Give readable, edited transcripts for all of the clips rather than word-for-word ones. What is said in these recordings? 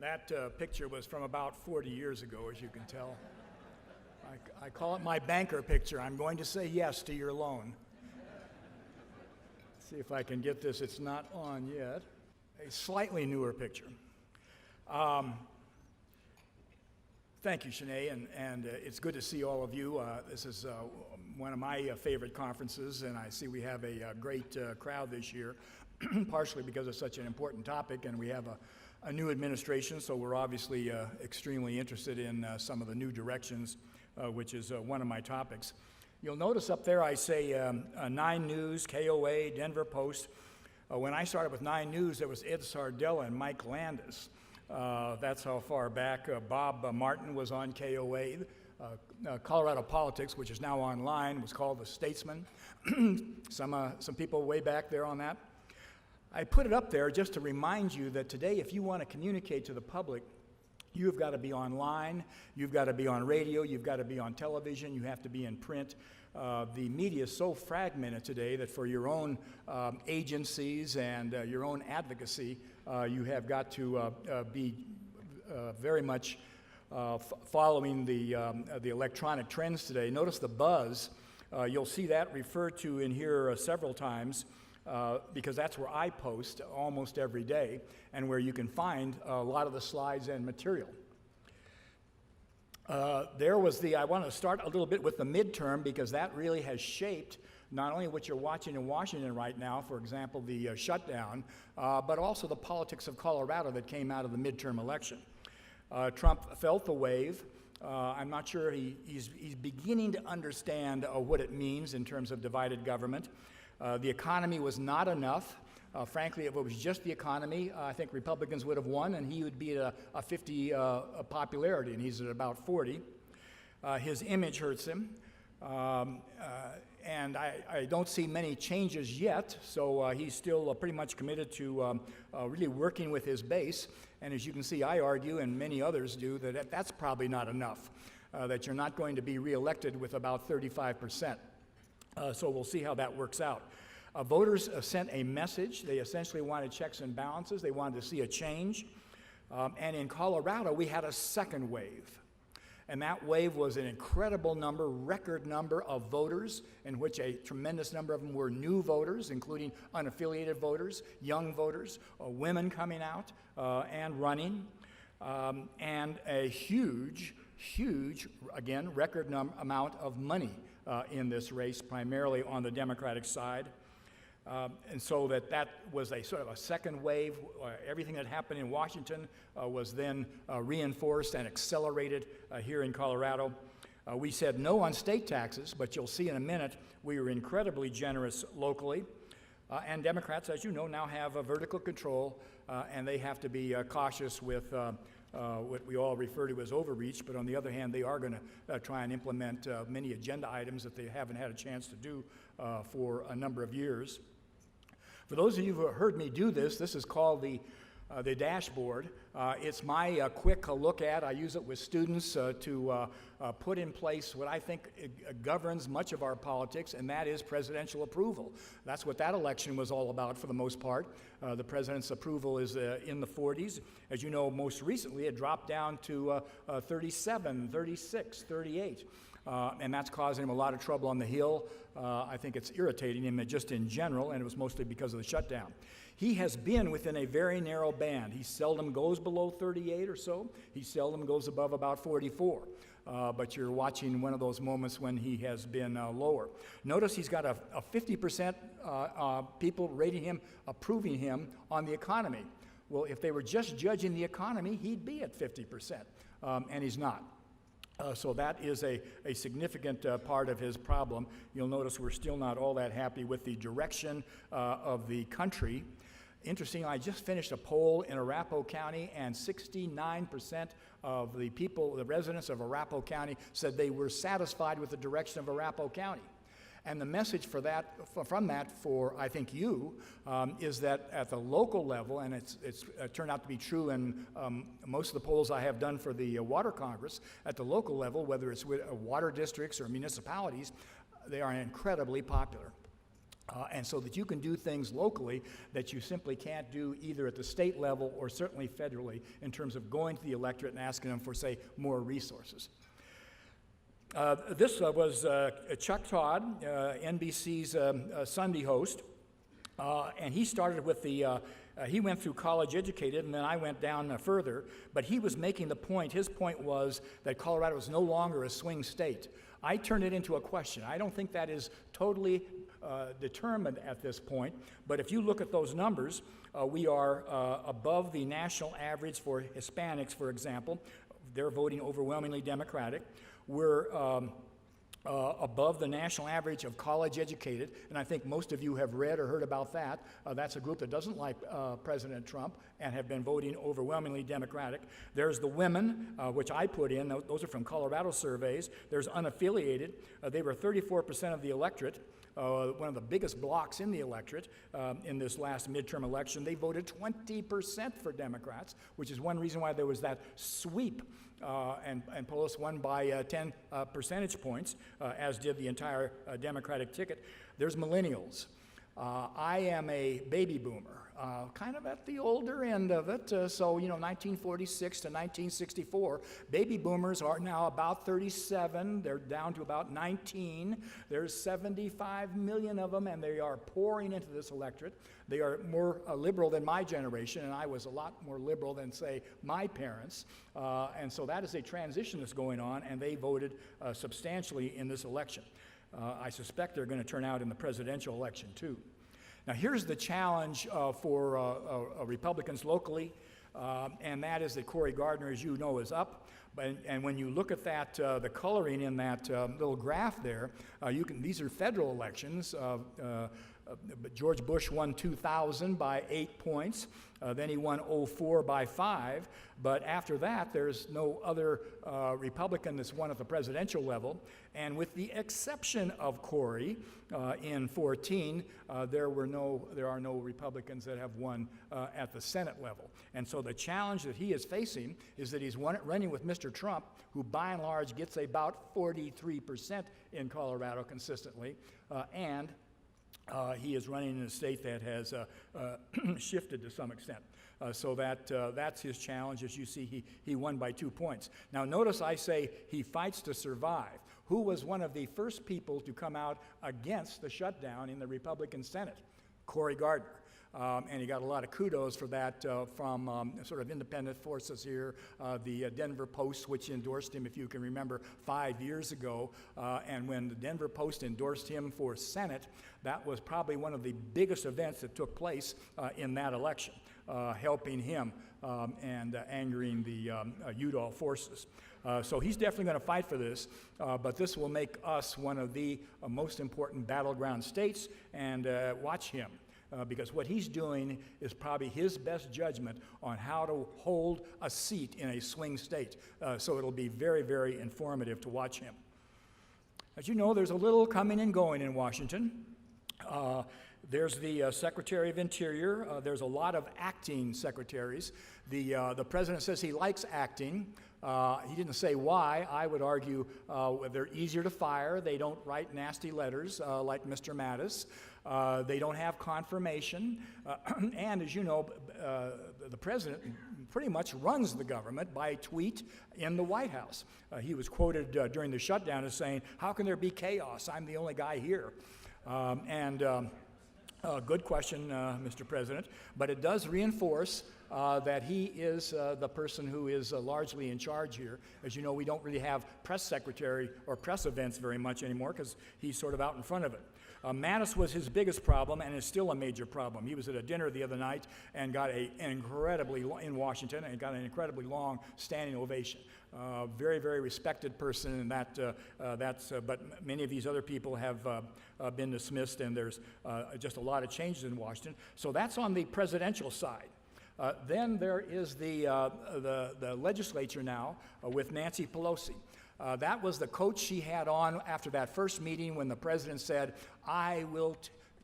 That picture was from about 40 years ago, as you can tell. I call it my banker picture. I'm going to say yes to your loan. Let's see if I can get this. It's not on yet. A slightly newer picture. Thank you, Shanae, and it's good to see all of you. This is one of my favorite conferences, and I see we have a great crowd this year, partially because it's such an important topic, and we have a new administration, so we're obviously extremely interested in some of the new directions, which is one of my topics. You'll notice up there I say 9 News, KOA, Denver Post. When I started with 9 News, there was Ed Sardella and Mike Landis. That's how far back. Bob Martin was on KOA. Colorado Politics, which is now online, was called The Statesman. Some people way back there on that. I put it up there just to remind you that today, if you want to communicate to the public, you've got to be online, you've got to be on radio, you've got to be on television, you have to be in print. The media is so fragmented today that for your own agencies and your own advocacy, you have got to be very much following the electronic trends today. Notice the buzz. You'll see that referred to in here several times. Because that's where I post almost every day and where you can find a lot of the slides and material. I want to start a little bit with the midterm because that really has shaped not only what you're watching in Washington right now, for example, the shutdown, but also the politics of Colorado that came out of the midterm election. Trump felt the wave. I'm not sure he's beginning to understand what it means in terms of divided government. The economy was not enough. Frankly, if it was just the economy, I think Republicans would have won, and he would be at a 50 popularity, and he's at about 40. His image hurts him, and I don't see many changes yet, so he's still pretty much committed to really working with his base. And as you can see, I argue, and many others do, that that's probably not enough, that you're not going to be reelected with about 35%. So we'll see how that works out. Voters sent a message. They essentially wanted checks and balances. They wanted to see a change. And in Colorado, we had a second wave. And that wave was an incredible number, record number of voters, in which a tremendous number of them were new voters, including unaffiliated voters, young voters, women coming out and running, and a huge, again, record amount of money in this race, primarily on the Democratic side. And so that was a sort of a second wave. Everything that happened in Washington was then reinforced and accelerated here in Colorado. We said no on state taxes, but you'll see in a minute we were incredibly generous locally. And Democrats, as you know, now have a vertical control, and they have to be cautious with what we all refer to as overreach, but on the other hand, they are going to try and implement many agenda items that they haven't had a chance to do for a number of years. For those of you who have heard me do this, this is called the dashboard. It's my quick look at. I use it with students to put in place what I think governs much of our politics, and that is presidential approval. That's what that election was all about for the most part. The president's approval is in the 40s. As you know, most recently it dropped down to 37, 36, 38. And that's causing him a lot of trouble on the Hill. I think it's irritating him just in general, and it was mostly because of the shutdown. He has been within a very narrow band. He seldom goes below 38 or so. He seldom goes above about 44. But you're watching one of those moments when he has been lower. Notice he's got a 50% people rating him, approving him on the economy. Well, if they were just judging the economy, he'd be at 50%, and he's not. So that is a significant part of his problem. You'll notice we're still not all that happy with the direction of the country. Interesting, I just finished a poll in Arapahoe County, and 69% of the people, the residents of Arapahoe County, said they were satisfied with the direction of Arapahoe County. And the message from that for, I think, you, is that at the local level, and it's turned out to be true in most of the polls I have done for the Water Congress, at the local level, whether it's with water districts or municipalities, they are incredibly popular. And so that you can do things locally that you simply can't do either at the state level or certainly federally in terms of going to the electorate and asking them for, say, more resources. This was Chuck Todd, NBC's Sunday host, and he started with he went through college educated, and then I went down further, but he was making the point, his point was that Colorado is no longer a swing state. I turned it into a question. I don't think that is totally determined at this point, but if you look at those numbers, we are above the national average for Hispanics, for example. They're voting overwhelmingly Democratic. We're above the national average of college educated, and I think most of you have read or heard about that. That's a group that doesn't like President Trump and have been voting overwhelmingly Democratic. There's the women, which I put in. Those are from Colorado surveys. There's unaffiliated. They were 34% of the electorate. One of the biggest blocks in the electorate in this last midterm election. They voted 20% for Democrats, which is one reason why there was that sweep, and Polis won by 10 percentage points, as did the entire Democratic ticket. There's millennials. I am a baby boomer, kind of at the older end of it. So, 1946 to 1964, baby boomers are now about 37. They're down to about 19. There's 75 million of them, and they are pouring into this electorate. They are more liberal than my generation, and I was a lot more liberal than, say, my parents. And so that is a transition that's going on, and they voted substantially in this election. I suspect they're going to turn out in the presidential election, too. Now, here's the challenge for Republicans locally, and that is that Cory Gardner, as you know, is up. And when you look at that, the coloring in that little graph there, these are federal elections. George Bush won 2000 by 8 points. Then he won 2004 by 5. But after that, there's no other Republican that's won at the presidential level. And with the exception of Cory in 2014, there are no Republicans that have won at the Senate level. And so the challenge that he is facing is that he's running with Mr. Trump, who by and large gets about 43% in Colorado consistently, and he is running in a state that has shifted to some extent. So that's his challenge. As you see, he won by 2 points. Now notice I say he fights to survive. Who was one of the first people to come out against the shutdown in the Republican Senate? Cory Gardner. And he got a lot of kudos for that from sort of independent forces here. The Denver Post, which endorsed him, if you can remember, 5 years ago. And when the Denver Post endorsed him for Senate, that was probably one of the biggest events that took place in that election, helping him and angering the Udall forces. So he's definitely going to fight for this, but this will make us one of the most important battleground states, and watch him. Because what he's doing is probably his best judgment on how to hold a seat in a swing state. So it'll be very, very informative to watch him. As you know, there's a little coming and going in Washington. There's the Secretary of Interior. There's a lot of acting secretaries. The president says he likes acting. He didn't say why. I would argue they're easier to fire. They don't write nasty letters like Mr. Mattis. They don't have confirmation. And as you know, the president pretty much runs the government by tweet in the White House. He was quoted during the shutdown as saying, "How can there be chaos? I'm the only guy here." Good question, Mr. President, but it does reinforce that he is the person who is largely in charge here. As you know, we don't really have press secretary or press events very much anymore because he's sort of out in front of it. Mattis was his biggest problem and is still a major problem. He was at a dinner the other night and got in Washington, and got an incredibly long standing ovation. Very, very respected person, and but many of these other people have been dismissed, and there's just a lot of changes in Washington. So that's on the presidential side. Then there is the legislature now with Nancy Pelosi. That was the coach she had on after that first meeting when the president said, "I will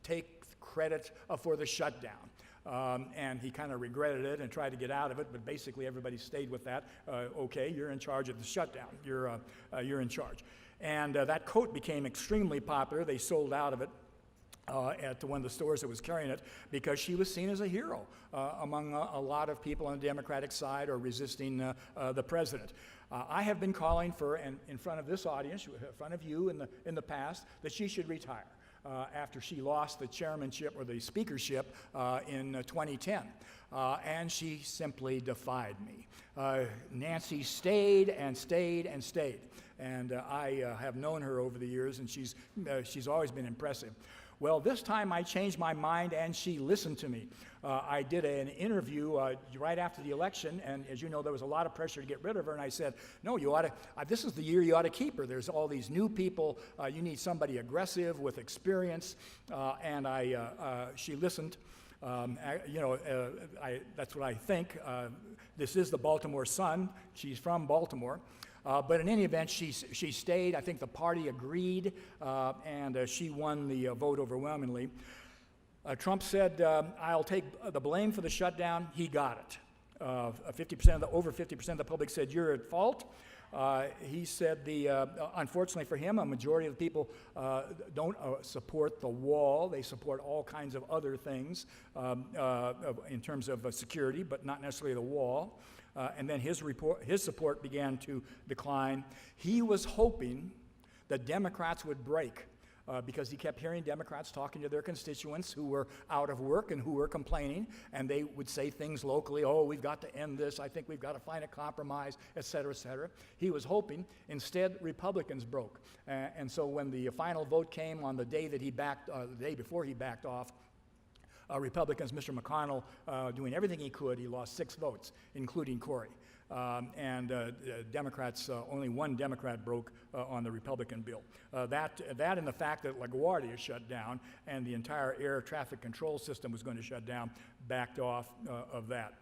take credit for the shutdown." And he kind of regretted it and tried to get out of it, but basically everybody stayed with that. Okay, you're in charge of the shutdown. You're in charge. And that coat became extremely popular. They sold out of it. at one of the stores that was carrying it, because she was seen as a hero among a lot of people on the Democratic side or resisting the president. I have been calling for, and in front of this audience, in front of you in the past, that she should retire after she lost the chairmanship or the speakership in 2010. And she simply defied me. Nancy stayed and stayed and stayed. And I have known her over the years, and she's always been impressive. Well, this time I changed my mind, and she listened to me. I did an interview right after the election, and as you know, there was a lot of pressure to get rid of her, and I said, no, you ought to, this is the year you ought to keep her. There's all these new people. You need somebody aggressive with experience, and she listened. That's what I think. This is the Baltimore Sun. She's from Baltimore. But in any event, she stayed. I think the party agreed, and she won the vote overwhelmingly. Trump said, I'll take the blame for the shutdown. He got it. Over 50% of the public said, you're at fault. He said, unfortunately for him, a majority of the people don't support the wall. They support all kinds of other things in terms of security, but not necessarily the wall. And then his support began to decline. He was hoping that Democrats would break because he kept hearing Democrats talking to their constituents who were out of work and who were complaining, and they would say things locally, oh, we've got to end this, I think we've got to find a compromise, et cetera, et cetera. He was hoping. Instead, Republicans broke. And so when the final vote came on the day that the day before he backed off, Republicans, Mr. McConnell, doing everything he could, he lost 6 votes, including Corey. Democrats, only one Democrat broke on the Republican bill. That and the fact that LaGuardia shut down and the entire air traffic control system was going to shut down backed off of that.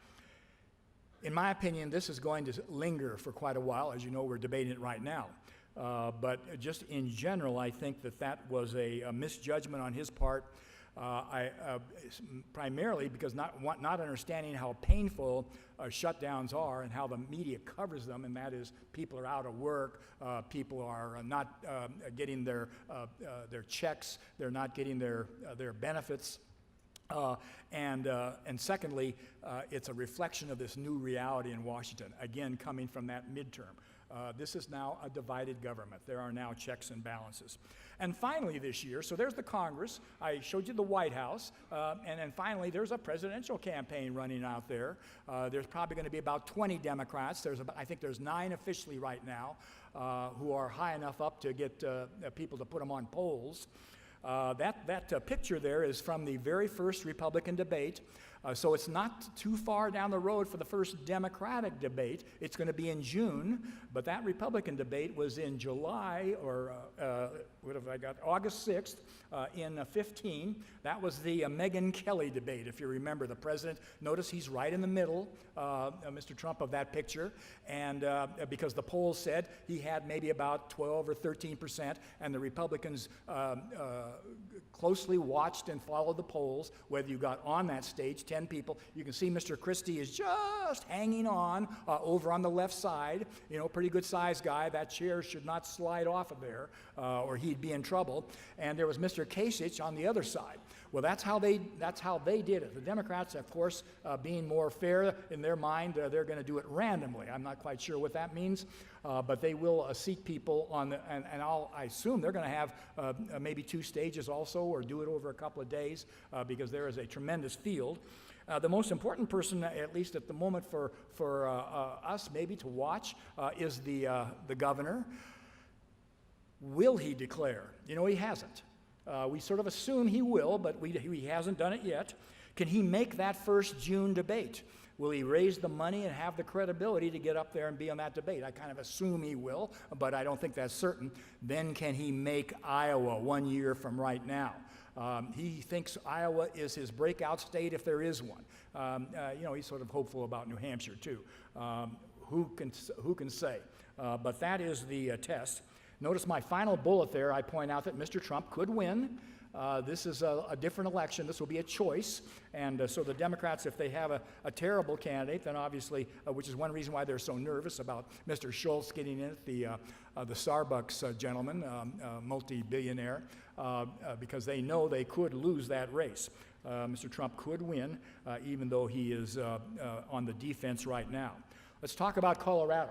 In my opinion, this is going to linger for quite a while. As you know, we're debating it right now. But just in general, I think that was a misjudgment on his part. Primarily because not understanding how painful shutdowns are and how the media covers them, and that is people are out of work, people are not getting their checks, they're not getting their benefits. And secondly, it's a reflection of this new reality in Washington, again coming from that midterm. This is now a divided government. There are now checks and balances. And finally this year, so there's the Congress, I showed you the White House, and then finally there's a presidential campaign running out there. There's probably going to be about 20 Democrats. I think there's 9 officially right now who are high enough up to get people to put them on polls. That picture there is from the very first Republican debate. So it's not too far down the road for the first Democratic debate. It's going to be in June, but that Republican debate was in July, or what have I got? August 6th in 15. That was the Megyn Kelly debate, if you remember. The president, notice he's right in the middle, Mr. Trump, of that picture, and because the polls said he had maybe about 12 or 13%, and the Republicans closely watched and followed the polls, whether you got on that stage, 10 people. You can see Mr. Christie is just hanging on over on the left side, pretty good sized guy. That chair should not slide off of there or he'd be in trouble. And there was Mr. Kasich on the other side. Well, that's how they did it. The Democrats, of course, being more fair in their mind, they're going to do it randomly. I'm not quite sure what that means, but they will seat people on the, and I assume they're going to have maybe 2 stages also, or do it over a couple of days, because there is a tremendous field. The most important person, at least at the moment for us maybe to watch, is the governor. Will he declare? He hasn't. We sort of assume he will, but he hasn't done it yet. Can he make that first June debate? Will he raise the money and have the credibility to get up there and be on that debate? I kind of assume he will, but I don't think that's certain. Then can he make Iowa 1 year from right now? He thinks Iowa is his breakout state if there is one. He's sort of hopeful about New Hampshire too. Who can say? But that is the test. Notice my final bullet there. I point out that Mr. Trump could win. This is a different election. This will be a choice. And so the Democrats, if they have a terrible candidate, then obviously, which is one reason why they're so nervous about Mr. Schultz getting in, the Starbucks gentleman, multi-billionaire, because they know they could lose that race. Mr. Trump could win, even though he is on the defense right now. Let's talk about Colorado.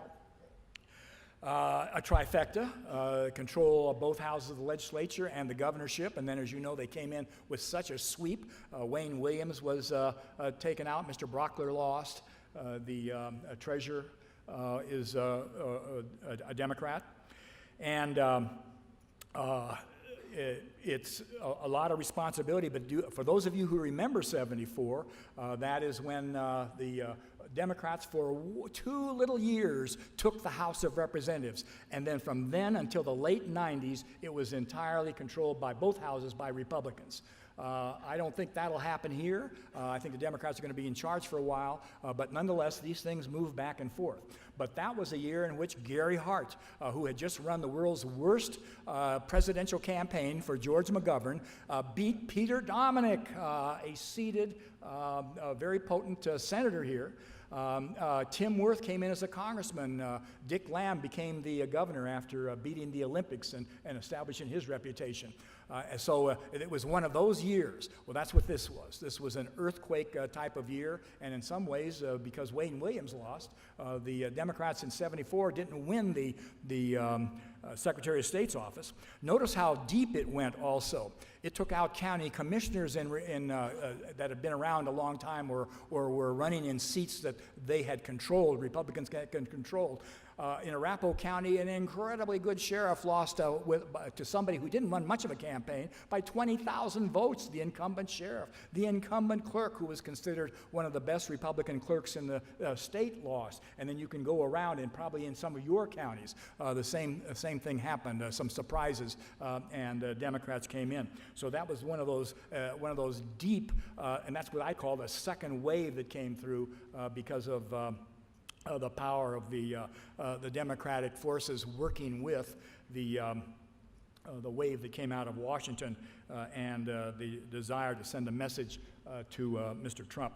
A trifecta, control of both houses of the legislature and the governorship, and then, as you know, they came in with such a sweep. Wayne Williams was taken out. Mr. Brockler lost. The treasurer is a Democrat, and it's a lot of responsibility. But for those of you who remember '74, that is when the Democrats for 2 little years took the House of Representatives, and then from then until the late 90s, it was entirely controlled by both houses by Republicans. I don't think that'll happen here. I think the Democrats are going to be in charge for a while, but nonetheless, these things move back and forth. But that was a year in which Gary Hart, who had just run the world's worst presidential campaign for George McGovern, beat Peter Dominick, a seated, very potent senator here. Tim Worth came in as a congressman. Dick Lamb became the governor after beating the Olympics and establishing his reputation. So it was one of those years. Well, that's what this was. This was an earthquake type of year, and in some ways, because Wayne Williams lost, the Democrats in had didn't win the Secretary of State's office. Notice how deep it went also. It took out county commissioners that had been around a long time or were running in seats that they had controlled, Republicans had controlled. In Arapahoe County, an incredibly good sheriff lost to somebody who didn't run much of a campaign by 20,000 votes, the incumbent sheriff. The incumbent clerk, who was considered one of the best Republican clerks in the state, lost. And then you can go around, and probably in some of your counties, the same thing happened, some surprises, and Democrats came in. So that was one of those deep, and that's what I call the second wave that came through because of the power of the Democratic forces working with the wave that came out of Washington and the desire to send a message to Mr. Trump.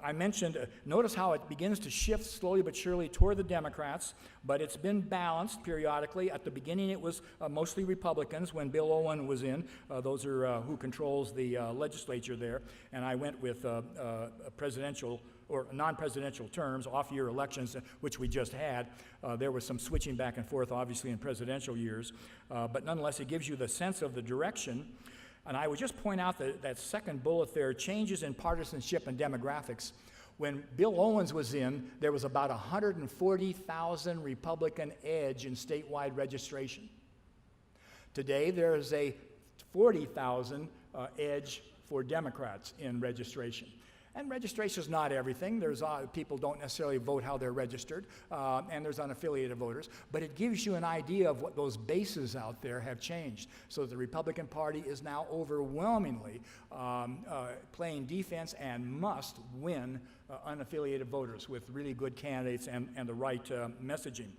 I mentioned, notice how it begins to shift slowly but surely toward the Democrats, but it's been balanced periodically. At the beginning, it was mostly Republicans when Bill Owen was in. Those are who controls the legislature there. And I went with presidential or non-presidential terms, off-year elections, which we just had. There was some switching back and forth, obviously, in presidential years. But nonetheless, it gives you the sense of the direction. And I would just point out that second bullet there, changes in partisanship and demographics. When Bill Owens was in, there was about 140,000 Republican edge in statewide registration. Today, there is a 40,000 edge for Democrats in registration. And registration is not everything. There's people don't necessarily vote how they're registered, and there's unaffiliated voters. But it gives you an idea of what those bases out there have changed. So the Republican Party is now overwhelmingly playing defense and must win unaffiliated voters with really good candidates and the right messaging.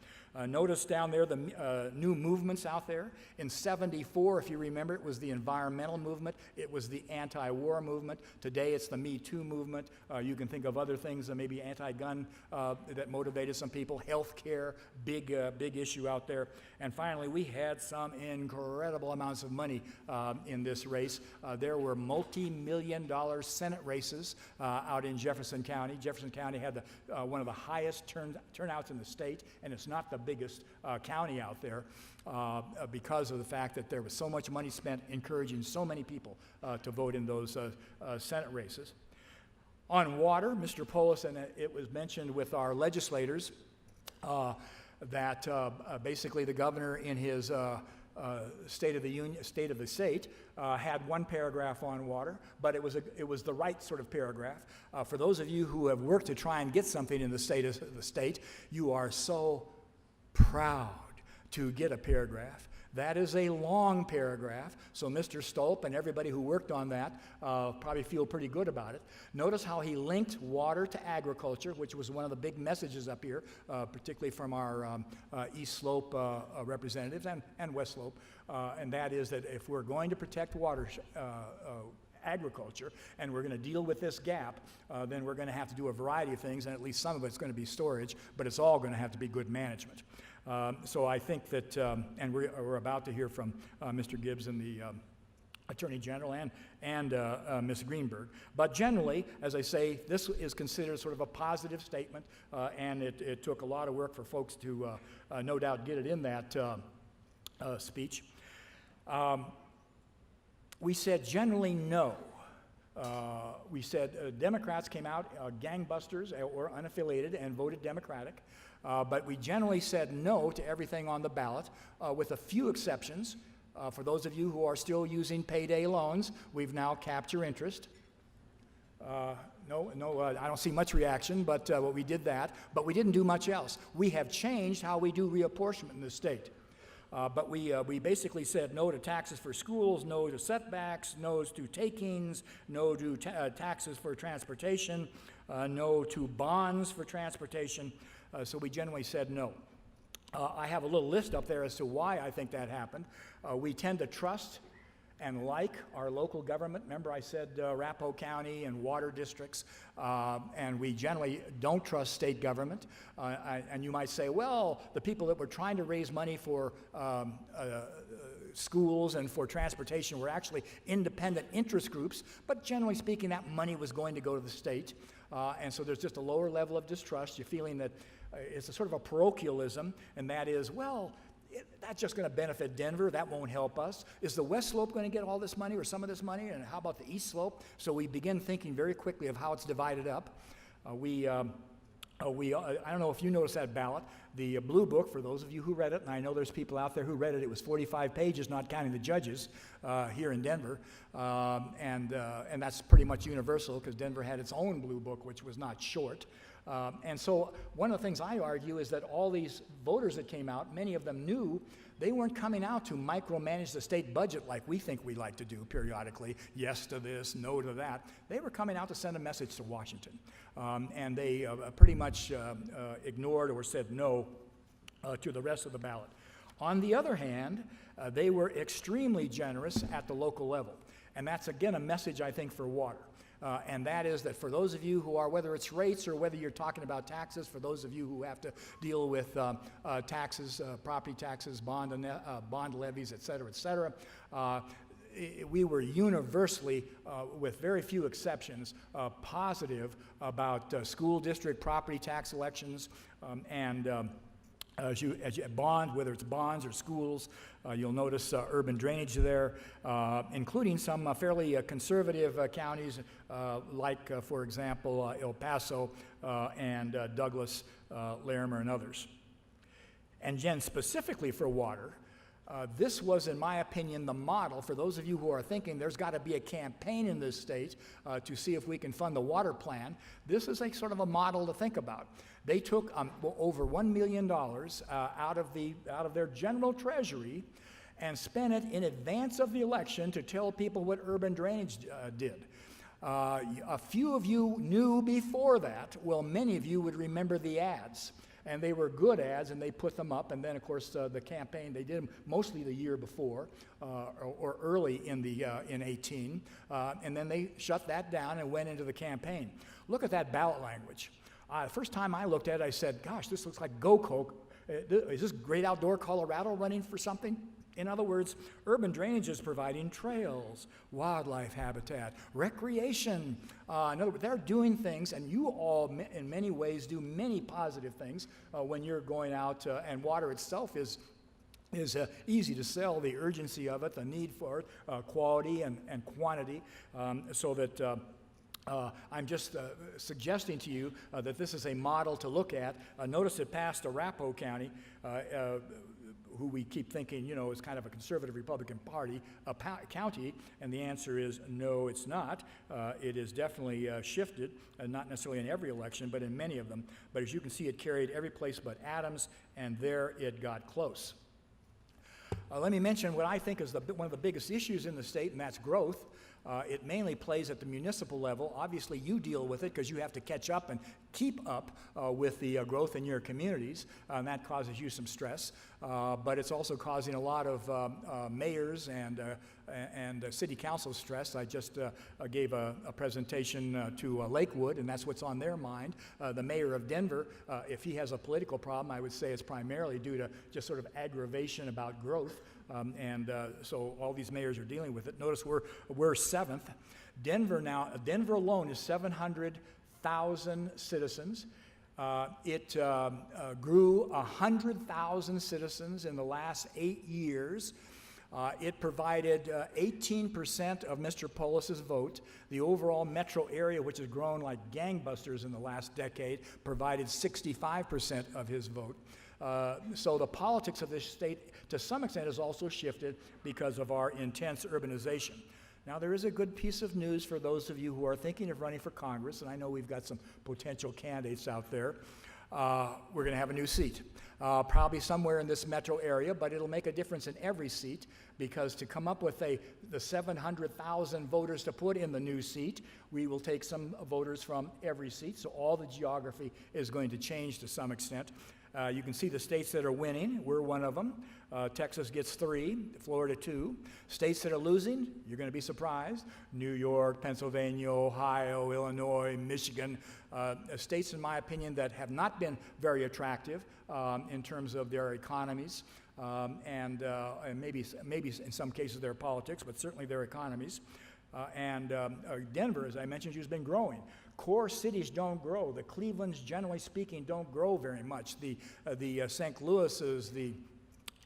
Notice down there the new movements out there. In '74, if you remember, it was the environmental movement. It was the anti-war movement. Today, it's the Me Too movement. You can think of other things, maybe anti-gun that motivated some people. Health care, big issue out there. And finally, we had some incredible amounts of money in this race. There were multi-million-dollar Senate races out in Jefferson County. Jefferson County had one of the highest turnouts in the state, and it's not the biggest county out there because of the fact that there was so much money spent encouraging so many people to vote in those Senate races. On water, Mr. Polis, and it was mentioned with our legislators, that basically the governor in his State of the State had one paragraph on water, but it was the right sort of paragraph. For those of you who have worked to try and get something in the state, you are so proud to get a paragraph That is a long paragraph, so Mr. Stolp and everybody who worked on that probably feel pretty good about it. Notice how he linked water to agriculture, which was one of the big messages up here, particularly from our East Slope representatives and West Slope, and that is that if we're going to protect water agriculture and we're going to deal with this gap, then we're going to have to do a variety of things, and at least some of it's going to be storage, but it's all going to have to be good management. So I think that, and we're about to hear from Mr. Gibbs and the Attorney General and Ms. Greenberg. But generally, as I say, this is considered sort of a positive statement, and it took a lot of work for folks to no doubt get it in that speech. We said generally no. We said Democrats came out gangbusters or unaffiliated and voted Democratic. But we generally said no to everything on the ballot, with a few exceptions. For those of you who are still using payday loans, we've now capped your interest. I don't see much reaction, but we did that. But we didn't do much else. We have changed how we do reapportionment in this state. But we basically said no to taxes for schools, no to setbacks, no to takings, no to taxes for transportation, no to bonds for transportation. So we generally said no. I have a little list up there as to why I think that happened. We tend to trust and like our local government. Remember I said Arapahoe County and water districts, and we generally don't trust state government. And you might say, well, the people that were trying to raise money for schools and for transportation were actually independent interest groups, but generally speaking, that money was going to go to the state. And so there's just a lower level of distrust. You're feeling that it's a sort of a parochialism, and that is, well, that's just going to benefit Denver. That won't help us. Is the West Slope going to get all this money or some of this money? And how about the East Slope? So we begin thinking very quickly of how it's divided up. I don't know if you noticed that ballot. The blue book, for those of you who read it, and I know there's people out there who read it, it was 45 pages, not counting the judges here in Denver. And that's pretty much universal because Denver had its own blue book, which was not short. And so one of the things I argue is that all these voters that came out, many of them knew they weren't coming out to micromanage the state budget like we think we like to do periodically, yes to this, no to that. They were coming out to send a message to Washington. And they pretty much ignored or said no to the rest of the ballot. On the other hand, they were extremely generous at the local level. And that's, again, a message, I think, for water. And that is that for those of you who are, whether it's rates or whether you're talking about taxes, for those of you who have to deal with taxes, property taxes, bond levies, et cetera, we were universally, with very few exceptions, positive about school district property tax elections and as you bond, whether it's bonds or schools. You'll notice urban drainage there, including some fairly conservative counties like, for example, El Paso and Douglas, Larimer, and others. And then specifically for water, this was, in my opinion, the model for those of you who are thinking there's got to be a campaign in this state to see if we can fund the water plan. This is a sort of a model to think about. They took over $1 million out of their general treasury and spent it in advance of the election to tell people what urban drainage did. A few of you knew before that. Well, many of you would remember the ads. And they were good ads, and they put them up. And then, of course, the campaign, they did them mostly the year before or early in 18. And then they shut that down and went into the campaign. Look at that ballot language. The first time I looked at it, I said, gosh, this looks like GoCo. Is this Great Outdoor Colorado running for something? In other words, urban drainage is providing trails, wildlife habitat, recreation. In other words, they're doing things, and you all, in many ways, do many positive things when you're going out, and water itself is easy to sell, the urgency of it, the need for it, quality and quantity, so that I'm just suggesting to you that this is a model to look at. Notice it passed Arapahoe County, who we keep thinking, is kind of a conservative Republican party, county, and the answer is no, it's not. It is definitely shifted, not necessarily in every election, but in many of them. But as you can see, it carried every place but Adams, and there it got close. Let me mention what I think is one of the biggest issues in the state, and that's growth. It mainly plays at the municipal level. Obviously, you deal with it because you have to catch up and keep up with the growth in your communities, and that causes you some stress. But it's also causing a lot of mayors and city council stress. I just gave a presentation to Lakewood, and that's what's on their mind. The mayor of Denver, if he has a political problem, I would say it's primarily due to just sort of aggravation about growth. So all these mayors are dealing with it. Notice we're seventh. Denver alone is 700,000 citizens. It grew 100,000 citizens in the last 8 years. It provided 18% of Mr. Polis's vote. The overall metro area, which has grown like gangbusters in the last decade, provided 65% of his vote. So the politics of this state, to some extent, has also shifted because of our intense urbanization. Now, there is a good piece of news for those of you who are thinking of running for Congress, and I know we've got some potential candidates out there. We're going to have a new seat, probably somewhere in this metro area, but it'll make a difference in every seat, because to come up with the 700,000 voters to put in the new seat, we will take some voters from every seat, so all the geography is going to change to some extent. You can see the states that are winning. We're one of them. Texas gets 3, Florida 2. States that are losing, you're going to be surprised. New York, Pennsylvania, Ohio, Illinois, Michigan. States, in my opinion, that have not been very attractive in terms of their economies and maybe in some cases their politics, but certainly their economies. Denver, as I mentioned, has been growing. Core cities don't grow. The Clevelands, generally speaking, don't grow very much. The St. Louis's, the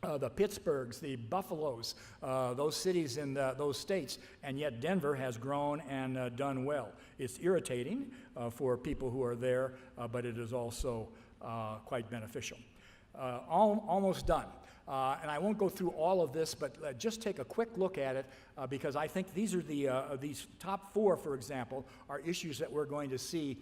Pittsburghs, the Buffaloes, those cities in those states, and yet Denver has grown and done well. It's irritating for people who are there, but it is also quite beneficial. Almost done. And I won't go through all of this, but just take a quick look at it because I think these are these top 4, for example, are issues that we're going to see,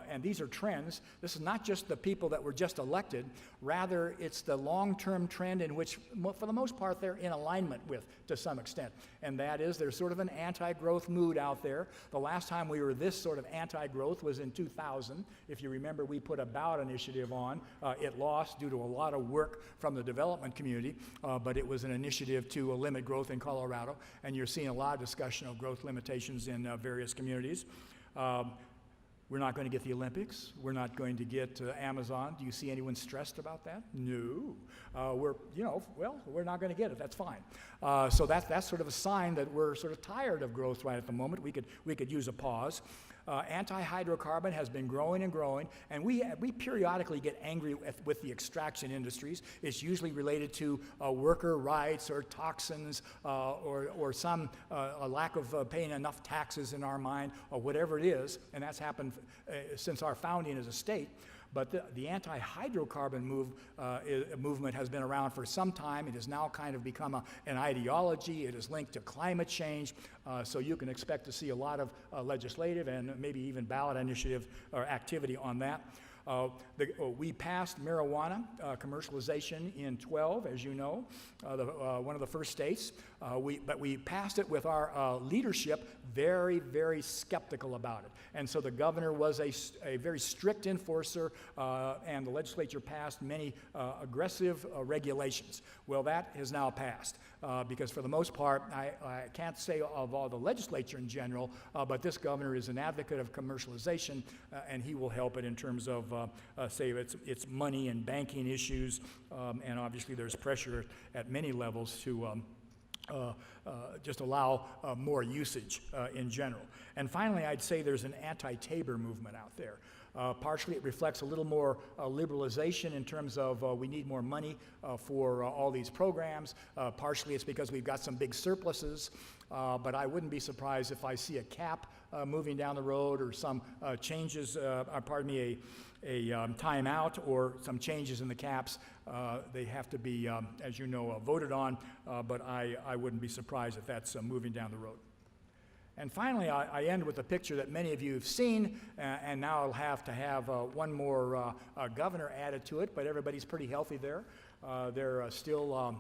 and these are trends. This is not just the people that were just elected, rather it's the long-term trend in which, for the most part, they're in alignment with to some extent, and that is there's sort of an anti-growth mood out there. The last time we were this sort of anti-growth was in 2000. If you remember, we put a ballot initiative on. It lost due to a lot of work from the development community, but it was an initiative to limit growth in Colorado, and you're seeing a lot of discussion of growth limitations in various communities. We're not going to get the Olympics. We're not going to get Amazon. Do you see anyone stressed about that? No. We're not going to get it. That's fine. So that's sort of a sign that we're sort of tired of growth right at the moment. We could use a pause. Anti-hydrocarbon has been growing and growing, and we periodically get angry with the extraction industries. It's usually related to worker rights or toxins or some a lack of paying enough taxes in our mind or whatever it is, and that's happened since our founding as a state. But the anti-hydrocarbon movement has been around for some time. It has now kind of become an ideology. It is linked to climate change. So you can expect to see a lot of legislative and maybe even ballot initiative or activity on that. We passed marijuana commercialization in 12, as you know, one of the first states. But we passed it with our leadership very, very skeptical about it. And so the governor was a very strict enforcer, and the legislature passed many aggressive regulations. Well, that has now passed, because for the most part, I can't say of all the legislature in general, but this governor is an advocate of commercialization, and he will help it in terms of, say, its money and banking issues, and obviously there's pressure at many levels to just allow more usage in general. And finally, I'd say there's an anti-Tabor movement out there. Partially, it reflects a little more liberalization in terms of we need more money for all these programs. Partially, it's because we've got some big surpluses, but I wouldn't be surprised if I see a cap moving down the road or some changes, a timeout or some changes in the caps. They have to be, as you know, voted on, but I wouldn't be surprised if that's moving down the road. And finally, I end with a picture that many of you have seen, and now I'll have to have one more governor added to it, but everybody's pretty healthy there. They're still,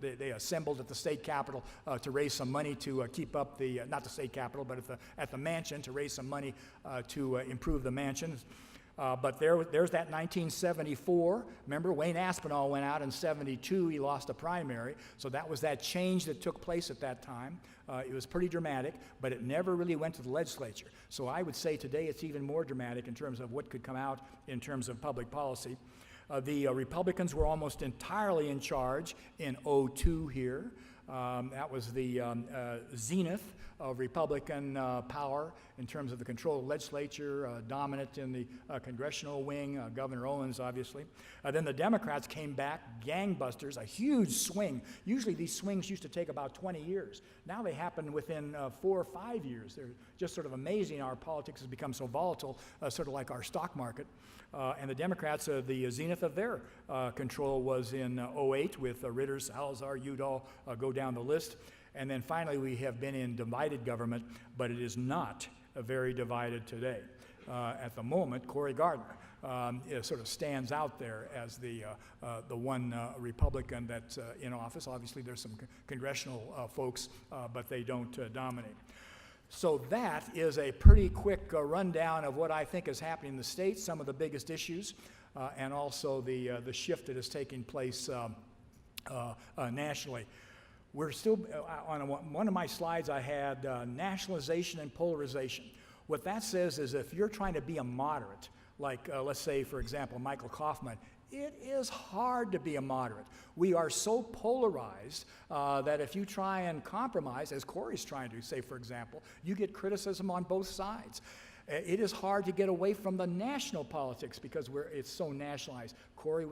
they assembled at the state capitol to raise some money to keep up the, not the state capitol, but at the mansion to raise some money to improve the mansion. But there's that 1974. Remember, Wayne Aspinall went out in 72. He lost a primary. So that was that change that took place at that time. It was pretty dramatic, but it never really went to the legislature. So I would say today it's even more dramatic in terms of what could come out in terms of public policy. The Republicans were almost entirely in charge in '02 here. That was the zenith of Republican power in terms of the control of the legislature, dominant in the congressional wing, Governor Owens, obviously. Then the Democrats came back, gangbusters, a huge swing. Usually these swings used to take about 20 years. Now they happen within 4 or 5 years. They're just sort of amazing. Our politics has become so volatile, sort of like our stock market. And the Democrats, the zenith of their control was in '08 with Ritter, Salazar, Udall, go down the list. And then finally, we have been in divided government, but it is not very divided today. At the moment, Cory Gardner sort of stands out there as the one Republican that's in office. Obviously, there's some congressional folks, but they don't dominate. So that is a pretty quick rundown of what I think is happening in the states, some of the biggest issues, and also the shift that is taking place nationally. We're still, on one of my slides I had nationalization and polarization. What that says is if you're trying to be a moderate, like let's say, for example, Michael Kaufman, it is hard to be a moderate. We are so polarized that if you try and compromise, as Cory's trying to, say, for example, you get criticism on both sides. It is hard to get away from the national politics because it's so nationalized. Cory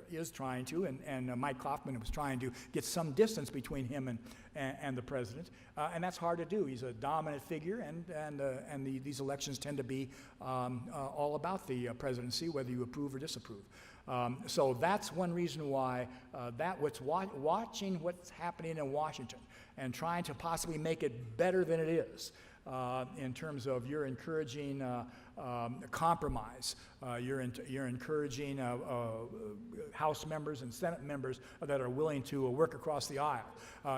is trying to, and Mike Kaufman was trying to get some distance between him and the president, and that's hard to do. He's a dominant figure, and these elections tend to be all about the presidency, whether you approve or disapprove. So that's one reason why watching what's happening in Washington and trying to possibly make it better than it is. In terms of you're encouraging compromise, you're encouraging House members and Senate members that are willing to work across the aisle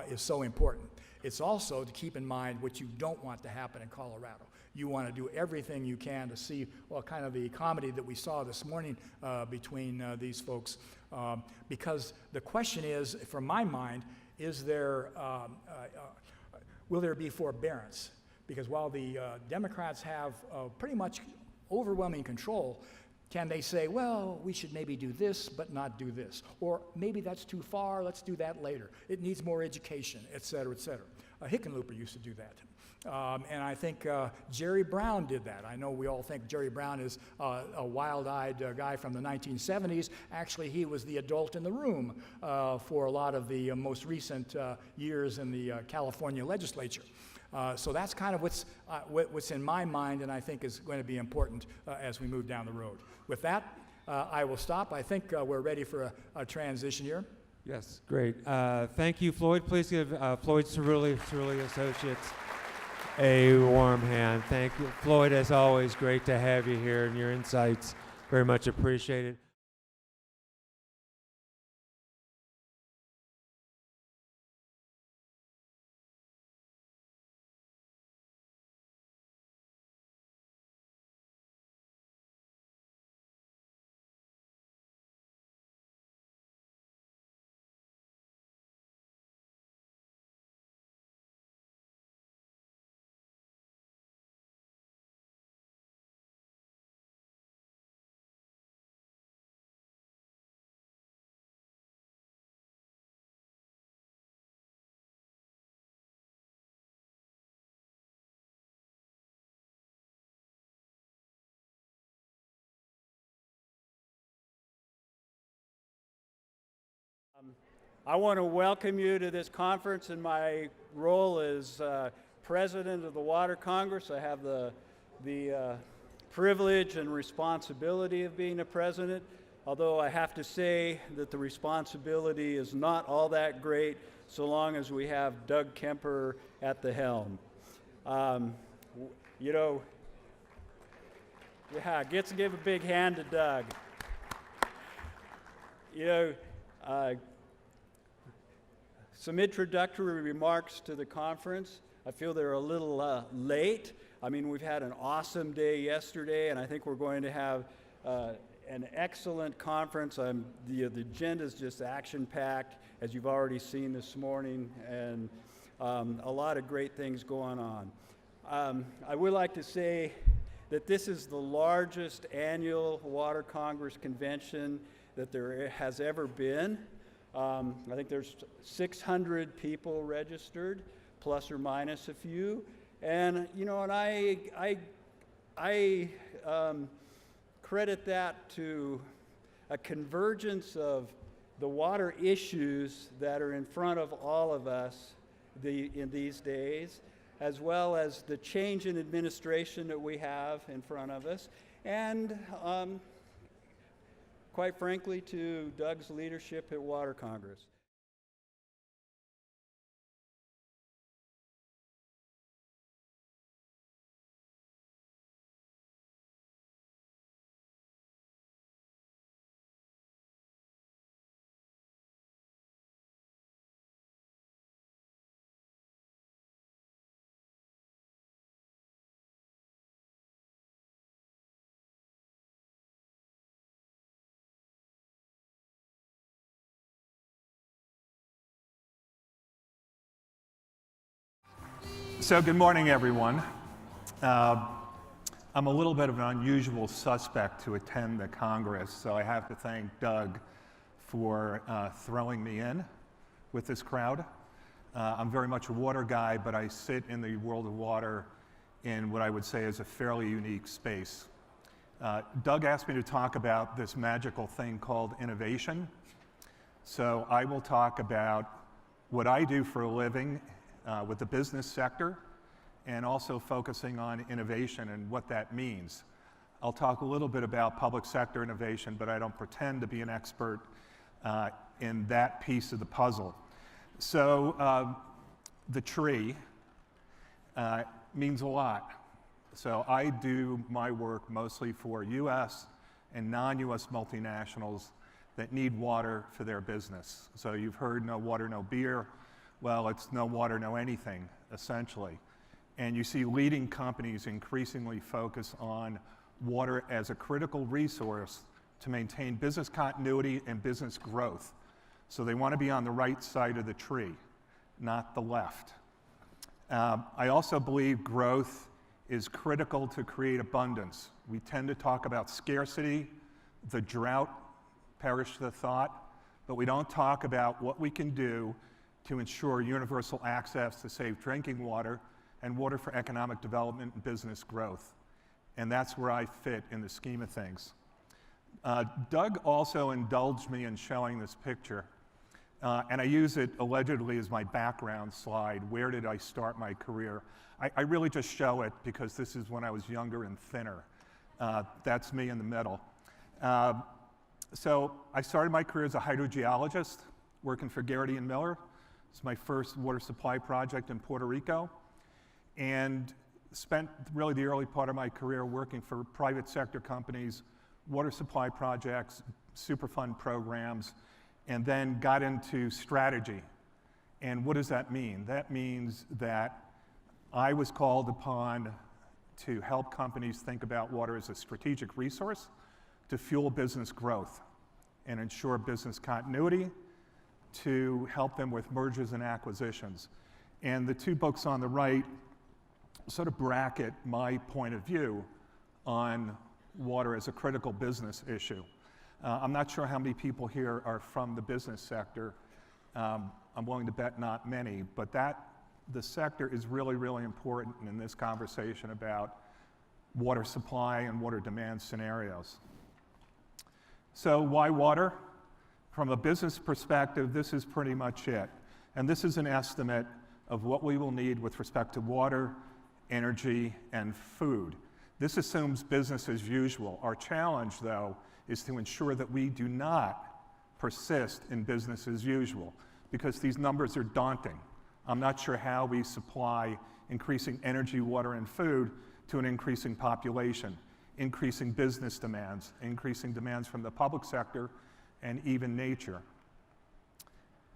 is so important. It's also to keep in mind what you don't want to happen in Colorado. You want to do everything you can to see, well, kind of the comedy that we saw this morning between these folks, because the question is, from my mind, will there be forbearance? Because while the Democrats have pretty much overwhelming control, can they say, well, we should maybe do this, but not do this? Or maybe that's too far, let's do that later. It needs more education, et cetera, et cetera. Hickenlooper used to do that. And I think Jerry Brown did that. I know we all think Jerry Brown is a wild-eyed guy from the 1970s. Actually, he was the adult in the room for a lot of the most recent years in the California legislature. So that's kind of what's in my mind, and I think is going to be important as we move down the road. With that, I will stop. I think we're ready for a transition here. Yes, great. Thank you, Floyd. Please give Floyd Cerulli Associates a warm hand. Thank you. Floyd, as always, great to have you here, and your insights very much appreciated. I want to welcome you to this conference in my role as President of the Water Congress. I have the privilege and responsibility of being a president, although I have to say that the responsibility is not all that great so long as we have Doug Kemper at the helm. You know, yeah, get to give a big hand to Doug. You know, some introductory remarks to the conference. I feel they're a little late. I mean, we've had an awesome day yesterday, and I think we're going to have an excellent conference. The agenda is just action-packed, as you've already seen this morning, and a lot of great things going on. I would like to say that this is the largest annual Water Congress convention that there has ever been. I think there's 600 people registered, plus or minus a few. And, you know, and I credit that to a convergence of the water issues that are in front of all of us in these days, as well as the change in administration that we have in front of us, and quite frankly, to Doug's leadership at Water Congress. So good morning, everyone. I'm a little bit of an unusual suspect to attend the Congress, so I have to thank Doug for throwing me in with this crowd. I'm very much a water guy, but I sit in the world of water in what I would say is a fairly unique space. Doug asked me to talk about this magical thing called innovation. So I will talk about what I do for a living with the business sector, and also focusing on innovation and what that means. I'll talk a little bit about public sector innovation, but I don't pretend to be an expert in that piece of the puzzle. So the tree means a lot. So I do my work mostly for US and non-US multinationals that need water for their business. So you've heard no water, no beer. Well, it's no water, no anything, essentially. And you see leading companies increasingly focus on water as a critical resource to maintain business continuity and business growth. So they want to be on the right side of the tree, not the left. I also believe growth is critical to create abundance. We tend to talk about scarcity, the drought, perish the thought, but we don't talk about what we can do to ensure universal access to safe drinking water and water for economic development and business growth. And that's where I fit in the scheme of things. Doug also indulged me in showing this picture, and I use it allegedly as my background slide. Where did I start my career? I really just show it because this is when I was younger and thinner. That's me in the middle. So I started my career as a hydrogeologist, working for Garrity and Miller. It's my first water supply project in Puerto Rico, and spent really the early part of my career working for private sector companies, water supply projects, Superfund programs, and then got into strategy. And what does that mean? That means that I was called upon to help companies think about water as a strategic resource to fuel business growth and ensure business continuity, to help them with mergers and acquisitions. And the two books on the right sort of bracket my point of view on water as a critical business issue. I'm not sure how many people here are from the business sector. I'm willing to bet not many, but the sector is really, really important in this conversation about water supply and water demand scenarios. So why water? From a business perspective, this is pretty much it. And this is an estimate of what we will need with respect to water, energy, and food. This assumes business as usual. Our challenge, though, is to ensure that we do not persist in business as usual, because these numbers are daunting. I'm not sure how we supply increasing energy, water, and food to an increasing population, increasing business demands, increasing demands from the public sector, and even nature.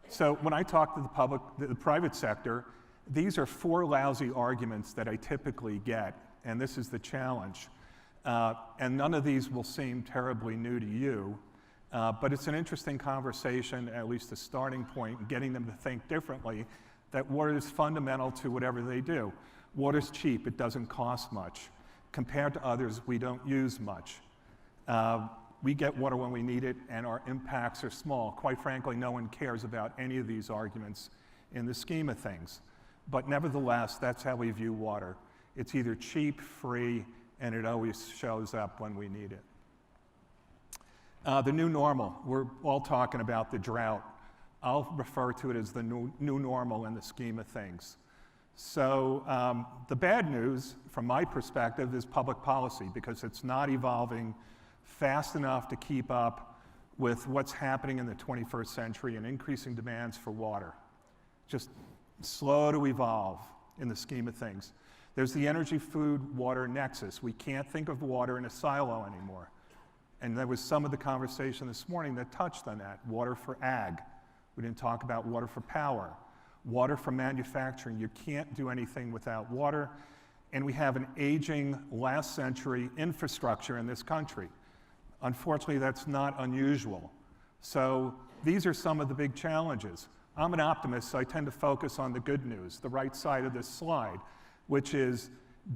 So when I talk to the private sector, these are 4 lousy arguments that I typically get, and this is the challenge. And none of these will seem terribly new to you, but it's an interesting conversation, at least a starting point, in getting them to think differently, that water is fundamental to whatever they do. Water's cheap, it doesn't cost much. Compared to others, we don't use much. We get water when we need it, and our impacts are small. Quite frankly, no one cares about any of these arguments in the scheme of things. But nevertheless, that's how we view water. It's either cheap, free, and it always shows up when we need it. The new normal, we're all talking about the drought. I'll refer to it as the new normal in the scheme of things. So the bad news, from my perspective, is public policy, because it's not evolving fast enough to keep up with what's happening in the 21st century and increasing demands for water. Just slow to evolve in the scheme of things. There's the energy, food, water nexus. We can't think of water in a silo anymore. And there was some of the conversation this morning that touched on that. Water for ag. We didn't talk about water for power. Water for manufacturing. You can't do anything without water. And we have an aging last century infrastructure in this country. Unfortunately, that's not unusual. So these are some of the big challenges. I'm an optimist, so I tend to focus on the good news, the right side of this slide, which is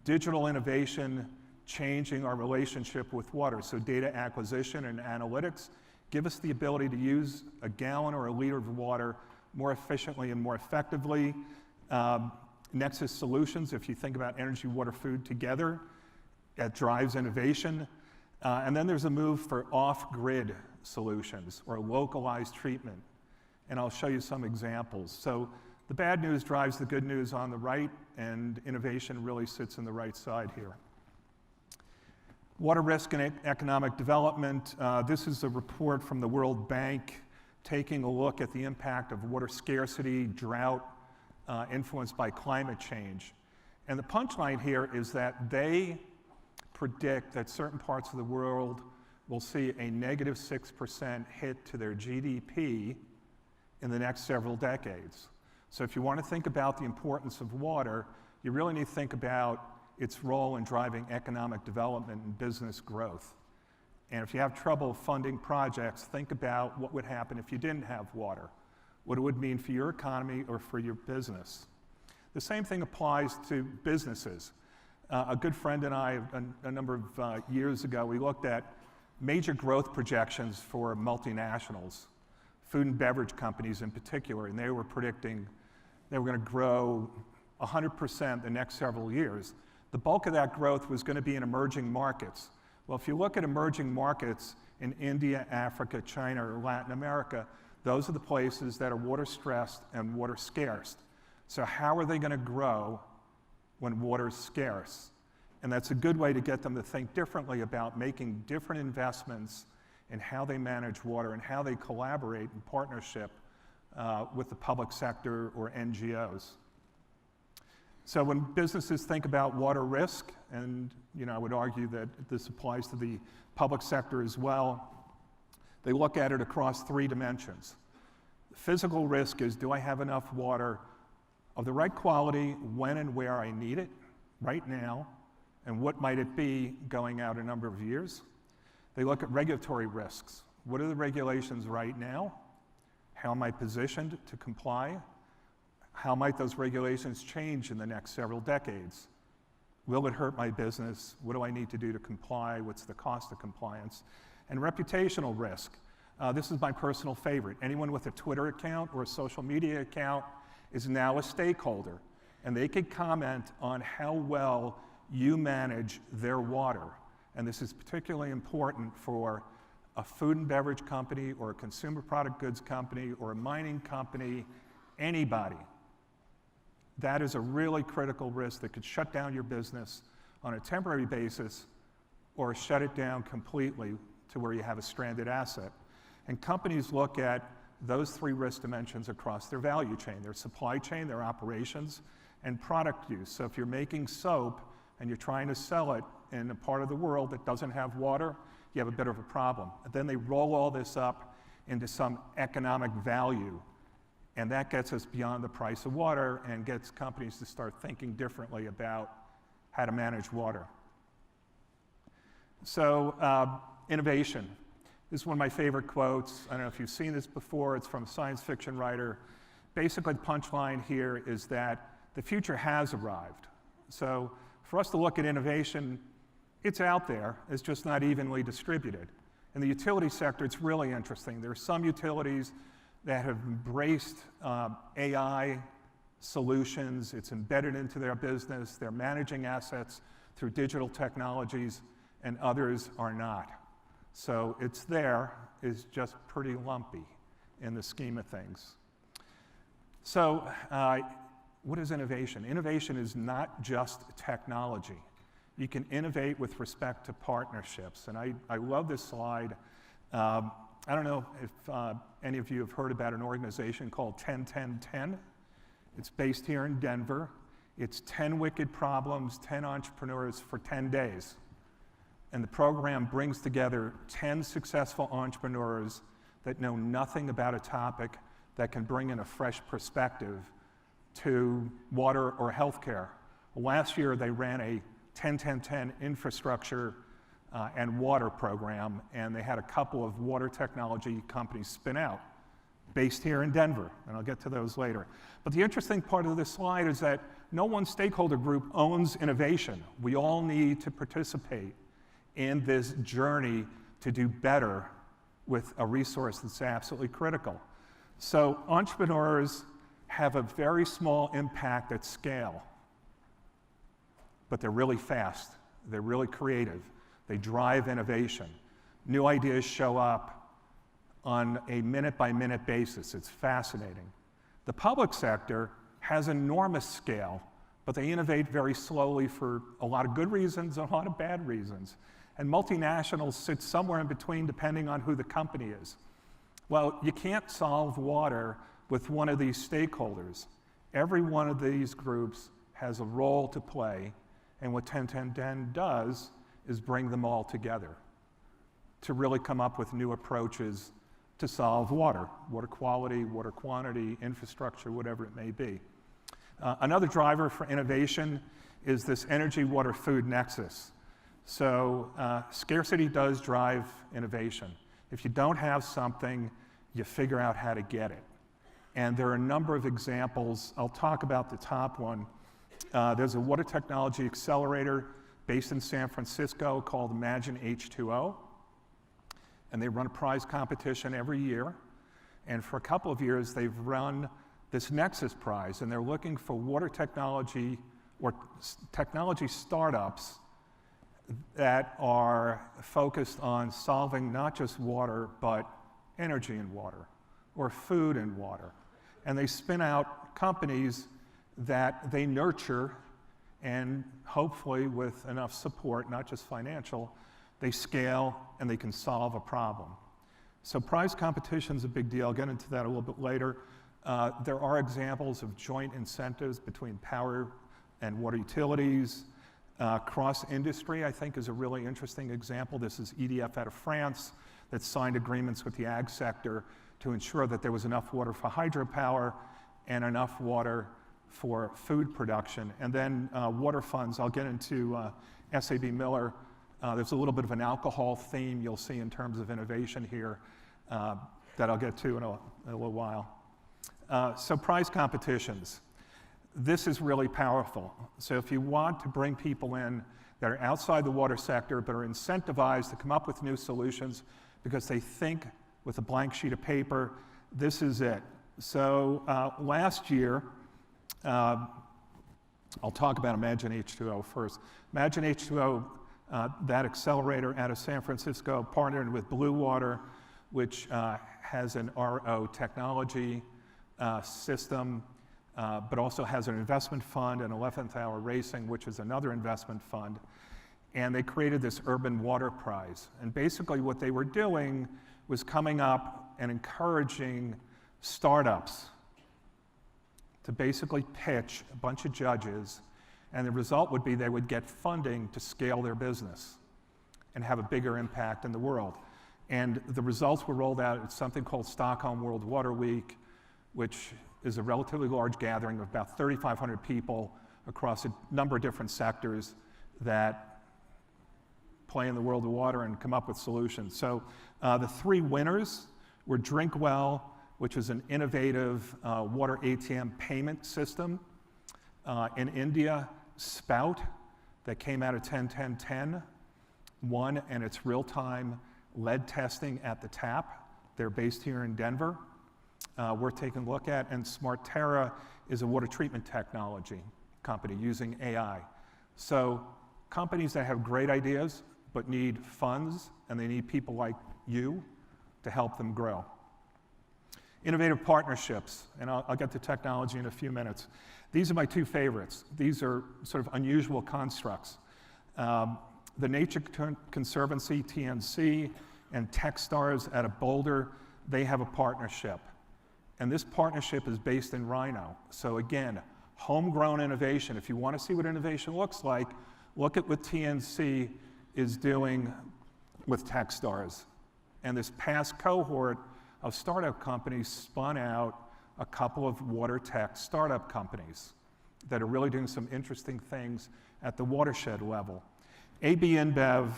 digital innovation changing our relationship with water. So data acquisition and analytics give us the ability to use a gallon or a liter of water more efficiently and more effectively. Nexus solutions, if you think about energy, water, food together, that drives innovation. And then there's a move for off-grid solutions or localized treatment. And I'll show you some examples. So the bad news drives the good news on the right, and innovation really sits in the right side here. Water risk and economic development. This is a report from the World Bank taking a look at the impact of water scarcity, drought, influenced by climate change. And the punchline here is that they predict that certain parts of the world will see a negative 6% hit to their GDP in the next several decades. So if you want to think about the importance of water, you really need to think about its role in driving economic development and business growth. And if you have trouble funding projects, think about what would happen if you didn't have water, what it would mean for your economy or for your business. The same thing applies to businesses. A good friend and I, a number of years ago, we looked at major growth projections for multinationals, food and beverage companies in particular, and they were predicting they were going to grow 100% the next several years. The bulk of that growth was going to be in emerging markets. Well, if you look at emerging markets in India, Africa, China, or Latin America, those are the places that are water stressed and water scarce. So how are they going to grow when water is scarce? And that's a good way to get them to think differently about making different investments in how they manage water and how they collaborate in partnership with the public sector or NGOs. So when businesses think about water risk, and I would argue that this applies to the public sector as well, they look at it across 3 dimensions. Physical risk is, do I have enough water of the right quality when and where I need it right now, and what might it be going out a number of years? They look at regulatory risks. What are the regulations right now? How am I positioned to comply? How might those regulations change in the next several decades? Will it hurt my business? What do I need to do to comply? What's the cost of compliance? And reputational risk. This is my personal favorite. Anyone with a Twitter account or a social media account is now a stakeholder, and they could comment on how well you manage their water. And this is particularly important for a food and beverage company or a consumer product goods company or a mining company, anybody. That is a really critical risk that could shut down your business on a temporary basis or shut it down completely to where you have a stranded asset. And companies look at those 3 risk dimensions across their value chain, their supply chain, their operations, and product use. So if you're making soap and you're trying to sell it in a part of the world that doesn't have water, you have a bit of a problem. And then they roll all this up into some economic value, and that gets us beyond the price of water and gets companies to start thinking differently about how to manage water. So innovation. This is one of my favorite quotes. I don't know if you've seen this before. It's from a science fiction writer. Basically, the punchline here is that the future has arrived. So for us to look at innovation, it's out there. It's just not evenly distributed. In the utility sector, it's really interesting. There are some utilities that have embraced AI solutions. It's embedded into their business. They're managing assets through digital technologies, and others are not. So it's there, is just pretty lumpy in the scheme of things. So what is innovation? Innovation is not just technology. You can innovate with respect to partnerships. And I love this slide. I don't know if any of you have heard about an organization called 10-10-10. It's based here in Denver. It's 10 wicked problems, 10 entrepreneurs for 10 days. And the program brings together 10 successful entrepreneurs that know nothing about a topic that can bring in a fresh perspective to water or healthcare. Last year, they ran a 10-10-10 infrastructure and water program, and they had a couple of water technology companies spin out, based here in Denver, and I'll get to those later. But the interesting part of this slide is that no one stakeholder group owns innovation. We all need to participate in this journey to do better with a resource that's absolutely critical. So entrepreneurs have a very small impact at scale, but they're really fast, they're really creative, they drive innovation. New ideas show up on a minute-by-minute basis. It's fascinating. The public sector has enormous scale, but they innovate very slowly for a lot of good reasons and a lot of bad reasons. And multinationals sit somewhere in between depending on who the company is. Well, you can't solve water with one of these stakeholders. Every one of these groups has a role to play, and what 10-10-10 does is bring them all together to really come up with new approaches to solve water quality, water quantity, infrastructure, whatever it may be. Another driver for innovation is this energy, water, food nexus. So scarcity does drive innovation. If you don't have something, you figure out how to get it. And there are a number of examples. I'll talk about the top one. There's a water technology accelerator based in San Francisco called Imagine H2O. And they run a prize competition every year. And for a couple of years, they've run this Nexus Prize, and they're looking for water technology or technology startups that are focused on solving not just water, but energy and water, or food and water. And they spin out companies that they nurture, and hopefully with enough support, not just financial, they scale and they can solve a problem. So prize competition is a big deal. I'll get into that a little bit later. There are examples of joint incentives between power and water utilities. Cross-industry, I think, is a really interesting example. This is EDF out of France that signed agreements with the ag sector to ensure that there was enough water for hydropower and enough water for food production. And then water funds, I'll get into SAB Miller. There's a little bit of an alcohol theme you'll see in terms of innovation here that I'll get to in a little while. So prize competitions. This is really powerful. So if you want to bring people in that are outside the water sector but are incentivized to come up with new solutions because they think with a blank sheet of paper, this is it. So last year, I'll talk about Imagine H2O first. Imagine H2O, that accelerator out of San Francisco, partnered with Blue Water, which has an RO technology system, but also has an investment fund and 11th Hour Racing, which is another investment fund. And they created this Urban Water Prize. And basically what they were doing was coming up and encouraging startups to basically pitch a bunch of judges, and the result would be they would get funding to scale their business and have a bigger impact in the world. And the results were rolled out at something called Stockholm World Water Week, which is a relatively large gathering of about 3,500 people across a number of different sectors that play in the world of water and come up with solutions. So the three winners were Drinkwell, which is an innovative water ATM payment system. In India, Spout, that came out of 10-10-10, won, and it's real-time lead testing at the tap. They're based here in Denver. We're taking a look at, and Smarterra is a water treatment technology company using AI. So companies that have great ideas but need funds, and they need people like you to help them grow. Innovative partnerships, and I'll get to technology in a few minutes. These are my two favorites. These are sort of unusual constructs. The Nature Conservancy, TNC, and Techstars out of Boulder, they have a partnership. And this partnership is based in Rhino. So again, homegrown innovation. If you want to see what innovation looks like, look at what TNC is doing with Techstars. And this past cohort of startup companies spun out a couple of water tech startup companies that are really doing some interesting things at the watershed level. AB InBev,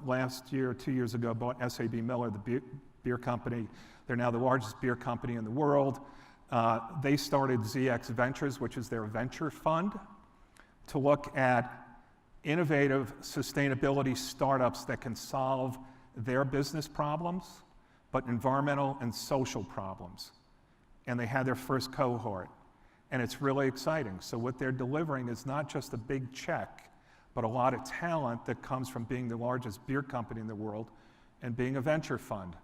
last year, 2 years ago, bought SAB Miller, the beer company. They're now the largest beer company in the world. They started ZX Ventures, which is their venture fund, to look at innovative sustainability startups that can solve their business problems, but environmental and social problems. And they had their first cohort. And it's really exciting. So what they're delivering is not just a big check, but a lot of talent that comes from being the largest beer company in the world and being a venture fund.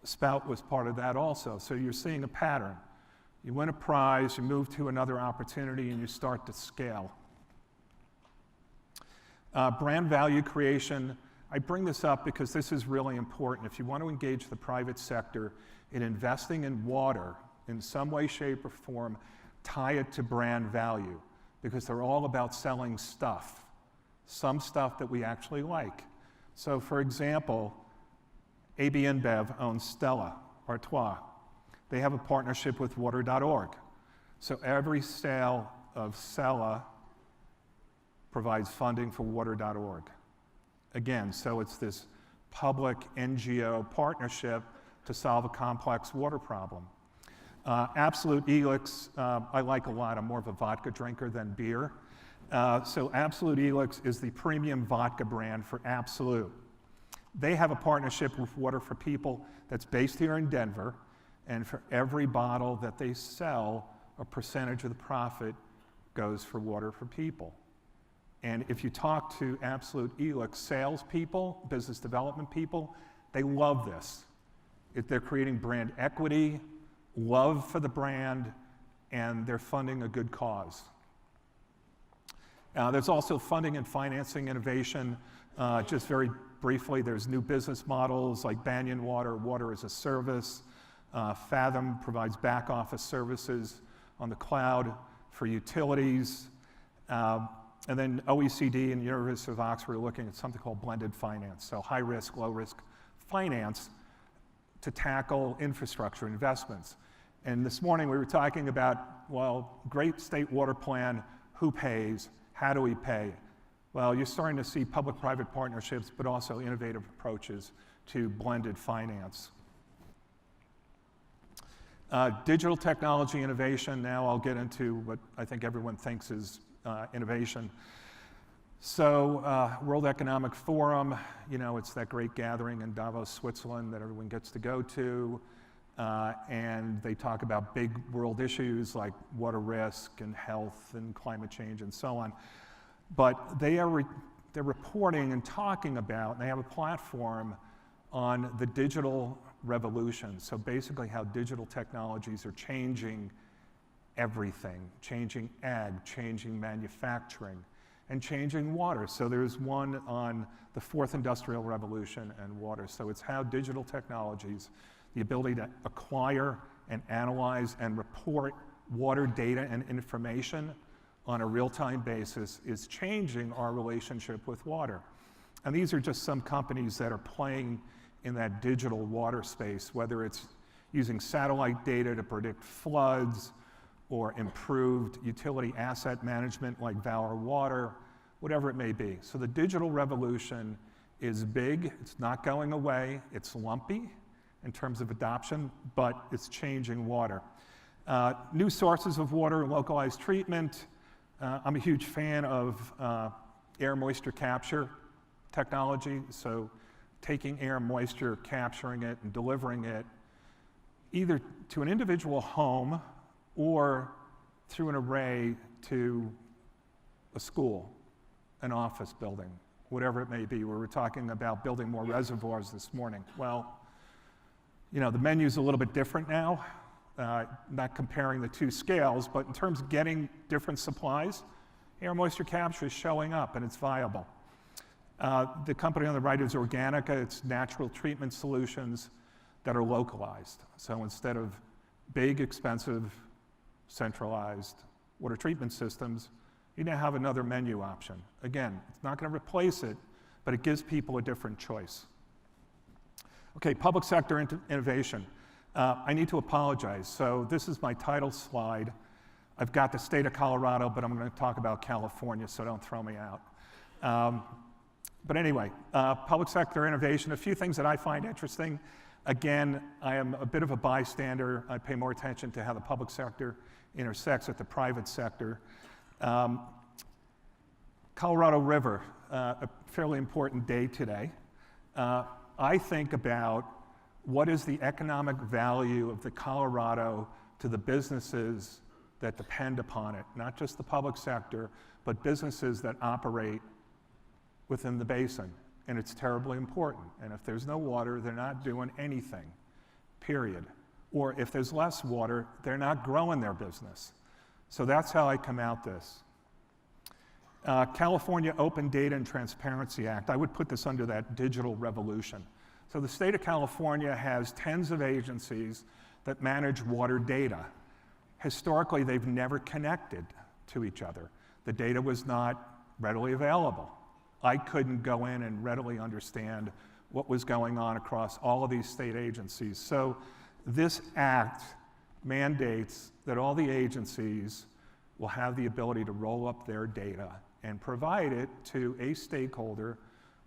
Spout was part of that also. So you're seeing a pattern. You win a prize, you move to another opportunity, and you start to scale. Brand value creation. I bring this up because this is really important. If you want to engage the private sector in investing in water in some way, shape, or form, tie it to brand value, because they're all about selling stuff, some stuff that we actually like. So for example, AB InBev owns Stella Artois. They have a partnership with water.org. So every sale of Stella provides funding for water.org. Again, so it's this public NGO partnership to solve a complex water problem. Absolute Elix, I like a lot. I'm more of a vodka drinker than beer. So Absolute Elix is the premium vodka brand for Absolute. They have a partnership with Water for People that's based here in Denver, and for every bottle that they sell, a percentage of the profit goes for Water for People. And if you talk to Absolute Elix salespeople, business development people, they love this. They're creating brand equity, love for the brand, and they're funding a good cause. There's also funding and financing innovation. Just very briefly, there's new business models like Banyan Water, Water as a Service. Fathom provides back office services on the cloud for utilities. And then OECD and the University of Oxford are looking at something called blended finance, so high risk, low risk finance to tackle infrastructure investments. And this morning we were talking about, well, great state water plan, who pays, how do we pay? Well, you're starting to see public-private partnerships, but also innovative approaches to blended finance. Digital technology innovation, now I'll get into what I think everyone thinks is innovation. So World Economic Forum, you know, it's that great gathering in Davos, Switzerland that everyone gets to go to. And they talk about big world issues like water risk and health and climate change and so on. But they're reporting and talking about, and they have a platform on the digital revolution. So basically how digital technologies are changing everything, changing ag, changing manufacturing, and changing water. So there's one on the fourth industrial revolution and water. So it's how digital technologies, the ability to acquire and analyze and report water data and information on a real-time basis is changing our relationship with water. And these are just some companies that are playing in that digital water space, whether it's using satellite data to predict floods or improved utility asset management like Valor Water, whatever it may be. So the digital revolution is big, it's not going away, it's lumpy in terms of adoption, but it's changing water. New sources of water and localized treatment. I'm a huge fan of air moisture capture technology, so taking air moisture, capturing it, and delivering it either to an individual home or through an array to a school, an office building, whatever it may be. We were talking about building more reservoirs this morning. Well, you know, the menu's a little bit different now, not comparing the two scales, but in terms of getting different supplies, air moisture capture is showing up and it's viable. The company on the right is Organica. It's natural treatment solutions that are localized. So instead of big, expensive, centralized water treatment systems, you now have another menu option. Again, it's not going to replace it, but it gives people a different choice. Okay, public sector innovation. I need to apologize. So this is my title slide. I've got the state of Colorado, but I'm going to talk about California, so don't throw me out. But anyway, public sector innovation, a few things that I find interesting. Again, I am a bit of a bystander. I pay more attention to how the public sector intersects with the private sector. Colorado River, a fairly important day today. I think about what is the economic value of the Colorado to the businesses that depend upon it, not just the public sector, but businesses that operate within the basin. And it's terribly important. And if there's no water, they're not doing anything, period. Or if there's less water, they're not growing their business. So that's how I come out this. California Open Data and Transparency Act, I would put this under that digital revolution. So the state of California has tens of agencies that manage water data. Historically, they've never connected to each other. The data was not readily available. I couldn't go in and readily understand what was going on across all of these state agencies. So this act mandates that all the agencies will have the ability to roll up their data and provide it to a stakeholder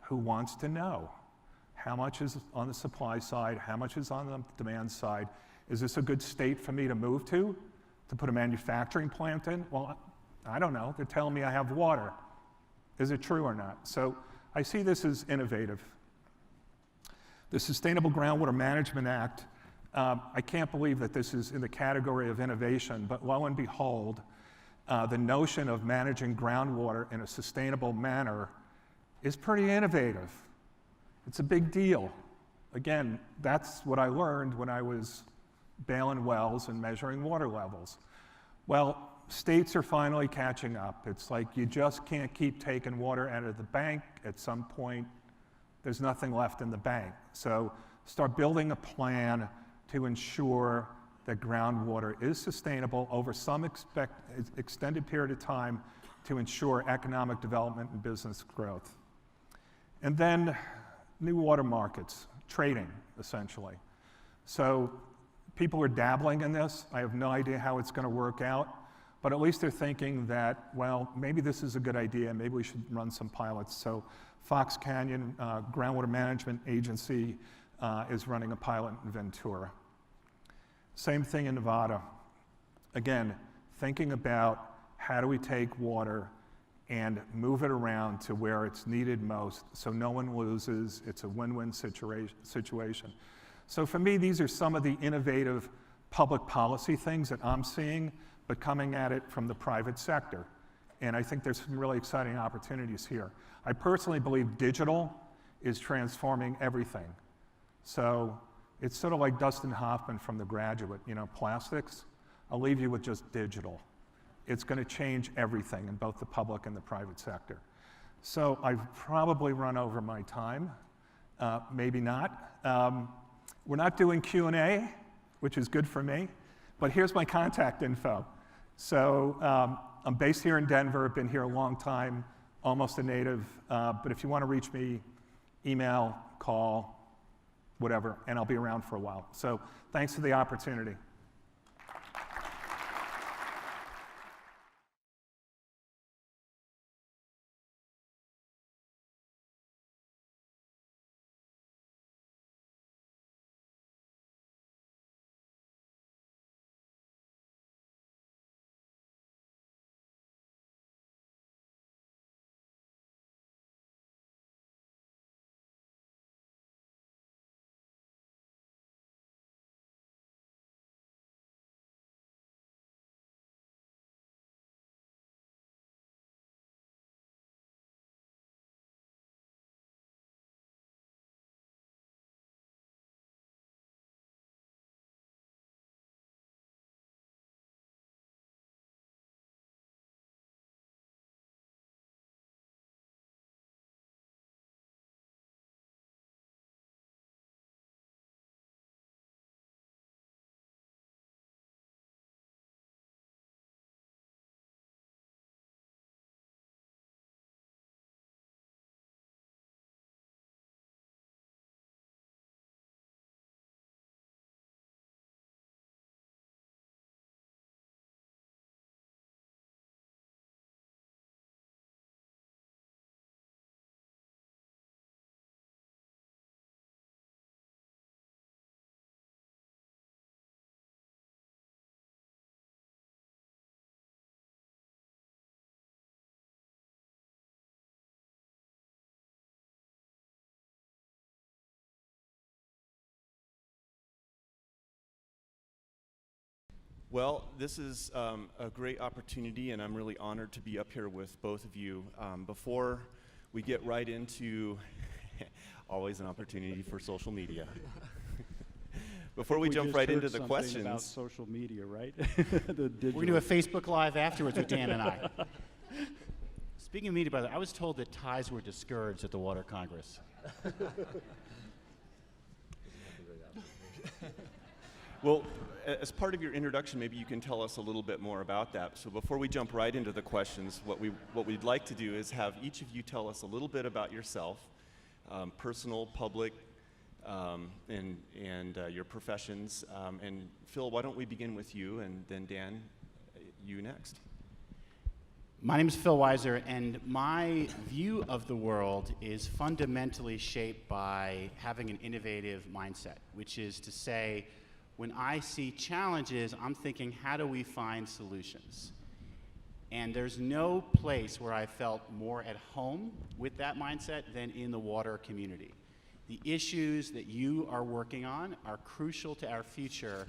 who wants to know how much is on the supply side, how much is on the demand side. Is this a good state for me to move to put a manufacturing plant in? Well, I don't know. They're telling me I have water. Is it true or not? So I see this as innovative. The Sustainable Groundwater Management Act, I can't believe that this is in the category of innovation, but lo and behold, the notion of managing groundwater in a sustainable manner is pretty innovative. It's a big deal. Again, that's what I learned when I was bailing wells and measuring water levels. Well, states are finally catching up. It's like you just can't keep taking water out of the bank. At some point, there's nothing left in the bank. So start building a plan to ensure that groundwater is sustainable over some extended period of time to ensure economic development and business growth. And then new water markets, trading, essentially. So people are dabbling in this. I have no idea how it's going to work out. But at least they're thinking that, well, maybe this is a good idea, maybe we should run some pilots. So Fox Canyon Groundwater Management Agency is running a pilot in Ventura. Same thing in Nevada. Again, thinking about how do we take water and move it around to where it's needed most so no one loses. It's a win-win situation. So for me, these are some of the innovative public policy things that I'm seeing, but coming at it from the private sector. And I think there's some really exciting opportunities here. I personally believe digital is transforming everything. So it's sort of like Dustin Hoffman from The Graduate, you know, plastics. I'll leave you with just digital. It's going to change everything in both the public and the private sector. So I've probably run over my time, maybe not. We're not doing Q&A, which is good for me. But here's my contact info. So I'm based here in Denver, been here a long time, almost a native, but if you want to reach me, email, call, whatever, and I'll be around for a while. So thanks for the opportunity. Well, this is a great opportunity, and I'm really honored to be up here with both of you. Before we get right into, always an opportunity for social media. Before we jump right into the questions. About social media, right? We're going to do a Facebook Live afterwards with Dan and I. Speaking of media, by the way, I was told that ties were discouraged at the Water Congress. Well, as part of your introduction, maybe you can tell us a little bit more about that. So before we jump right into the questions, what we'd like to do is have each of you tell us a little bit about yourself, personal, public, and your professions. And Phil, why don't we begin with you, and then Dan, you next. My name is Phil Weiser, and my view of the world is fundamentally shaped by having an innovative mindset, which is to say, when I see challenges, I'm thinking, how do we find solutions? And there's no place where I felt more at home with that mindset than in the water community. The issues that you are working on are crucial to our future,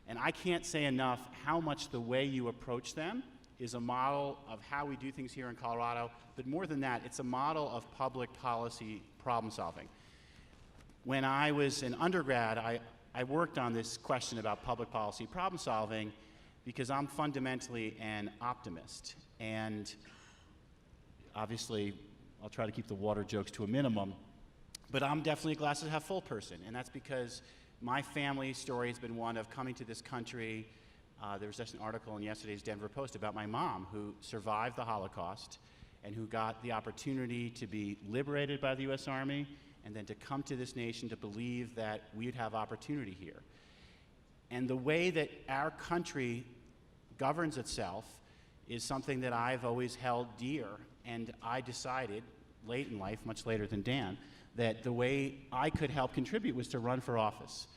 and I can't say enough how much the way you approach them is a model of how we do things here in Colorado, but more than that, it's a model of public policy problem solving. When I was an undergrad, I worked on this question about public policy problem solving because I'm fundamentally an optimist. And obviously, I'll try to keep the water jokes to a minimum, but I'm definitely a glasses half full person. And that's because my family story has been one of coming to this country. There was just an article in yesterday's Denver Post about my mom who survived the Holocaust and who got the opportunity to be liberated by the US Army and then to come to this nation to believe that we would have opportunity here. And the way that our country governs itself is something that I've always held dear. And I decided, late in life, much later than Dan, that the way I could help contribute was to run for office.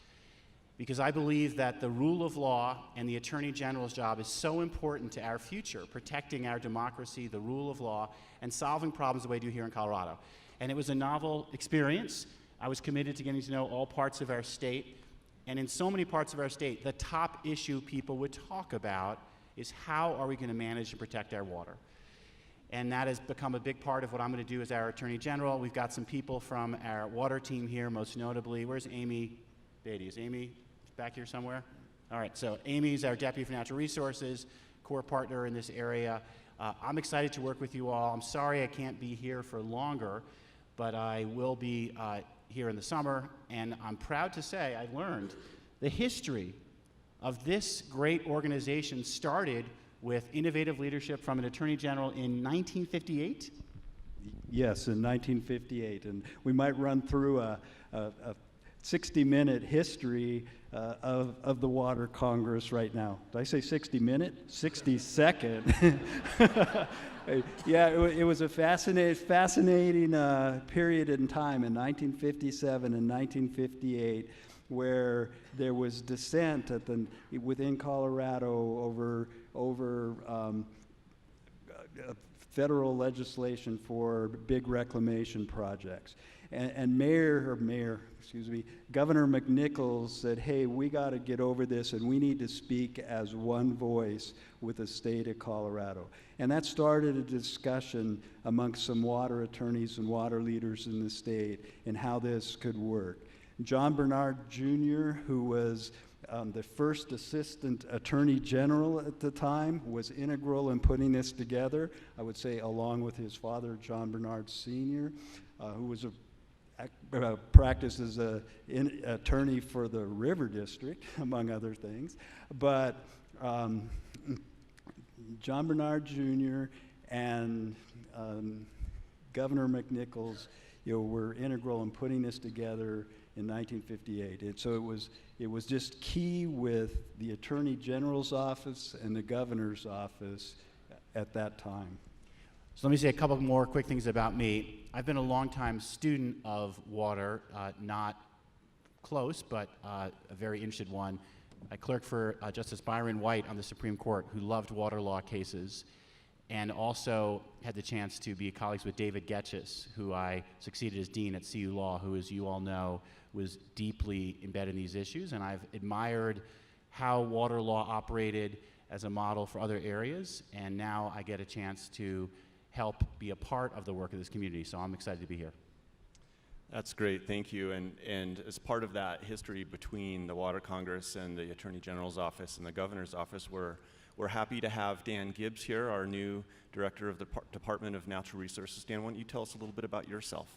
Because I believe that the rule of law and the Attorney General's job is so important to our future, protecting our democracy, the rule of law, and solving problems the way we do here in Colorado. And it was a novel experience. I was committed to getting to know all parts of our state. And in so many parts of our state, the top issue people would talk about is how are we going to manage and protect our water? And that has become a big part of what I'm going to do as our Attorney General. We've got some people from our water team here, most notably. Where's Amy Beatty? Is Amy back here somewhere? All right, so Amy's our Deputy for Natural Resources, core partner in this area. I'm excited to work with you all. I'm sorry I can't be here for longer, but I will be here in the summer, and I'm proud to say I learned the history of this great organization started with innovative leadership from an attorney general in 1958? Yes, in 1958. And we might run through a 60-minute history of the Water Congress right now. Did I say 60-minute? 60-second. Yeah, it was a fascinating period in time in 1957 and 1958 where there was dissent within Colorado over federal legislation for big reclamation projects. And Governor McNichols said, hey, we got to get over this and we need to speak as one voice with the state of Colorado. And that started a discussion amongst some water attorneys and water leaders in the state and how this could work. John Bernard Jr., who was the first assistant attorney general at the time, was integral in putting this together, I would say along with his father, John Bernard Sr., who was practiced as an attorney for the River District, among other things. But John Bernard Jr. and Governor McNichols, were integral in putting this together in 1958. And so it was just key with the Attorney General's office and the Governor's office at that time. So let me say a couple more quick things about me. I've been a longtime student of water, not close, but a very interested one. I clerked for Justice Byron White on the Supreme Court, who loved water law cases, and also had the chance to be colleagues with David Getchis, who I succeeded as dean at CU Law, who, as you all know, was deeply embedded in these issues. And I've admired how water law operated as a model for other areas, and now I get a chance to help be a part of the work of this community, so I'm excited to be here. That's great, thank you. And as part of that history between the Water Congress and the Attorney General's office and the Governor's office, we're happy to have Dan Gibbs here, our new Director of the Department of Natural Resources. Dan, why don't you tell us a little bit about yourself?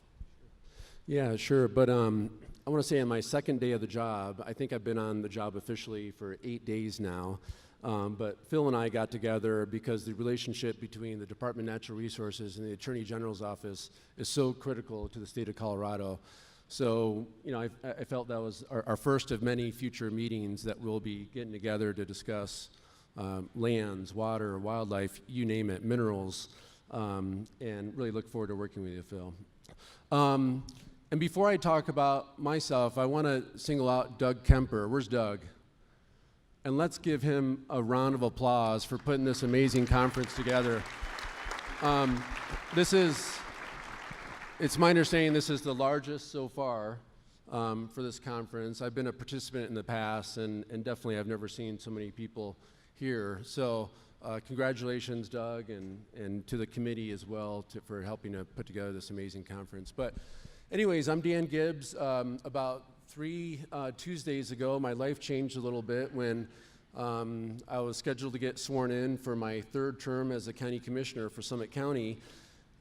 Yeah, sure, but I want to say on my second day of the job, I think I've been on the job officially for 8 days now, but Phil and I got together because the relationship between the Department of Natural Resources and the Attorney General's office is so critical to the state of Colorado. So, I felt that was our first of many future meetings that we'll be getting together to discuss lands, water, wildlife, you name it, minerals, and really look forward to working with you, Phil. And before I talk about myself, I want to single out Doug Kemper. Where's Doug? And let's give him a round of applause for putting this amazing conference together. It's my understanding this is the largest so far for this conference. I've been a participant in the past, and definitely I've never seen so many people here. So congratulations, Doug, and to the committee as well for helping to put together this amazing conference. But anyways, I'm Dan Gibbs. About 3 Tuesdays ago, my life changed a little bit when I was scheduled to get sworn in for my 3rd term as a county commissioner for Summit County,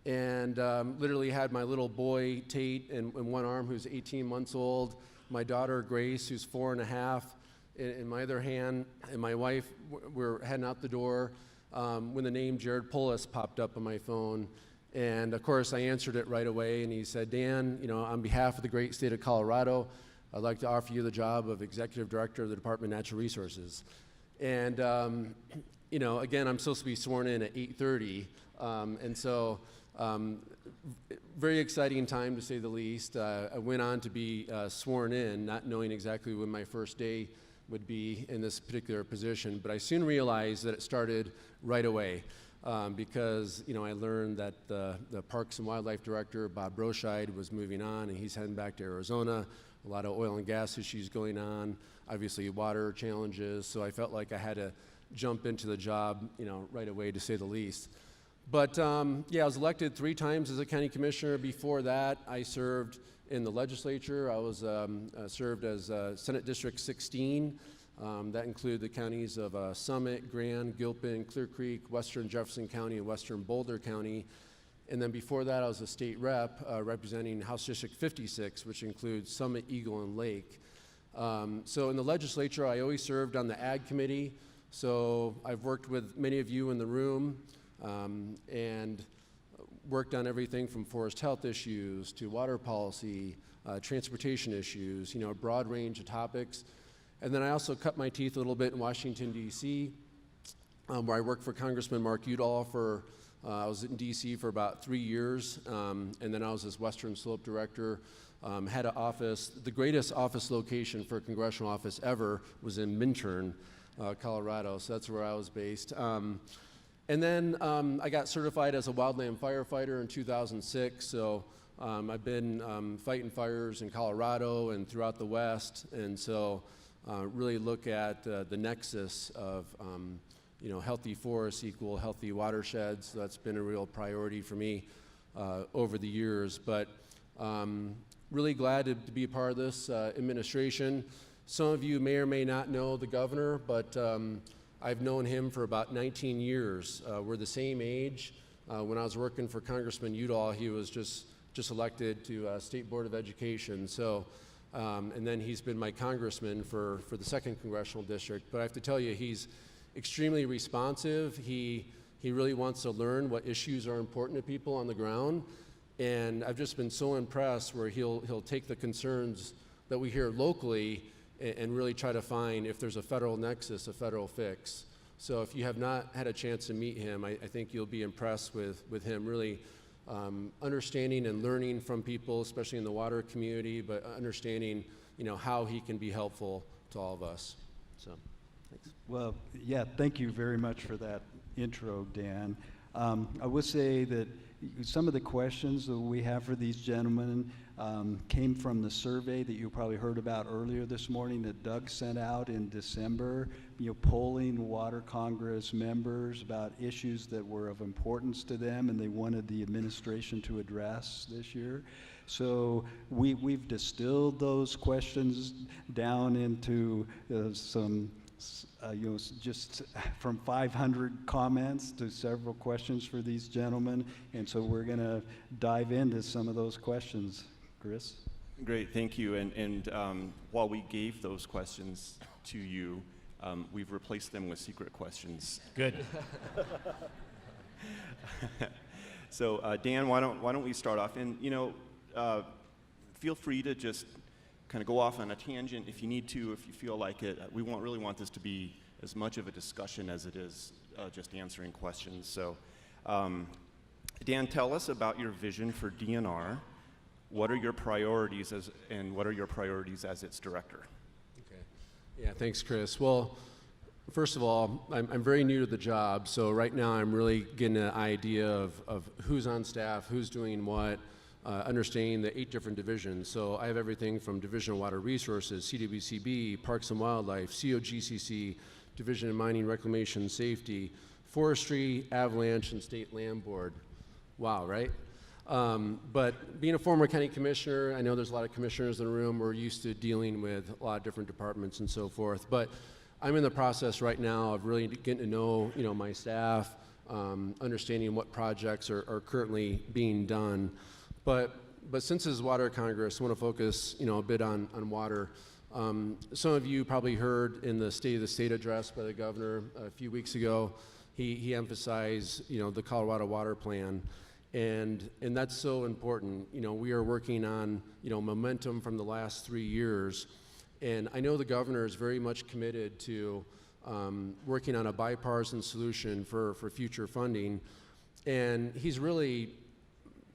and literally had my little boy, Tate, in one arm, who's 18 months old, my daughter, Grace, who's 4 and a half, in my other hand, and my wife. We're heading out the door when the name Jared Polis popped up on my phone. And of course, I answered it right away, and he said, Dan, on behalf of the great state of Colorado, I'd like to offer you the job of Executive Director of the Department of Natural Resources. And, again, I'm supposed to be sworn in at 8:30, and so very exciting time, to say the least. I went on to be sworn in, not knowing exactly when my first day would be in this particular position, but I soon realized that it started right away. Because I learned that the Parks and Wildlife Director, Bob Broscheid, was moving on, and he's heading back to Arizona. A lot of oil and gas issues going on, obviously water challenges, so I felt like I had to jump into the job, right away, to say the least. But I was elected 3 times as a county commissioner. Before that, I served in the legislature. I was served as Senate District 16. That included the counties of Summit, Grand, Gilpin, Clear Creek, Western Jefferson County, and Western Boulder County. And then before that, I was a state rep representing House District 56, which includes Summit, Eagle, and Lake. So in the legislature, I always served on the Ag Committee. So I've worked with many of you in the room and worked on everything from forest health issues to water policy, transportation issues, a broad range of topics. And then I also cut my teeth a little bit in Washington, D.C., where I worked for Congressman Mark Udall for, I was in D.C. for about 3 years, and then I was his Western Slope director, had an office. The greatest office location for a congressional office ever was in Minturn, Colorado, so that's where I was based. And then I got certified as a wildland firefighter in 2006, so I've been fighting fires in Colorado and throughout the West, and so really look at the nexus of healthy forests equal healthy watersheds. So that's been a real priority for me over the years, but really glad to be a part of this administration. Some of you may or may not know the governor, but I've known him for about 19 years. We're the same age. When I was working for Congressman Udall, he was just elected to State Board of Education. So, and then he's been my congressman for the 2nd Congressional District. But I have to tell you, he's extremely responsive. He really wants to learn what issues are important to people on the ground. And I've just been so impressed where he'll take the concerns that we hear locally and really try to find if there's a federal nexus, a federal fix. So if you have not had a chance to meet him, I think you'll be impressed with him really understanding and learning from people, especially in the water community, but understanding how he can be helpful to all of us. So, thanks. Well, yeah, thank you very much for that intro, Dan. I would say that some of the questions that we have for these gentlemen came from the survey that you probably heard about earlier this morning that Doug sent out in December, polling Water Congress members about issues that were of importance to them and they wanted the administration to address this year. So we've distilled those questions down into some just from 500 comments to several questions for these gentlemen, and so we're going to dive into some of those questions. Chris? Great, thank you. And while we gave those questions to you, we've replaced them with secret questions. Good. So Dan, why don't we start off? And feel free to just kind of go off on a tangent if you need to, if you feel like it. We really want this to be as much of a discussion as it is just answering questions. So, Dan, tell us about your vision for DNR. What are your priorities and what are your priorities as its director? Okay. Yeah, thanks, Chris. Well, first of all, I'm very new to the job, so right now I'm really getting an idea of who's on staff, who's doing what, understanding the 8 different divisions. So I have everything from Division of Water Resources, CWCB, Parks and Wildlife, COGCC, Division of Mining, Reclamation, Safety, Forestry, Avalanche, and State Land Board. Wow, right? But being a former county commissioner, I know there's a lot of commissioners in the room. We're used to dealing with a lot of different departments and so forth. But I'm in the process right now of really getting to know, my staff, understanding what projects are currently being done. But since this is Water Congress, I want to focus, a bit on water. Some of you probably heard in the State of the State address by the governor a few weeks ago, he emphasized, the Colorado Water Plan. And that's so important. We are working on, momentum from the last 3 years. And I know the governor is very much committed to working on a bipartisan solution for future funding. And he's really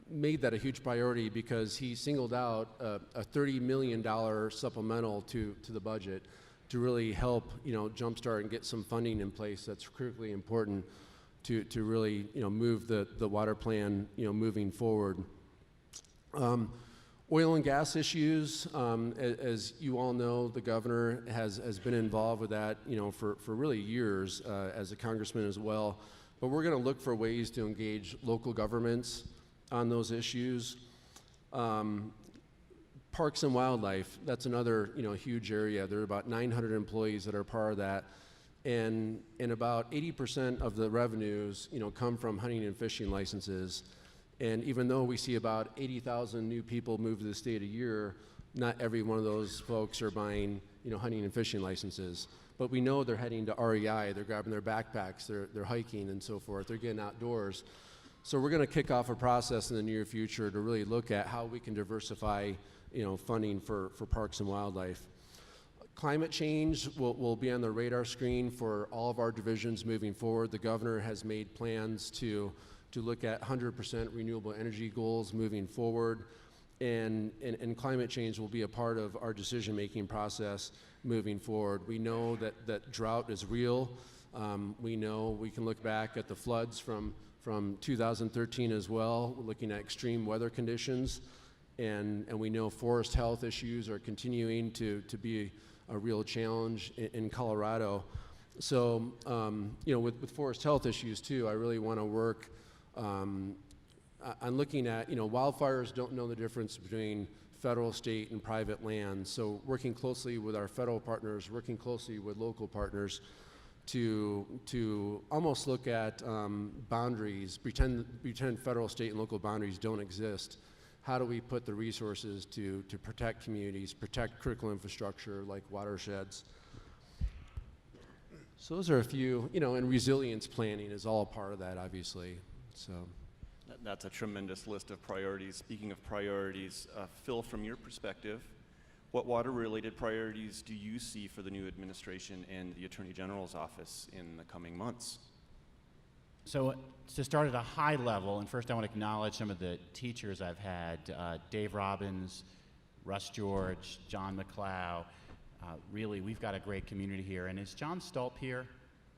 made that a huge priority because he singled out a $30 million supplemental to the budget to really help, jumpstart and get some funding in place that's critically important to really, move the water plan, moving forward. Oil and gas issues, as you all know, the governor has been involved with that, for really years as a congressman as well. But we're going to look for ways to engage local governments on those issues. Parks and Wildlife, that's another, huge area. There are about 900 employees that are part of that. And about 80% of the revenues, come from hunting and fishing licenses. And even though we see about 80,000 new people move to the state a year, not every one of those folks are buying, hunting and fishing licenses. But we know they're heading to REI, they're grabbing their backpacks, they're hiking and so forth, they're getting outdoors. So we're going to kick off a process in the near future to really look at how we can diversify, funding for parks and wildlife. Climate change will be on the radar screen for all of our divisions moving forward. The governor has made plans to look at 100% renewable energy goals moving forward, and climate change will be a part of our decision-making process moving forward. We know that drought is real. We know we can look back at the floods from 2013 as well. We're looking at extreme weather conditions, and we know forest health issues are continuing to be a real challenge in Colorado. So, with forest health issues too, I really want to work on looking at, wildfires don't know the difference between federal, state, and private land. So working closely with our federal partners, working closely with local partners to almost look at boundaries, pretend federal, state, and local boundaries don't exist. How do we put the resources to protect communities, protect critical infrastructure like watersheds? So those are a few, and resilience planning is all part of that, obviously. So That's a tremendous list of priorities. Speaking of priorities, Phil, from your perspective, what water-related priorities do you see for the new administration and the Attorney General's office in the coming months? So to start at a high level, and first I want to acknowledge some of the teachers I've had, Dave Robbins, Russ George, John McLeod. Really, we've got a great community here. And is John Stolp here?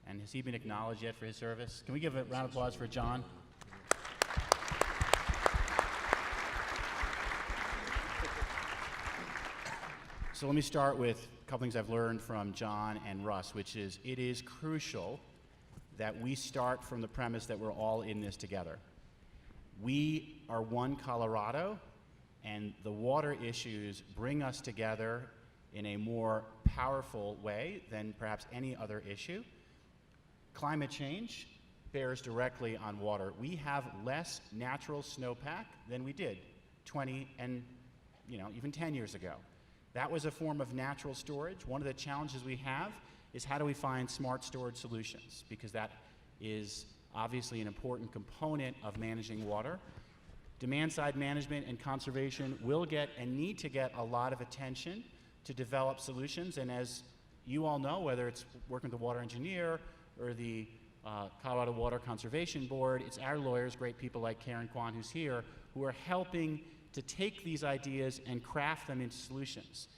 And has he been acknowledged yet for his service? Can we give a round of applause for John? So let me start with a couple things I've learned from John and Russ, which is it is crucial that we start from the premise that we're all in this together. We are one Colorado, and the water issues bring us together in a more powerful way than perhaps any other issue. Climate change bears directly on water. We have less natural snowpack than we did 20 and even 10 years ago. That was a form of natural storage. One of the challenges we have is how do we find smart storage solutions, because that is obviously an important component of managing water. Demand-side management and conservation will get and need to get a lot of attention to develop solutions, and as you all know, whether it's working with the water engineer or the Colorado Water Conservation Board, it's our lawyers, great people like Karen Kwan who's here, who are helping to take these ideas and craft them into solutions.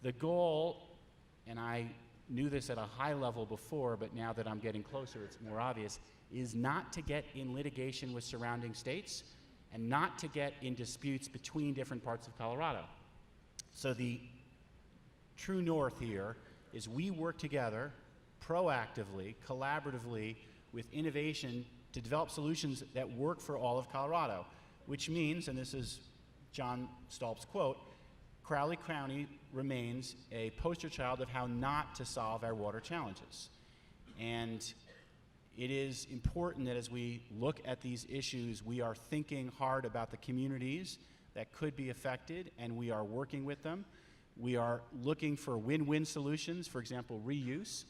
The goal, and I knew this at a high level before, but now that I'm getting closer, it's more obvious, is not to get in litigation with surrounding states and not to get in disputes between different parts of Colorado. So the true north here is we work together proactively, collaboratively with innovation to develop solutions that work for all of Colorado, which means, and this is John Stolp's quote, Crowley County remains a poster child of how not to solve our water challenges. And it is important that as we look at these issues, we are thinking hard about the communities that could be affected, and we are working with them. We are looking for win-win solutions. For example, reuse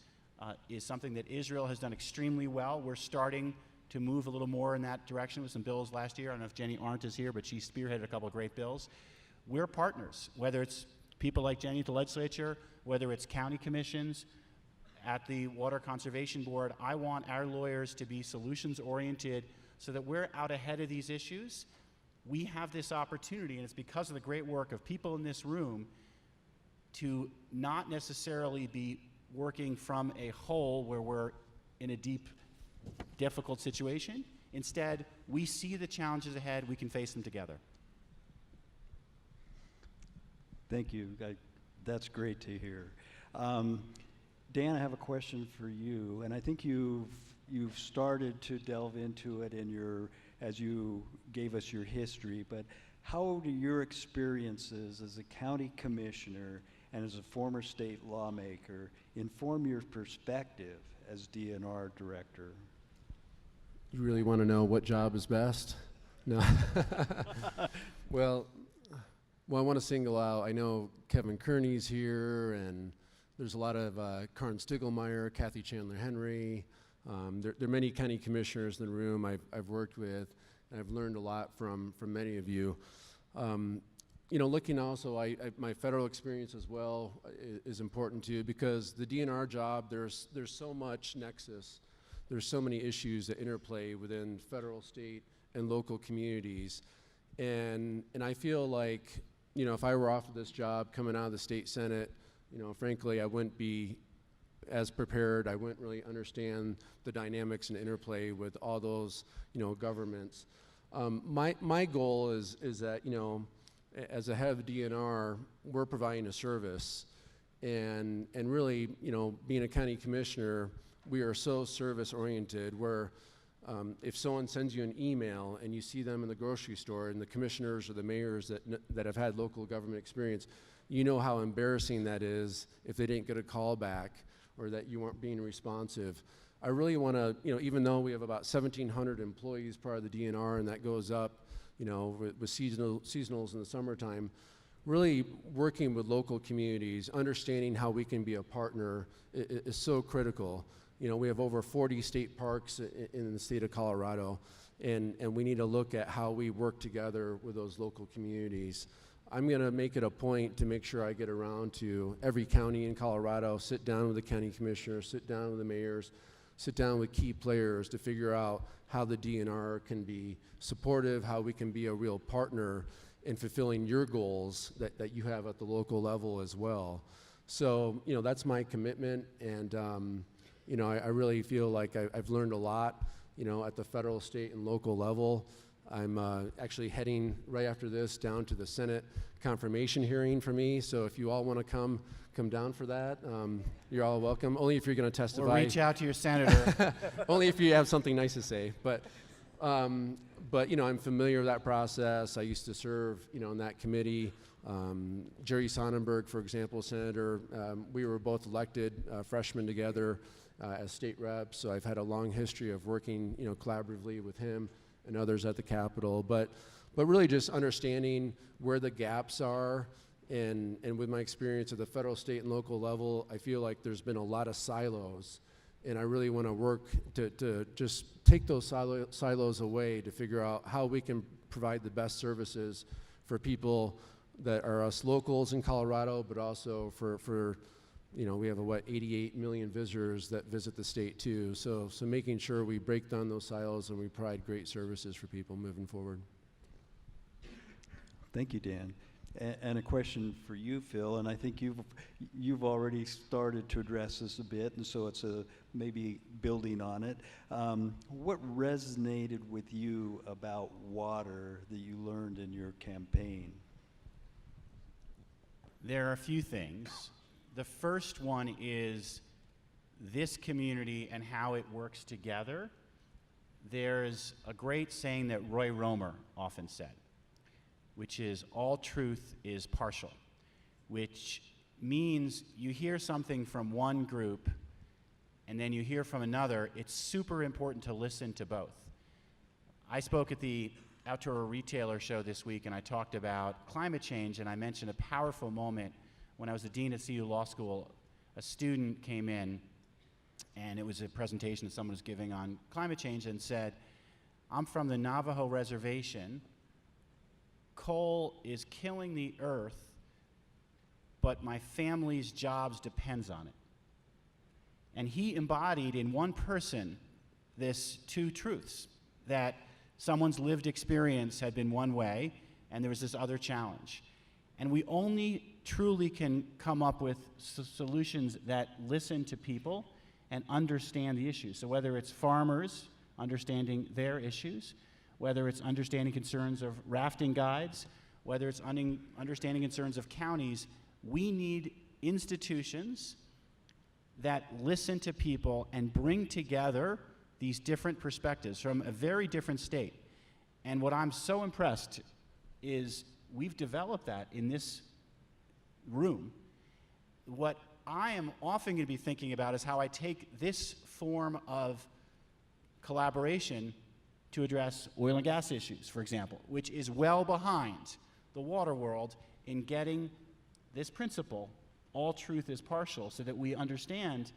is something that Israel has done extremely well. We're starting to move a little more in that direction with some bills last year. I don't know if Jenny Arndt is here, but she spearheaded a couple of great bills. We're partners, whether it's people like Jenny at the legislature, whether it's county commissions, at the Water Conservation Board. I want our lawyers to be solutions-oriented so that we're out ahead of these issues. We have this opportunity, and it's because of the great work of people in this room, to not necessarily be working from a hole where we're in a deep, difficult situation. Instead, we see the challenges ahead, we can face them together. Thank you. That's great to hear. Dan, I have a question for you, and I think you've started to delve into it as you gave us your history, but how do your experiences as a county commissioner and as a former state lawmaker inform your perspective as DNR director? You really want to know what job is best? No. Well, Well, I want to single out, I know Kevin Kearney's here, and there's a lot of Karin Stiglmeyer, Kathy Chandler-Henry. There are many county commissioners in the room I've worked with, and I've learned a lot from many of you. Looking also, my federal experience as well is important too, because the DNR job, there's so much nexus. There's so many issues that interplay within federal, state, and local communities. And I feel like, if I were offered this job coming out of the state Senate, frankly, I wouldn't be as prepared. I wouldn't really understand the dynamics and interplay with all those, governments. My goal is that, as a head of the DNR, we're providing a service. And really, being a county commissioner, we are so service-oriented where if someone sends you an email and you see them in the grocery store, and the commissioners or the mayors that have had local government experience, you know how embarrassing that is if they didn't get a call back or that you weren't being responsive. I really want to, even though we have about 1,700 employees part of the DNR, and that goes up, with seasonals in the summertime, really working with local communities, understanding how we can be a partner is so critical. We have over 40 state parks in the state of Colorado, and we need to look at how we work together with those local communities. I'm going to make it a point to make sure I get around to every county in Colorado, sit down with the county commissioners, sit down with the mayors, sit down with key players to figure out how the DNR can be supportive, how we can be a real partner in fulfilling your goals that you have at the local level as well. So, that's my commitment, and I really feel like I've learned a lot, at the federal, state, and local level. I'm actually heading right after this down to the Senate confirmation hearing for me. So if you all want to come down for that, you're all welcome. Only if you're going to testify. Or reach out to your senator. Only if you have something nice to say. But I'm familiar with that process. I used to serve, in that committee. Jerry Sonnenberg, for example, Senator, we were both elected freshmen together as state reps. So I've had a long history of working, collaboratively with him and others at the Capitol, but really just understanding where the gaps are, and with my experience at the federal, state, and local level, I feel like there's been a lot of silos, and I really want to work to just take those silos away to figure out how we can provide the best services for people that are us locals in Colorado, but also for we have 88 million visitors that visit the state too. So making sure we break down those silos and we provide great services for people moving forward. Thank you, Dan. And a question for you, Phil, and I think you've already started to address this a bit, and so it's maybe building on it. What resonated with you about water that you learned in your campaign? There are a few things. The first one is this community and how it works together. There's a great saying that Roy Romer often said, which is all truth is partial, which means you hear something from one group and then you hear from another. It's super important to listen to both. I spoke at the Outdoor Retailer show this week, and I talked about climate change, and I mentioned a powerful moment when I was the dean at CU Law School. A student came in, and it was a presentation that someone was giving on climate change, and said, I'm from the Navajo Reservation. Coal is killing the earth, but my family's jobs depends on it. And he embodied in one person this two truths, that someone's lived experience had been one way, and there was this other challenge. And we only truly can come up with solutions that listen to people and understand the issues. So whether it's farmers understanding their issues, whether it's understanding concerns of rafting guides, whether it's understanding concerns of counties, we need institutions that listen to people and bring together these different perspectives from a very different state. And what I'm so impressed is we've developed that in this room. What I am often going to be thinking about is how I take this form of collaboration to address oil and gas issues, for example, which is well behind the water world in getting this principle, all truth is partial, so that we understand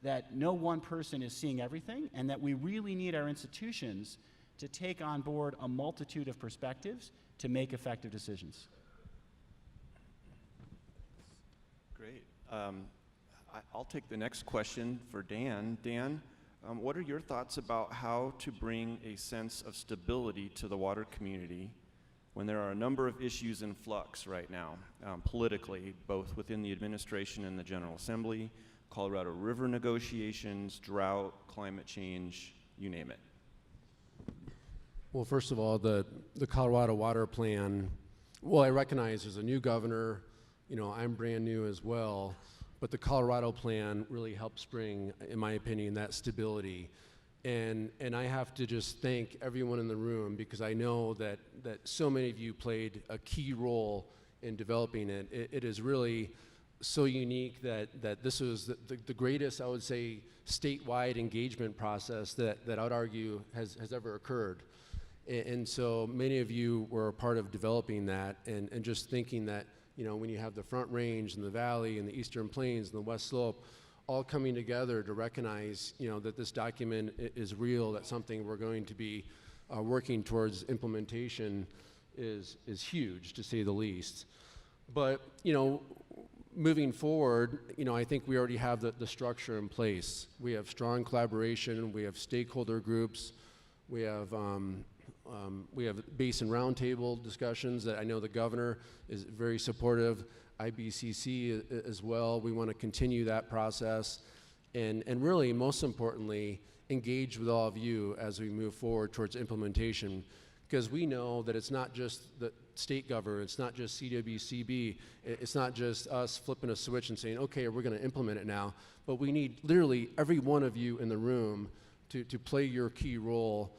that no one person is seeing everything, and that we really need our institutions to take on board a multitude of perspectives to make effective decisions. Great. I'll take the next question for Dan. Dan, what are your thoughts about how to bring a sense of stability to the water community when there are a number of issues in flux right now, politically, both within the administration and the General Assembly, Colorado River negotiations, drought, climate change, you name it? Well, first of all, the Colorado Water Plan, well, I recognize there's a new governor, you know, I'm brand new as well, but the Colorado Plan really helps bring, in my opinion, that stability. And I have to just thank everyone in the room, because I know that so many of you played a key role in developing it. It is really so unique that this was the greatest, I would say, statewide engagement process that I would argue has ever occurred. And so many of you were a part of developing that, and just thinking that, you know, when you have the Front Range and the Valley and the Eastern Plains and the West Slope all coming together to recognize, you know, that this document is real, that something we're going to be working towards implementation is huge, to say the least. But, you know, moving forward, you know, I think we already have the structure in place. We have strong collaboration, we have stakeholder groups, we have basin roundtable discussions that I know the governor is very supportive, IBCC as well. We want to continue that process, and really, most importantly, engage with all of you as we move forward towards implementation, because we know that it's not just the state government, it's not just CWCB, it's not just us flipping a switch and saying, okay, we're going to implement it now, but we need literally every one of you in the room to play your key role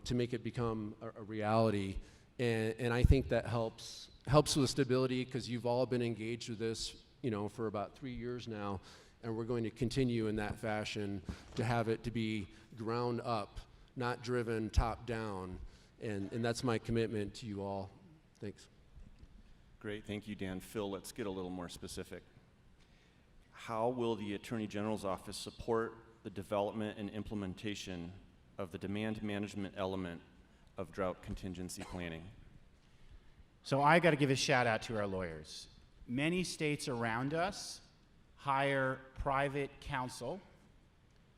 to make it become a reality. And I think that helps with stability, because you've all been engaged with this, you know, for about 3 years now, and we're going to continue in that fashion to have it to be ground up, not driven top down, and that's my commitment to you all. Thanks. Great, thank you, Dan. Phil, let's get a little more specific. How will the Attorney General's office support the development and implementation of the demand management element of drought contingency planning? So I got to give a shout out to our lawyers. Many states around us hire private counsel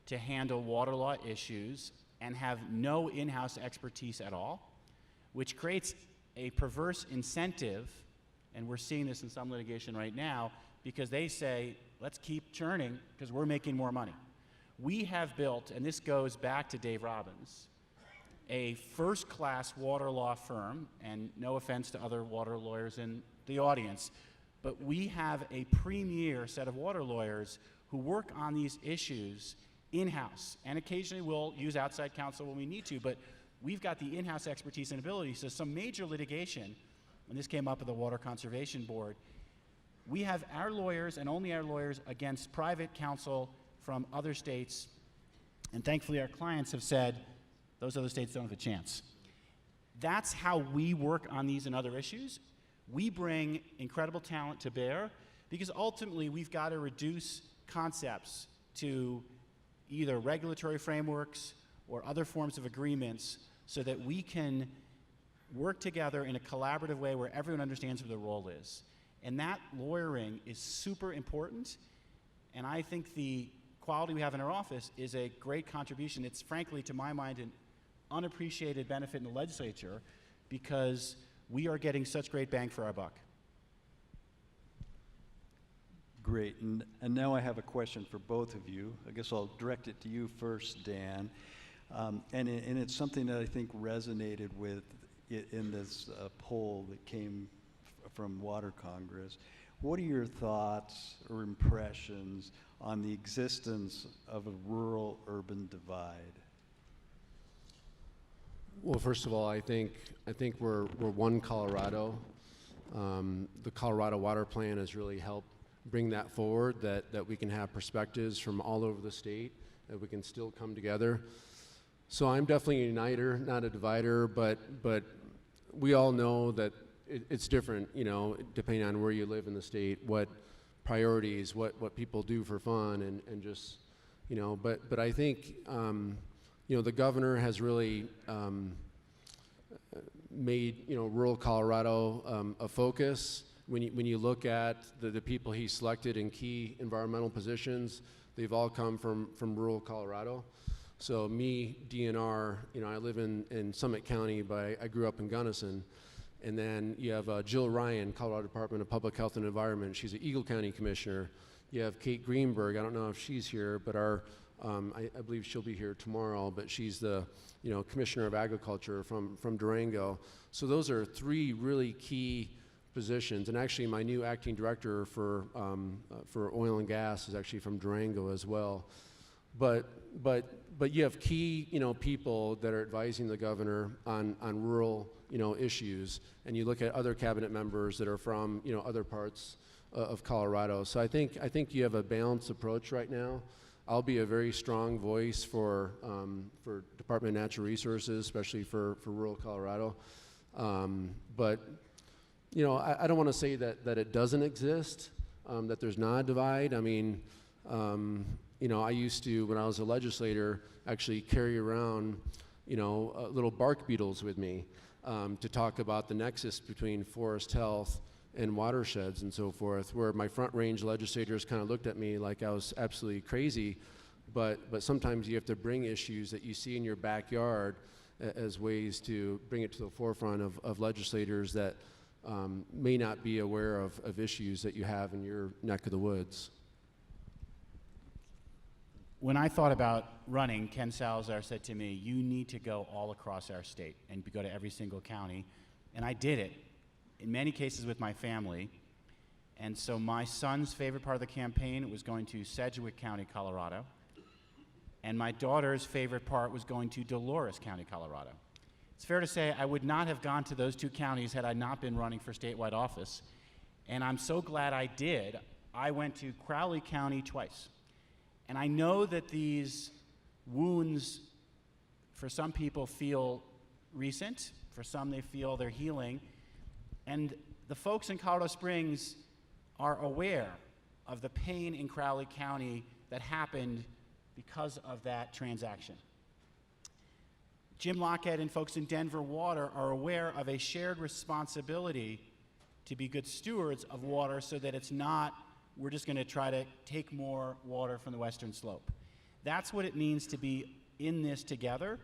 to handle water law issues and have no in-house expertise at all, which creates a perverse incentive, and we're seeing this in some litigation right now, because they say, let's keep churning because we're making more money. We have built, and this goes back to Dave Robbins, a first-class water law firm, and no offense to other water lawyers in the audience, but we have a premier set of water lawyers who work on these issues in-house, and occasionally we'll use outside counsel when we need to, but we've got the in-house expertise and ability. So some major litigation, when this came up at the Water Conservation Board, we have our lawyers and only our lawyers against private counsel from other states, and thankfully our clients have said, those other states don't have a chance. That's how we work on these and other issues. We bring incredible talent to bear, because ultimately we've got to reduce concepts to either regulatory frameworks or other forms of agreements so that we can work together in a collaborative way where everyone understands what their role is. And that lawyering is super important, and I think the quality we have in our office is a great contribution. It's frankly, to my mind, an unappreciated benefit in the legislature, because we are getting such great bang for our buck. Great, and now I have a question for both of you. I guess I'll direct it to you first, Dan. And it's something that I think resonated with in this poll that came from Water Congress. What are your thoughts or impressions on the existence of a rural-urban divide? Well, first of all, I think we're one Colorado. The Colorado Water Plan has really helped bring that forward, that we can have perspectives from all over the state, that we can still come together. So I'm definitely a uniter, not a divider, but we all know that it's different, you know, depending on where you live in the state, what priorities, what people do for fun, and just, you know, but I think, you know, the governor has really made, you know, rural Colorado a focus. When you look at the people he selected in key environmental positions, they've all come from rural Colorado. So me, DNR, you know, I live in Summit County, but I grew up in Gunnison. And then you have Jill Ryan, Colorado Department of Public Health and Environment. She's an Eagle County Commissioner. You have Kate Greenberg. I don't know if she's here, but I believe she'll be here tomorrow, but she's the, you know, Commissioner of Agriculture from Durango. So those are three really key positions. And actually my new acting director for oil and gas is actually from Durango as well. But you have key, you know, people that are advising the governor on rural, you know, issues, and you look at other cabinet members that are from, you know, other parts of Colorado. So I think you have a balanced approach right now. I'll be a very strong voice for Department of Natural Resources, especially for rural Colorado. But you know, I don't want to say that it doesn't exist, that there's not a divide. I mean, you know, I used to, when I was a legislator, actually carry around, you know, little bark beetles with me to talk about the nexus between forest health and watersheds and so forth, where my front range legislators kind of looked at me like I was absolutely crazy. But sometimes you have to bring issues that you see in your backyard as ways to bring it to the forefront of legislators that may not be aware of issues that you have in your neck of the woods. When I thought about running, Ken Salazar said to me, you need to go all across our state and go to every single county. And I did it, in many cases with my family. And so my son's favorite part of the campaign was going to Sedgwick County, Colorado. And my daughter's favorite part was going to Dolores County, Colorado. It's fair to say I would not have gone to those two counties had I not been running for statewide office. And I'm so glad I did. I went to Crowley County twice. And I know that these wounds, for some people, feel recent. For some, they feel they're healing. And the folks in Colorado Springs are aware of the pain in Crowley County that happened because of that transaction. Jim Lockhead and folks in Denver Water are aware of a shared responsibility to be good stewards of water so that it's not, we're just going to try to take more water from the western slope. That's what it means to be in this together,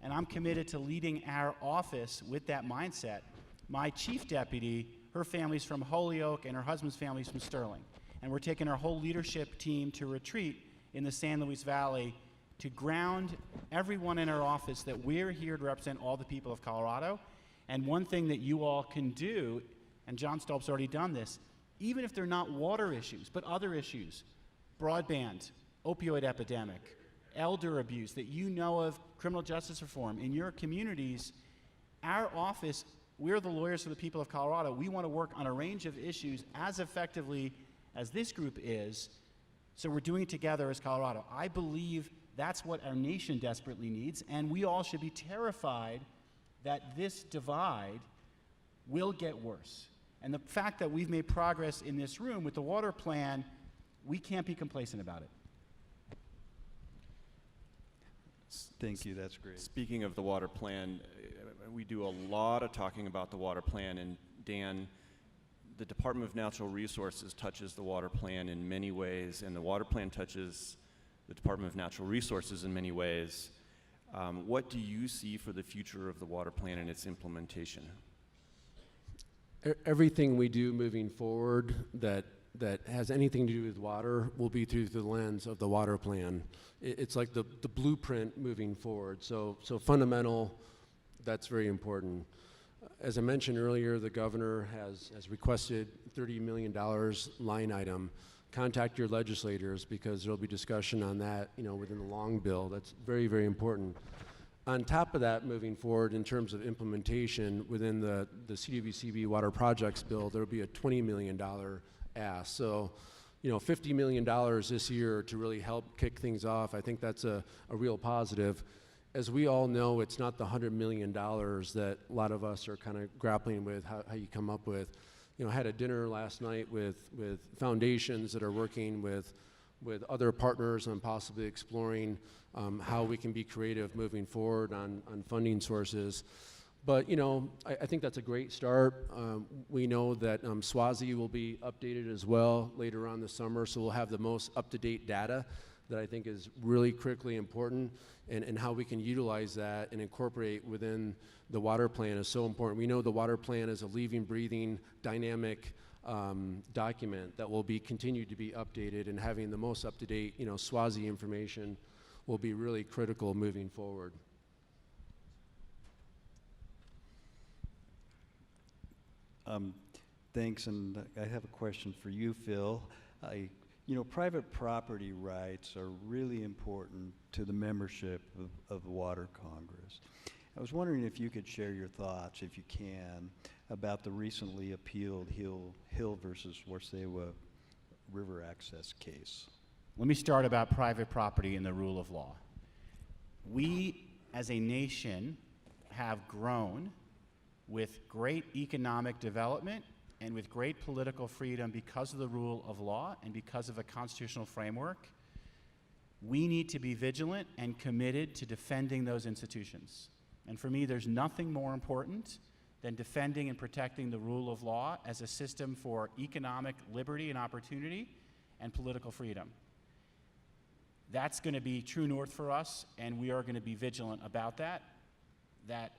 and I'm committed to leading our office with that mindset. My chief deputy, her family's from Holyoke and her husband's family's from Sterling, and we're taking our whole leadership team to retreat in the San Luis Valley to ground everyone in our office that we're here to represent all the people of Colorado. And one thing that you all can do, and John Stolp's already done this, even if they're not water issues, but other issues, broadband, opioid epidemic, elder abuse that you know of, criminal justice reform in your communities, our office, we're the lawyers for the people of Colorado. We want to work on a range of issues as effectively as this group is, so we're doing it together as Colorado. I believe that's what our nation desperately needs, and we all should be terrified that this divide will get worse. And the fact that we've made progress in this room with the water plan, we can't be complacent about it. Thank you, that's great. Speaking of the water plan, we do a lot of talking about the water plan, and Dan, the Department of Natural Resources touches the water plan in many ways, and the water plan touches the Department of Natural Resources in many ways. What do you see for the future of the water plan and its implementation? Everything we do moving forward that has anything to do with water will be through the lens of the water plan. It's like the blueprint moving forward. So fundamental, that's very important. As I mentioned earlier, the governor has requested $30 million line item. Contact your legislators because there'll be discussion on that, you know, within the long bill. That's very, very important. On top of that, moving forward in terms of implementation within the CWCB water projects bill, there'll be a $20 million ask. So, you know, $50 million this year to really help kick things off. I think that's a real positive. as we all know, it's not the $100 million that a lot of us are kind of grappling with, how you come up with. You know, I had a dinner last night with foundations that are working with other partners on possibly exploring how we can be creative moving forward on funding sources. But, you know, I think that's a great start. We know that Swazi will be updated as well later on this summer, so we'll have the most up-to-date data that I think is really critically important, and how we can utilize that and incorporate within the water plan is so important. We know the water plan is a living, breathing, dynamic document that will be continued to be updated, and having the most up-to-date, you know, Swazi information will be really critical moving forward. Thanks, and I have a question for you, Phil. You know, private property rights are really important to the membership of the Water Congress. I was wondering if you could share your thoughts, if you can, about the recently appealed Hill versus Warsawa River access case. Let me start about private property and the rule of law. We, as a nation, have grown with great economic development and with great political freedom because of the rule of law and because of a constitutional framework. We need to be vigilant and committed to defending those institutions. And for me, there's nothing more important than defending and protecting the rule of law as a system for economic liberty and opportunity and political freedom. That's going to be true north for us, and we are going to be vigilant about that. That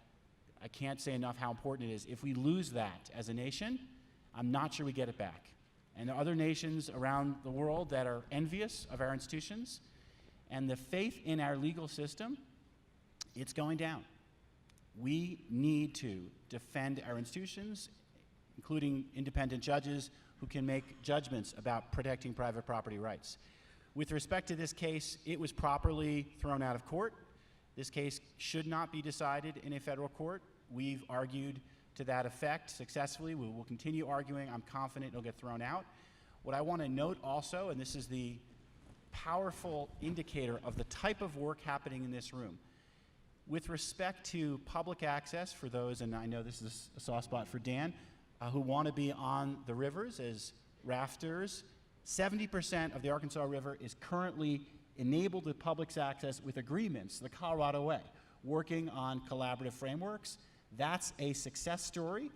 I can't say enough how important it is. If we lose that as a nation, I'm not sure we get it back. And there are other nations around the world that are envious of our institutions, and the faith in our legal system, it's going down. We need to defend our institutions, including independent judges who can make judgments about protecting private property rights. With respect to this case, it was properly thrown out of court. This case should not be decided in a federal court. We've argued to that effect successfully. We will continue arguing. I'm confident it'll get thrown out. What I want to note also, and this is the powerful indicator of the type of work happening in this room, with respect to public access for those, and I know this is a soft spot for Dan, who want to be on the rivers as rafters, 70% of the Arkansas River is currently enabled with public access with agreements, the Colorado Way, working on collaborative frameworks. That's a success story,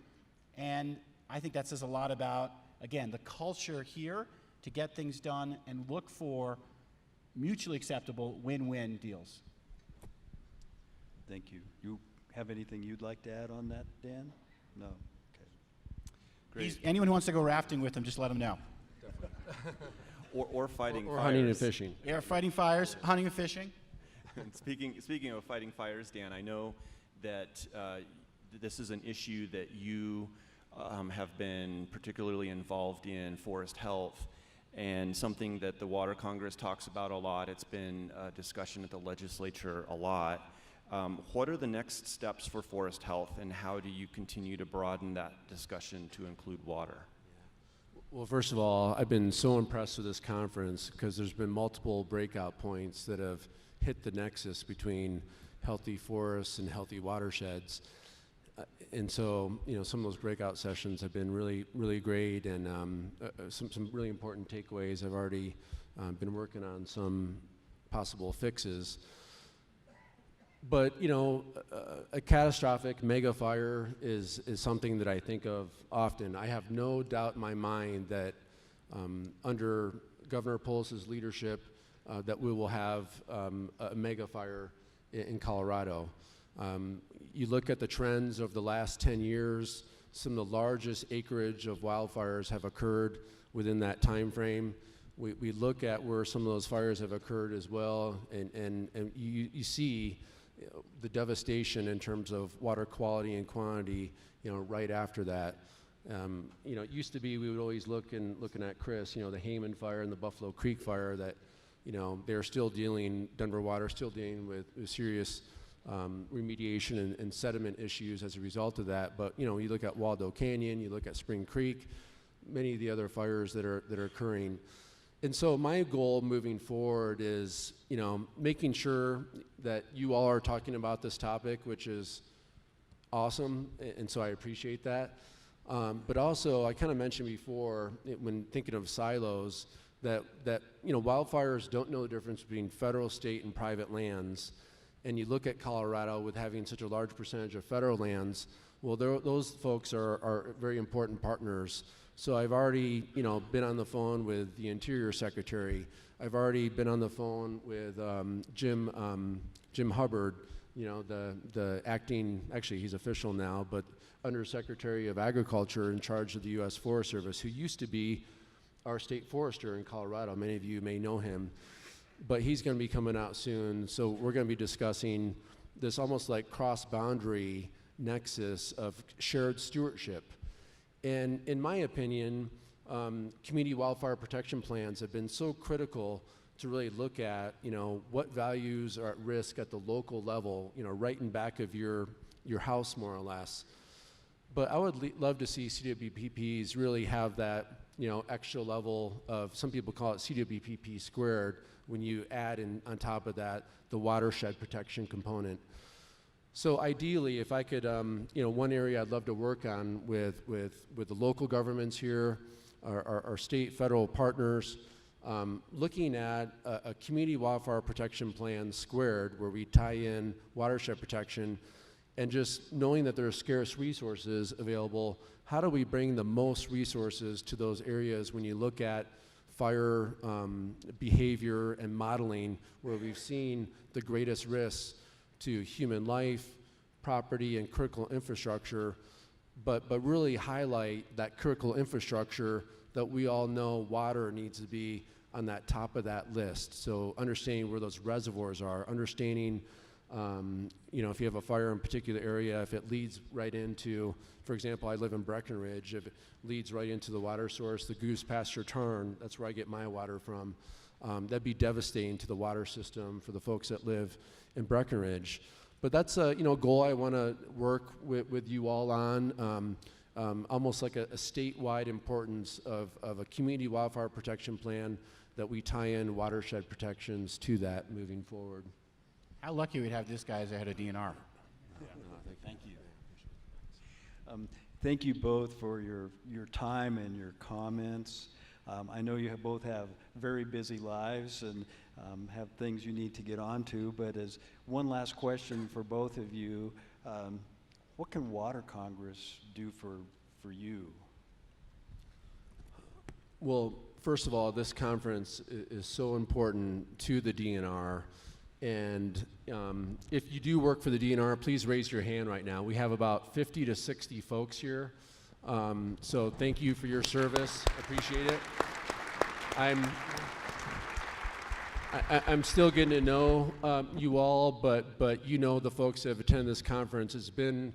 and I think that says a lot about, again, the culture here to get things done and look for mutually acceptable win-win deals. Thank you. You have anything you'd like to add on that, Dan? No? Okay. Great. Anyone who wants to go rafting with him, just let him know. Or fighting Or fires. hunting and fishing. Yeah, fighting fires, hunting and fishing. And speaking of fighting fires, Dan, I know that this is an issue that you have been particularly involved in, forest health, and something that the Water Congress talks about a lot. It's been a discussion at the legislature a lot. What are the next steps for forest health, and how do you continue to broaden that discussion to include water? Well, first of all, I've been so impressed with this conference because there's been multiple breakout points that have hit the nexus between healthy forests and healthy watersheds. And so, you know, some of those breakout sessions have been really, really great, and some really important takeaways. I've already been working on some possible fixes. But, you know, a catastrophic mega fire is something that I think of often. I have no doubt in my mind that under Governor Polis's leadership that we will have a mega fire in Colorado. You look at the trends of the last 10 years, some of the largest acreage of wildfires have occurred within that time frame. We look at where some of those fires have occurred as well, and you see the devastation in terms of water quality and quantity, you know, right after that. You know, it used to be we would always looking at Chris, you know, the Hayman fire and the Buffalo Creek fire that, you know, they're still dealing, Denver Water still dealing with serious remediation and sediment issues as a result of that. But, you know, you look at Waldo Canyon, you look at Spring Creek, many of the other fires that are occurring. And so my goal moving forward is, you know, making sure that you all are talking about this topic, which is awesome, and so I appreciate that. But also, I kind of mentioned before, when thinking of silos, that wildfires don't know the difference between federal, state, and private lands. And you look at Colorado with having such a large percentage of federal lands, well, those folks are very important partners. So I've already, been on the phone with the Interior Secretary. I've already been on the phone with Jim Hubbard, the acting, actually he's official now, but Undersecretary of Agriculture in charge of the U.S. Forest Service, who used to be our state forester in Colorado. Many of you may know him, but he's going to be coming out soon. So we're going to be discussing this almost like cross-boundary nexus of shared stewardship. And in my opinion, community wildfire protection plans have been so critical to really look at, what values are at risk at the local level, right in back of your house, more or less. But I would love to see CWPPs really have that, extra level of, some people call it CWPP squared, when you add in on top of that the watershed protection component. So ideally, if I could, one area I'd love to work on with the local governments here, our state, federal partners, looking at a community wildfire protection plan squared, where we tie in watershed protection, and just knowing that there are scarce resources available, how do we bring the most resources to those areas when you look at fire behavior and modeling, where we've seen the greatest risks to human life, property, and critical infrastructure, but really highlight that critical infrastructure that we all know water needs to be on that top of that list. So understanding where those reservoirs are, understanding, if you have a fire in a particular area, if it leads right into, for example, I live in Breckenridge, if it leads right into the water source, the Goose Pasture Tarn, that's where I get my water from, that'd be devastating to the water system for the folks that live in Breckenridge. But that's a goal I want to work with you all on, almost like a statewide importance of a community wildfire protection plan, that we tie in watershed protections to that moving forward. How lucky we'd have this guy as the head of DNR. Thank you. Thank you both for your time and your comments. I know you both have very busy lives and have things you need to get on to, but as one last question for both of you, what can Water Congress do for you? Well, first of all, this conference is so important to the DNR. And if you do work for the DNR, please raise your hand right now. We have about 50 to 60 folks here. So thank you for your service. Appreciate it. I'm still getting to know you all, but the folks that have attended this conference, it's been,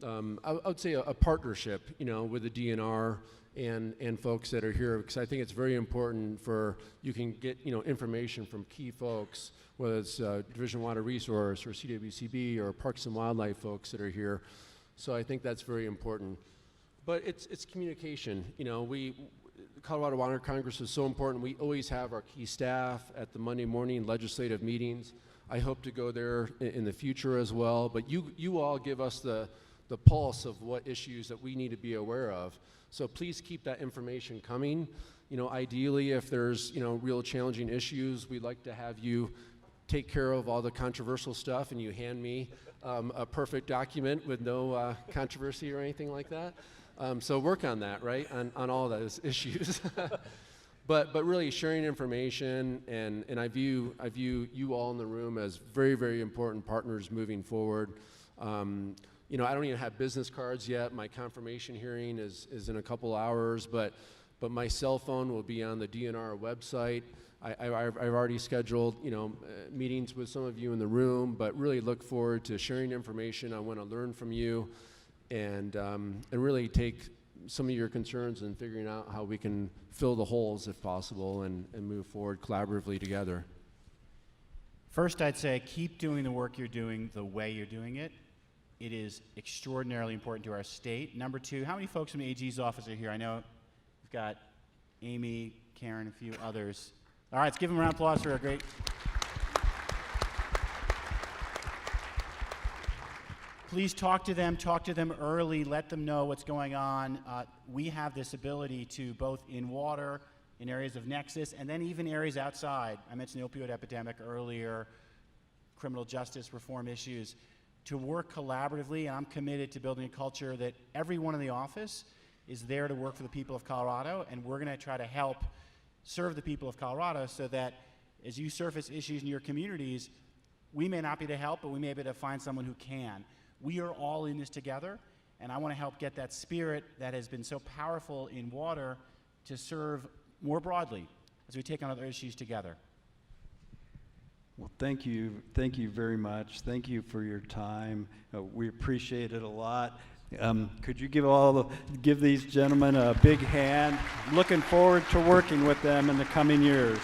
I would say, a partnership, with the DNR and folks that are here, because I think it's very important you can get, information from key folks, whether it's Division of Water Resource or CWCB or Parks and Wildlife folks that are here. So I think that's very important. But it's communication. Colorado Water Congress is so important. We always have our key staff at the Monday morning legislative meetings. I hope to go there in the future as well. But you all give us the pulse of what issues that we need to be aware of. So please keep that information coming. Ideally, if there's, real challenging issues, we'd like to have you take care of all the controversial stuff, and you hand me a perfect document with no controversy or anything like that. So work on that, right, on all those issues. But really sharing information, and I view you all in the room as very, very important partners moving forward. I don't even have business cards yet. My confirmation hearing is in a couple hours, but my cell phone will be on the DNR website. I've already scheduled, meetings with some of you in the room, but really look forward to sharing information. I want to learn from you, and really take some of your concerns and figuring out how we can fill the holes, if possible, and move forward collaboratively together. First, I'd say keep doing the work you're doing the way you're doing it. It is extraordinarily important to our state. Number two, how many folks from the AG's office are here? I know we've got Amy, Karen, a few others. All right, let's give them a round of applause for a great. please talk to them early, let them know what's going on. We have this ability to, both in water, in areas of nexus, and then even areas outside. I mentioned the opioid epidemic earlier, criminal justice reform issues, to work collaboratively, and I'm committed to building a culture that everyone in the office is there to work for the people of Colorado, and we're gonna try to help serve the people of Colorado so that as you surface issues in your communities, we may not be to help, but we may be able to find someone who can. We are all in this together, and I want to help get that spirit that has been so powerful in water to serve more broadly as we take on other issues together. Well, thank you very much. Thank you for your time. We appreciate it a lot. Could you give these gentlemen a big hand? Looking forward to working with them in the coming years.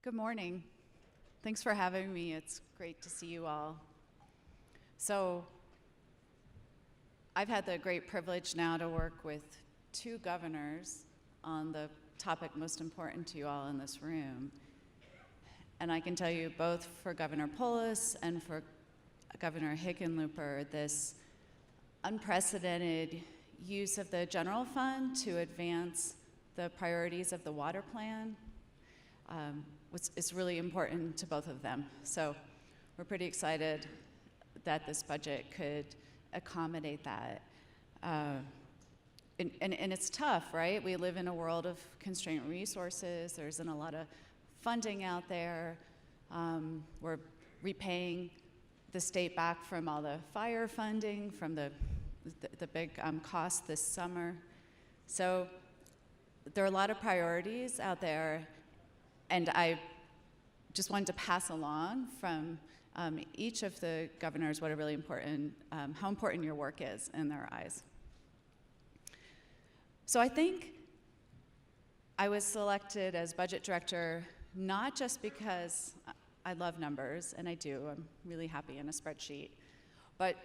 Good morning. Thanks for having me. It's great to see you all. So, I've had the great privilege now to work with two governors on the topic most important to you all in this room. And I can tell you, both for Governor Polis and for Governor Hickenlooper, this unprecedented use of the general fund to advance the priorities of the water plan, which is really important to both of them. So we're pretty excited that this budget could accommodate that. And it's tough, right? We live in a world of constrained resources. There isn't a lot of funding out there. We're repaying the state back from all the fire funding, from the big cost this summer. So there are a lot of priorities out there, and I just wanted to pass along from each of the governors what a really important, how important your work is in their eyes. So I think I was selected as budget director not just because I love numbers, and I do, I'm really happy in a spreadsheet, but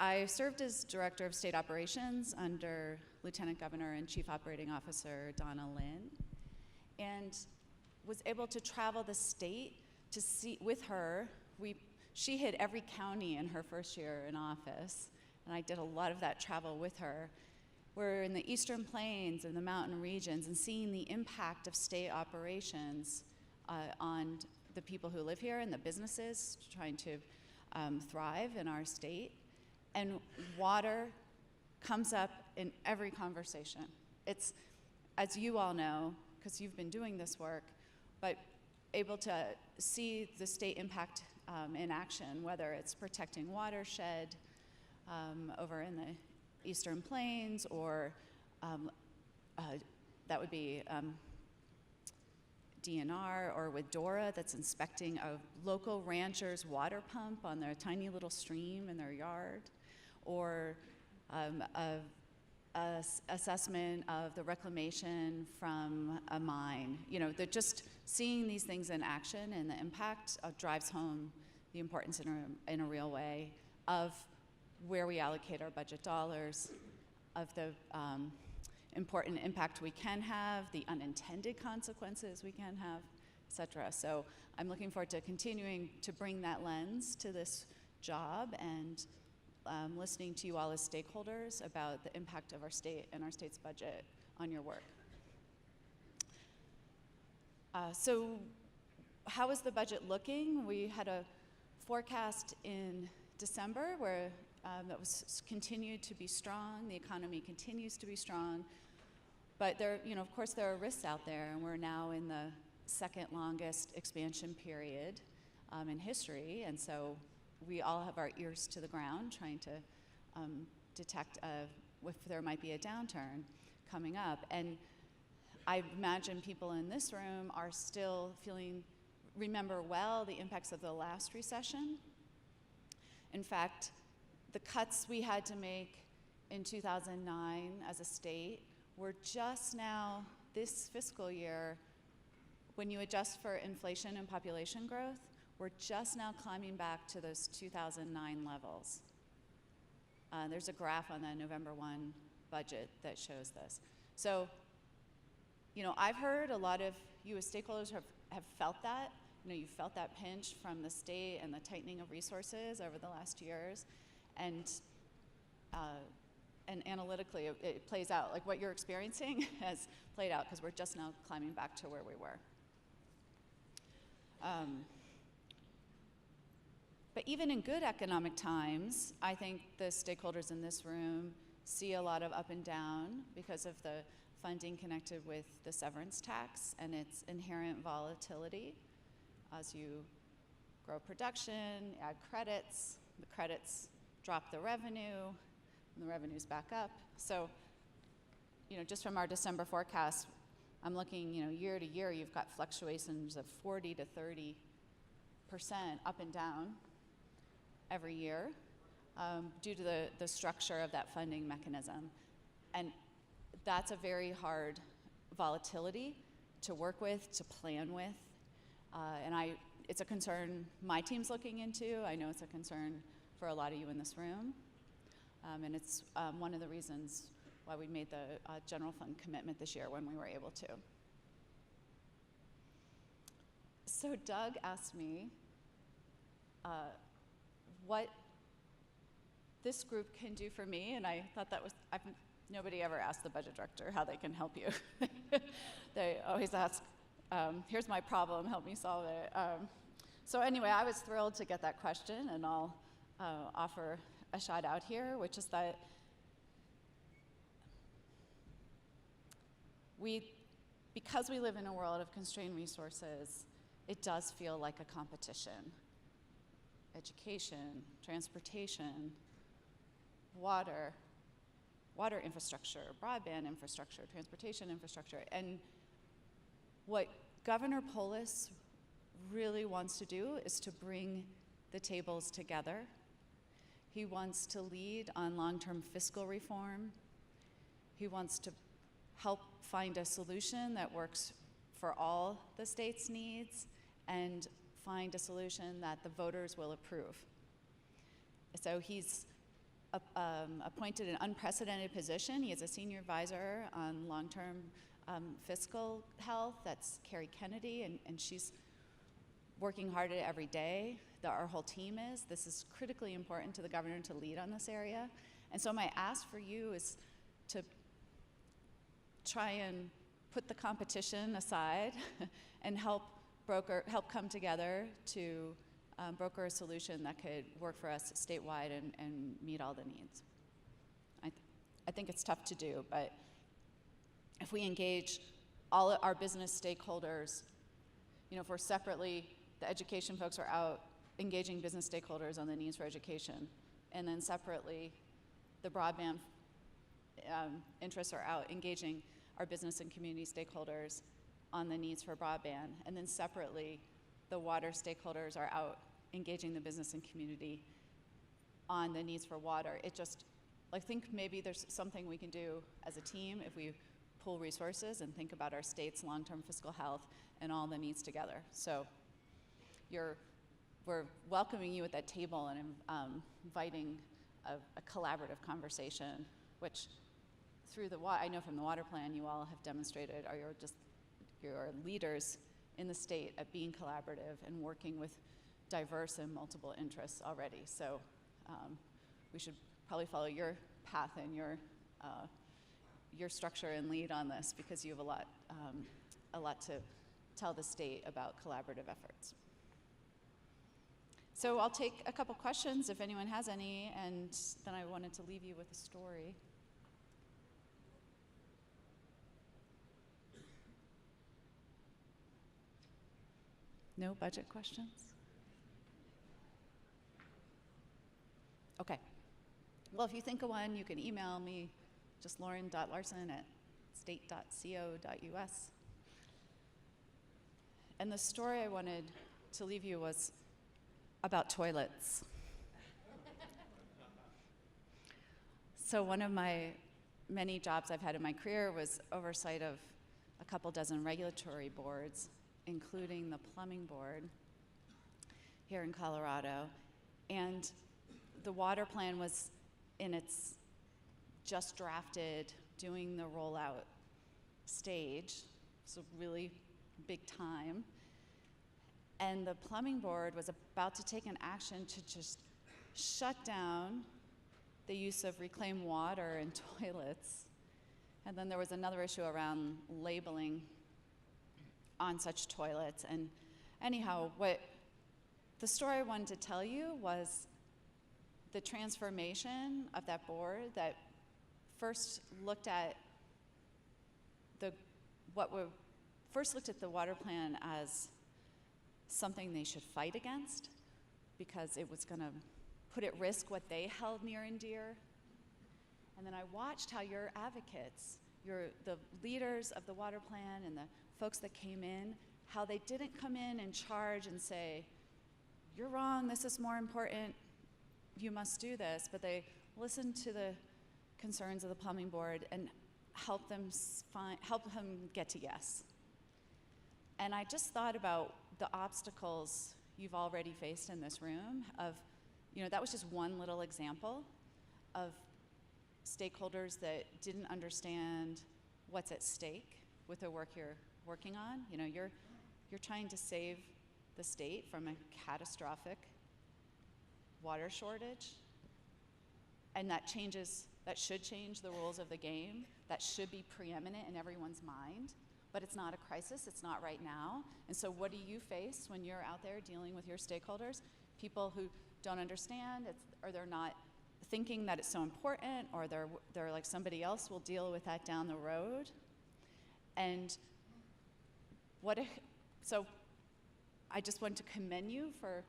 I served as director of state operations under Lieutenant Governor and Chief Operating Officer Donna Lynn, and was able to travel the state to see with her. She hit every county in her first year in office, and I did a lot of that travel with her. We're in the Eastern Plains and the mountain regions and seeing the impact of state operations on the people who live here and the businesses trying to thrive in our state. And water comes up in every conversation. It's, as you all know, because you've been doing this work, but able to see the state impact in action, whether it's protecting watershed over in the Eastern Plains, or that would be DNR, or with Dora that's inspecting a local rancher's water pump on their tiny little stream in their yard, or assessment of the reclamation from a mine. You know, they're just seeing these things in action, and the impact drives home the importance in a real way of where we allocate our budget dollars, of the important impact we can have, the unintended consequences we can have, et cetera. So I'm looking forward to continuing to bring that lens to this job, and listening to you all as stakeholders about the impact of our state and our state's budget on your work. So how is the budget looking? We had a forecast in December where that was continued to be strong. The economy continues to be strong. But there, you know, of course, there are risks out there, and we're now in the second longest expansion period in history, and so we all have our ears to the ground trying to detect if there might be a downturn coming up. And I imagine people in this room are still remember well the impacts of the last recession. In fact, the cuts we had to make in 2009 as a state were just now, this fiscal year, when you adjust for inflation and population growth, we're just now climbing back to those 2009 levels. There's a graph on the November 1 budget that shows this. So, you know, I've heard a lot of you as stakeholders have felt that. You know, you felt that pinch from the state and the tightening of resources over the last years. And analytically, it plays out. Like what you're experiencing has played out because we're just now climbing back to where we were. But even in good economic times, I think the stakeholders in this room see a lot of up and down because of the funding connected with the severance tax and its inherent volatility. As you grow production, add credits, the credits drop the revenue, and the revenue's back up. So, you know, just from our December forecast, I'm looking, you know, year to year, you've got fluctuations of 40 to 30% up and down every year due to the structure of that funding mechanism. And that's a very hard volatility to work with, to plan with. And it's a concern my team's looking into. I know it's a concern for a lot of you in this room. And it's one of the reasons why we made the general fund commitment this year when we were able to. So Doug asked me what this group can do for me, and I thought that was, nobody ever asked the budget director how they can help you. They always ask, here's my problem, help me solve it. So anyway, I was thrilled to get that question, and I'll offer a shout out here, which is that because we live in a world of constrained resources, it does feel like a competition. Education, transportation, water infrastructure, broadband infrastructure, transportation infrastructure. And what Governor Polis really wants to do is to bring the tables together. He wants to lead on long-term fiscal reform. He wants to help find a solution that works for all the state's needs and find a solution that the voters will approve. So he's appointed an unprecedented position. He is a senior advisor on long-term fiscal health. That's Carrie Kennedy, and she's working hard at it every day. Our whole team is. This is critically important to the governor to lead on this area. And so my ask for you is to try and put the competition aside and help come together to broker a solution that could work for us statewide and meet all the needs. I think it's tough to do, but if we engage all our business stakeholders, if we're separately, the education folks are out engaging business stakeholders on the needs for education, and then separately, the broadband interests are out engaging our business and community stakeholders on the needs for broadband, and then separately, the water stakeholders are out engaging the business and community on the needs for water. I think maybe there's something we can do as a team if we pool resources and think about our state's long-term fiscal health and all the needs together. So we're welcoming you at that table and inviting a collaborative conversation, which I know from the water plan you all have demonstrated you're leaders in the state at being collaborative and working with diverse and multiple interests already. So we should probably follow your path and your structure and lead on this, because you have a lot to tell the state about collaborative efforts. So I'll take a couple questions if anyone has any, and then I wanted to leave you with a story. No budget questions? Okay. Well, if you think of one, you can email me, just lauren.larson@state.co.us. And the story I wanted to leave you was about toilets. So one of my many jobs I've had in my career was oversight of a couple dozen regulatory boards, including the plumbing board here in Colorado. And the water plan was in its just drafted, doing the rollout stage, so really big time. And the plumbing board was about to take an action to just shut down the use of reclaimed water in toilets. And then there was another issue around labeling on such toilets. And anyhow, what the story I wanted to tell you was the transformation of that board that first looked at the water plan as something they should fight against, because it was going to put at risk what they held near and dear. And then I watched how your advocates, the leaders of the water plan and the folks that came in, how they didn't come in and charge and say, you're wrong, this is more important, you must do this, but they listened to the concerns of the plumbing board and help them get to yes. And I just thought about the obstacles you've already faced in this room that was just one little example of stakeholders that didn't understand what's at stake with the work you're working on. You're trying to save the state from a catastrophic water shortage. and that should change the rules of the game. That should be preeminent in everyone's mind. But it's not a crisis, it's not right now. And so what do you face when you're out there dealing with your stakeholders? People who don't understand, or they're not thinking that it's so important, or they're like, somebody else will deal with that down the road. And so I just want to commend you for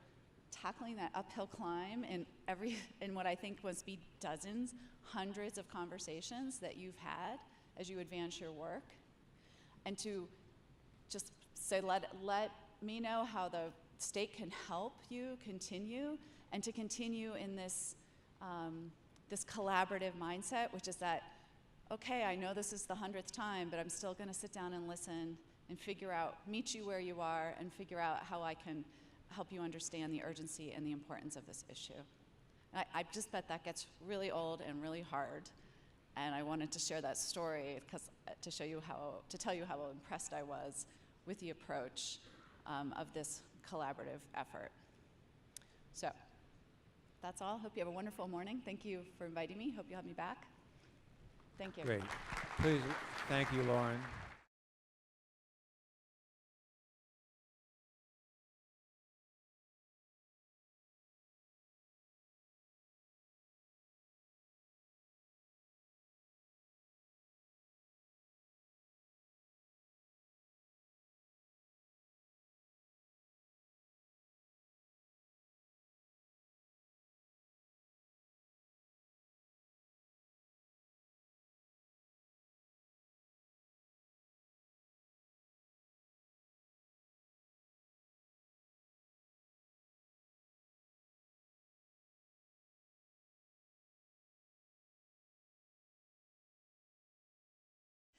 tackling that uphill climb in what I think must be dozens, hundreds of conversations that you've had as you advance your work. And to just say, let me know how the state can help you continue, and to continue in this collaborative mindset, which is that, okay, I know this is the 100th time, but I'm still going to sit down and listen and meet you where you are, and figure out how I can help you understand the urgency and the importance of this issue. And I just bet that gets really old and really hard. And I wanted to share that story to tell you how impressed I was with the approach of this collaborative effort. So that's all. Hope you have a wonderful morning. Thank you for inviting me. Hope you'll have me back. Thank you. Great. Please, thank you, Lauren.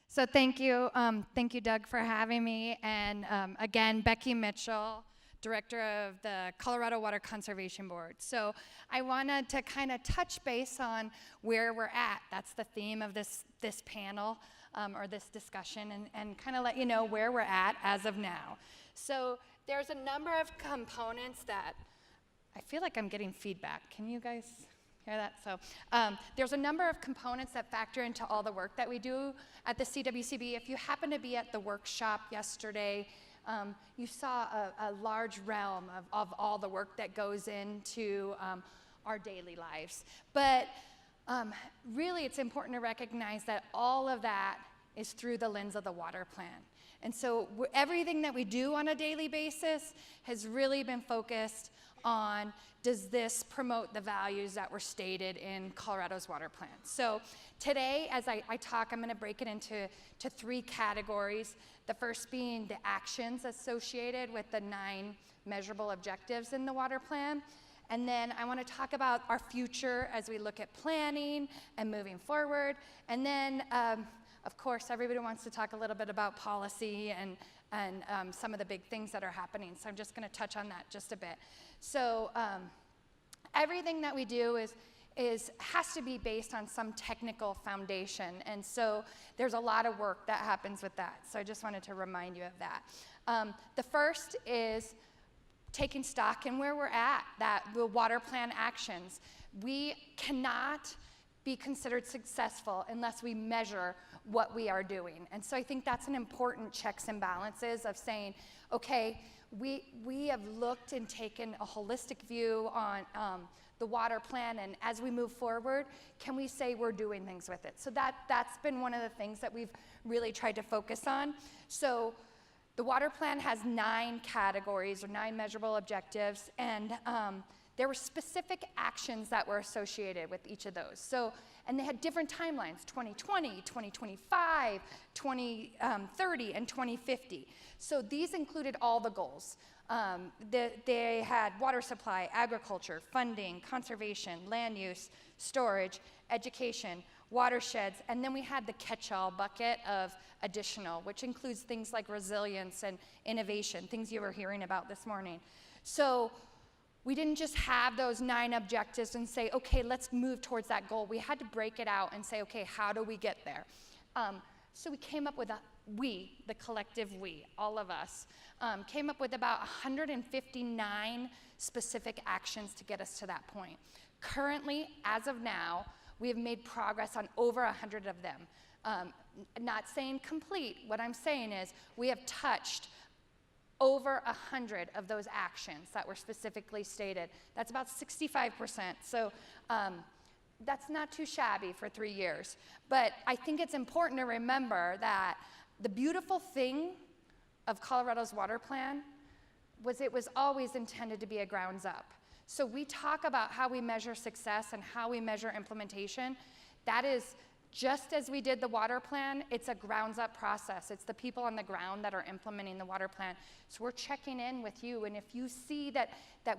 So thank you, Doug, for having me. And again, Becky Mitchell, Director of the Colorado Water Conservation Board. So I wanted to kind of touch base on where we're at. That's the theme of this panel or this discussion, and kind of let you know where we're at as of now. So there's a number of components that I feel like I'm getting feedback. Can you guys hear that? So there's a number of components that factor into all the work that we do at the CWCB. If you happen to be at the workshop yesterday, you saw a large realm of all the work that goes into our daily lives. But really, it's important to recognize that all of that is through the lens of the water plan. And so everything that we do on a daily basis has really been focused on, does this promote the values that were stated in Colorado's water plan? So today, as I talk, I'm going to break it into three categories. The first being the actions associated with the 9 measurable objectives in the water plan. And then I want to talk about our future as we look at planning and moving forward. And then, of course, everybody wants to talk a little bit about policy and some of the big things that are happening. So I'm just going to touch on that just a bit. So everything that we do has to be based on some technical foundation. And so there's a lot of work that happens with that. So I just wanted to remind you of that. The first is taking stock in where we're at, the water plan actions. We cannot be considered successful unless we measure what we are doing. And so I think that's an important checks and balances of saying, okay, we have looked and taken a holistic view on the water plan, and as we move forward, can we say we're doing things with it? So that's been one of the things that we've really tried to focus on. So the water plan has 9 categories or 9 measurable objectives, and there were specific actions that were associated with each of those. So, and they had different timelines, 2020, 2025, 2030, and 2050. So these included all the goals. They had water supply, agriculture, funding, conservation, land use, storage, education, watersheds, and then we had the catch-all bucket of additional, which includes things like resilience and innovation, things you were hearing about this morning. So we didn't just have those 9 objectives and say, okay, let's move towards that goal. We had to break it out and say, okay, how do we get there? So we came up with the collective we, all of us, came up with about 159 specific actions to get us to that point. Currently, as of now, we have made progress on over 100 of them. Not saying complete, what I'm saying is we have touched over 100 of those actions that were specifically stated. That's about 65%. So that's not too shabby for 3 years. But I think it's important to remember that the beautiful thing of Colorado's water plan was it was always intended to be a grounds up. So we talk about how we measure success and how we measure implementation. That is just as we did the water plan, it's a grounds up process. It's the people on the ground that are implementing the water plan. So we're checking in with you, and if you see that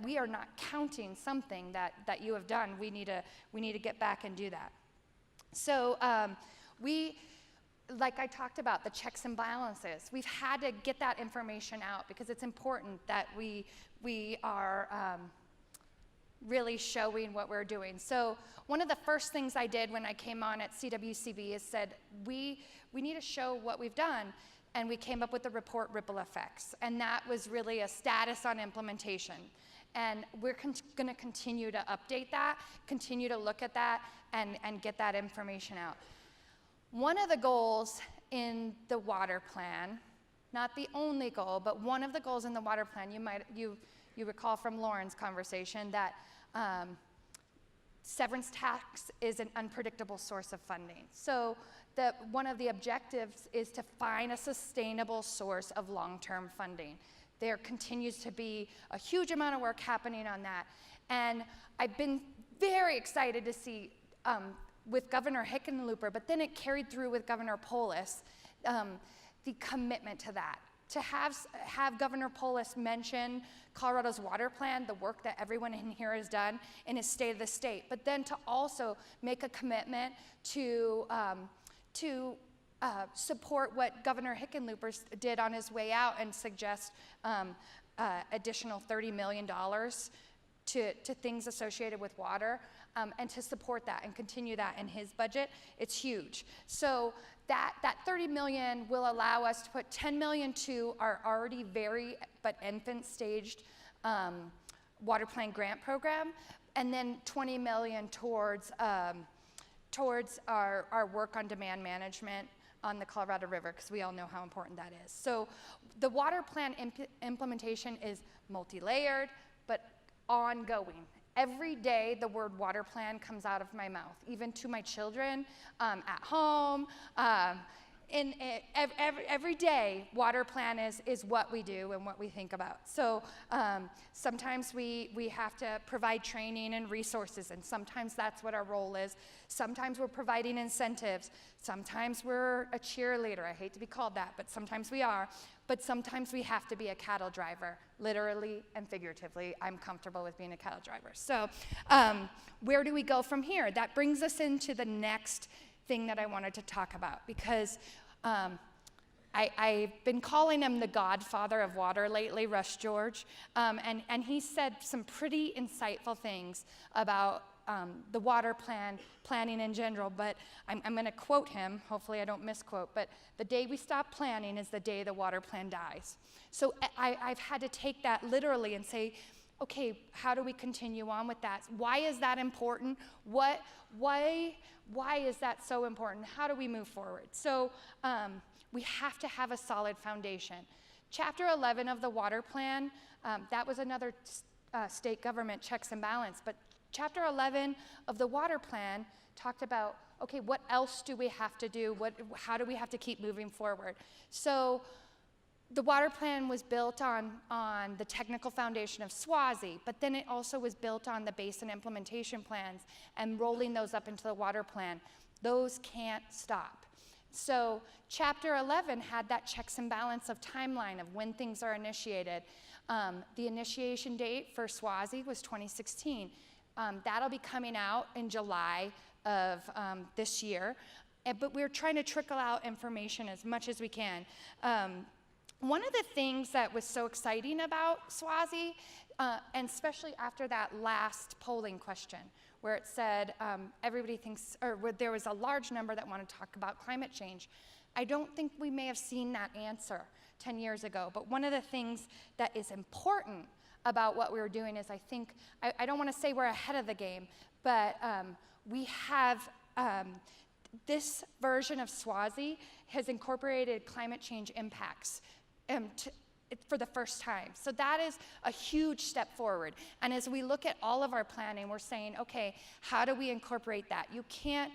we are not counting something that you have done, we need to get back and do that. So like I talked about, the checks and balances, we've had to get that information out because it's important that we are really showing what we're doing. So one of the first things I did when I came on at CWCB is said, we need to show what we've done. And we came up with the report Ripple Effects. And that was really a status on implementation. And we're going to continue to update that, continue to look at that, and get that information out. One of the goals in the water plan, not the only goal, but one of the goals in the water plan, you recall from Lauren's conversation that severance tax is an unpredictable source of funding. So one of the objectives is to find a sustainable source of long-term funding. There continues to be a huge amount of work happening on that. And I've been very excited to see with Governor Hickenlooper, but then it carried through with Governor Polis, the commitment to that. To have Governor Polis mention Colorado's water plan, the work that everyone in here has done in his State of the State, but then to also make a commitment to support what Governor Hickenlooper did on his way out and suggest additional $30 million to things associated with water, and to support that and continue that in his budget. It's huge. So that $30 million will allow us to put $10 million to our already very but infant staged water plan grant program, and then $20 million towards our work on demand management on the Colorado River, because we all know how important that is. So the water plan implementation is multi-layered, but ongoing. Every day the word water plan comes out of my mouth, even to my children at home. Every day, water plan is what we do and what we think about. So sometimes we have to provide training and resources, and sometimes that's what our role is. Sometimes we're providing incentives. Sometimes we're a cheerleader. I hate to be called that, but sometimes we are. But sometimes we have to be a cattle driver, literally and figuratively. I'm comfortable with being a cattle driver. So where do we go from here? That brings us into the next thing that I wanted to talk about, because I've been calling him the godfather of water lately, Rush George, and he said some pretty insightful things about the water planning in general, but I'm going to quote him. Hopefully I don't misquote, but the day we stop planning is the day the water plan dies. So I've had to take that literally and say, okay, how do we continue on with that? Why is that important? Why is that so important? How do we move forward? So we have to have a solid foundation. Chapter 11 of the water plan, that was another state government checks and balance, but Chapter 11 of the water plan talked about, okay, what else do we have to do? How do we have to keep moving forward? So the water plan was built on the technical foundation of SWASI, but then it also was built on the basin implementation plans and rolling those up into the water plan. Those can't stop. So Chapter 11 had that checks and balance of timeline of when things are initiated. The initiation date for SWASI was 2016. That'll be coming out in July of this year, but we're trying to trickle out information as much as we can. One of the things that was so exciting about SWASI, and especially after that last polling question, where it said everybody thinks, or where there was a large number that want to talk about climate change, I don't think we may have seen that answer 10 years ago, but one of the things that is important about what we were doing is I don't want to say we're ahead of the game, but we have this version of Swazi has incorporated climate change impacts for the first time. So that is a huge step forward. And as we look at all of our planning, we're saying, okay, how do we incorporate that? You can't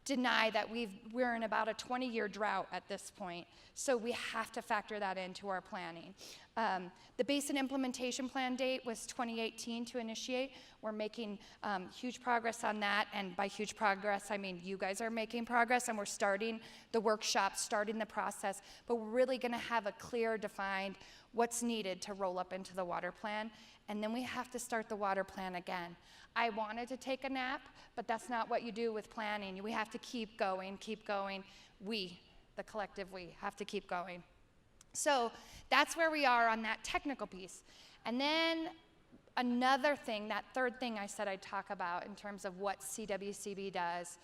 deny that we're in about a 20-year drought at this point. So we have to factor that into our planning. The Basin Implementation Plan date was 2018 to initiate. We're making huge progress on that, and by huge progress, I mean you guys are making progress, and we're starting the workshop, starting the process, but we're really gonna have a clear, defined what's needed to roll up into the water plan, and then we have to start the water plan again. I wanted to take a nap, but that's not what you do with planning. We have to keep going, keep going. We, the collective we, have to keep going. So that's where we are on that technical piece. And then another thing, that third thing I said I'd talk about in terms of what CWCB does,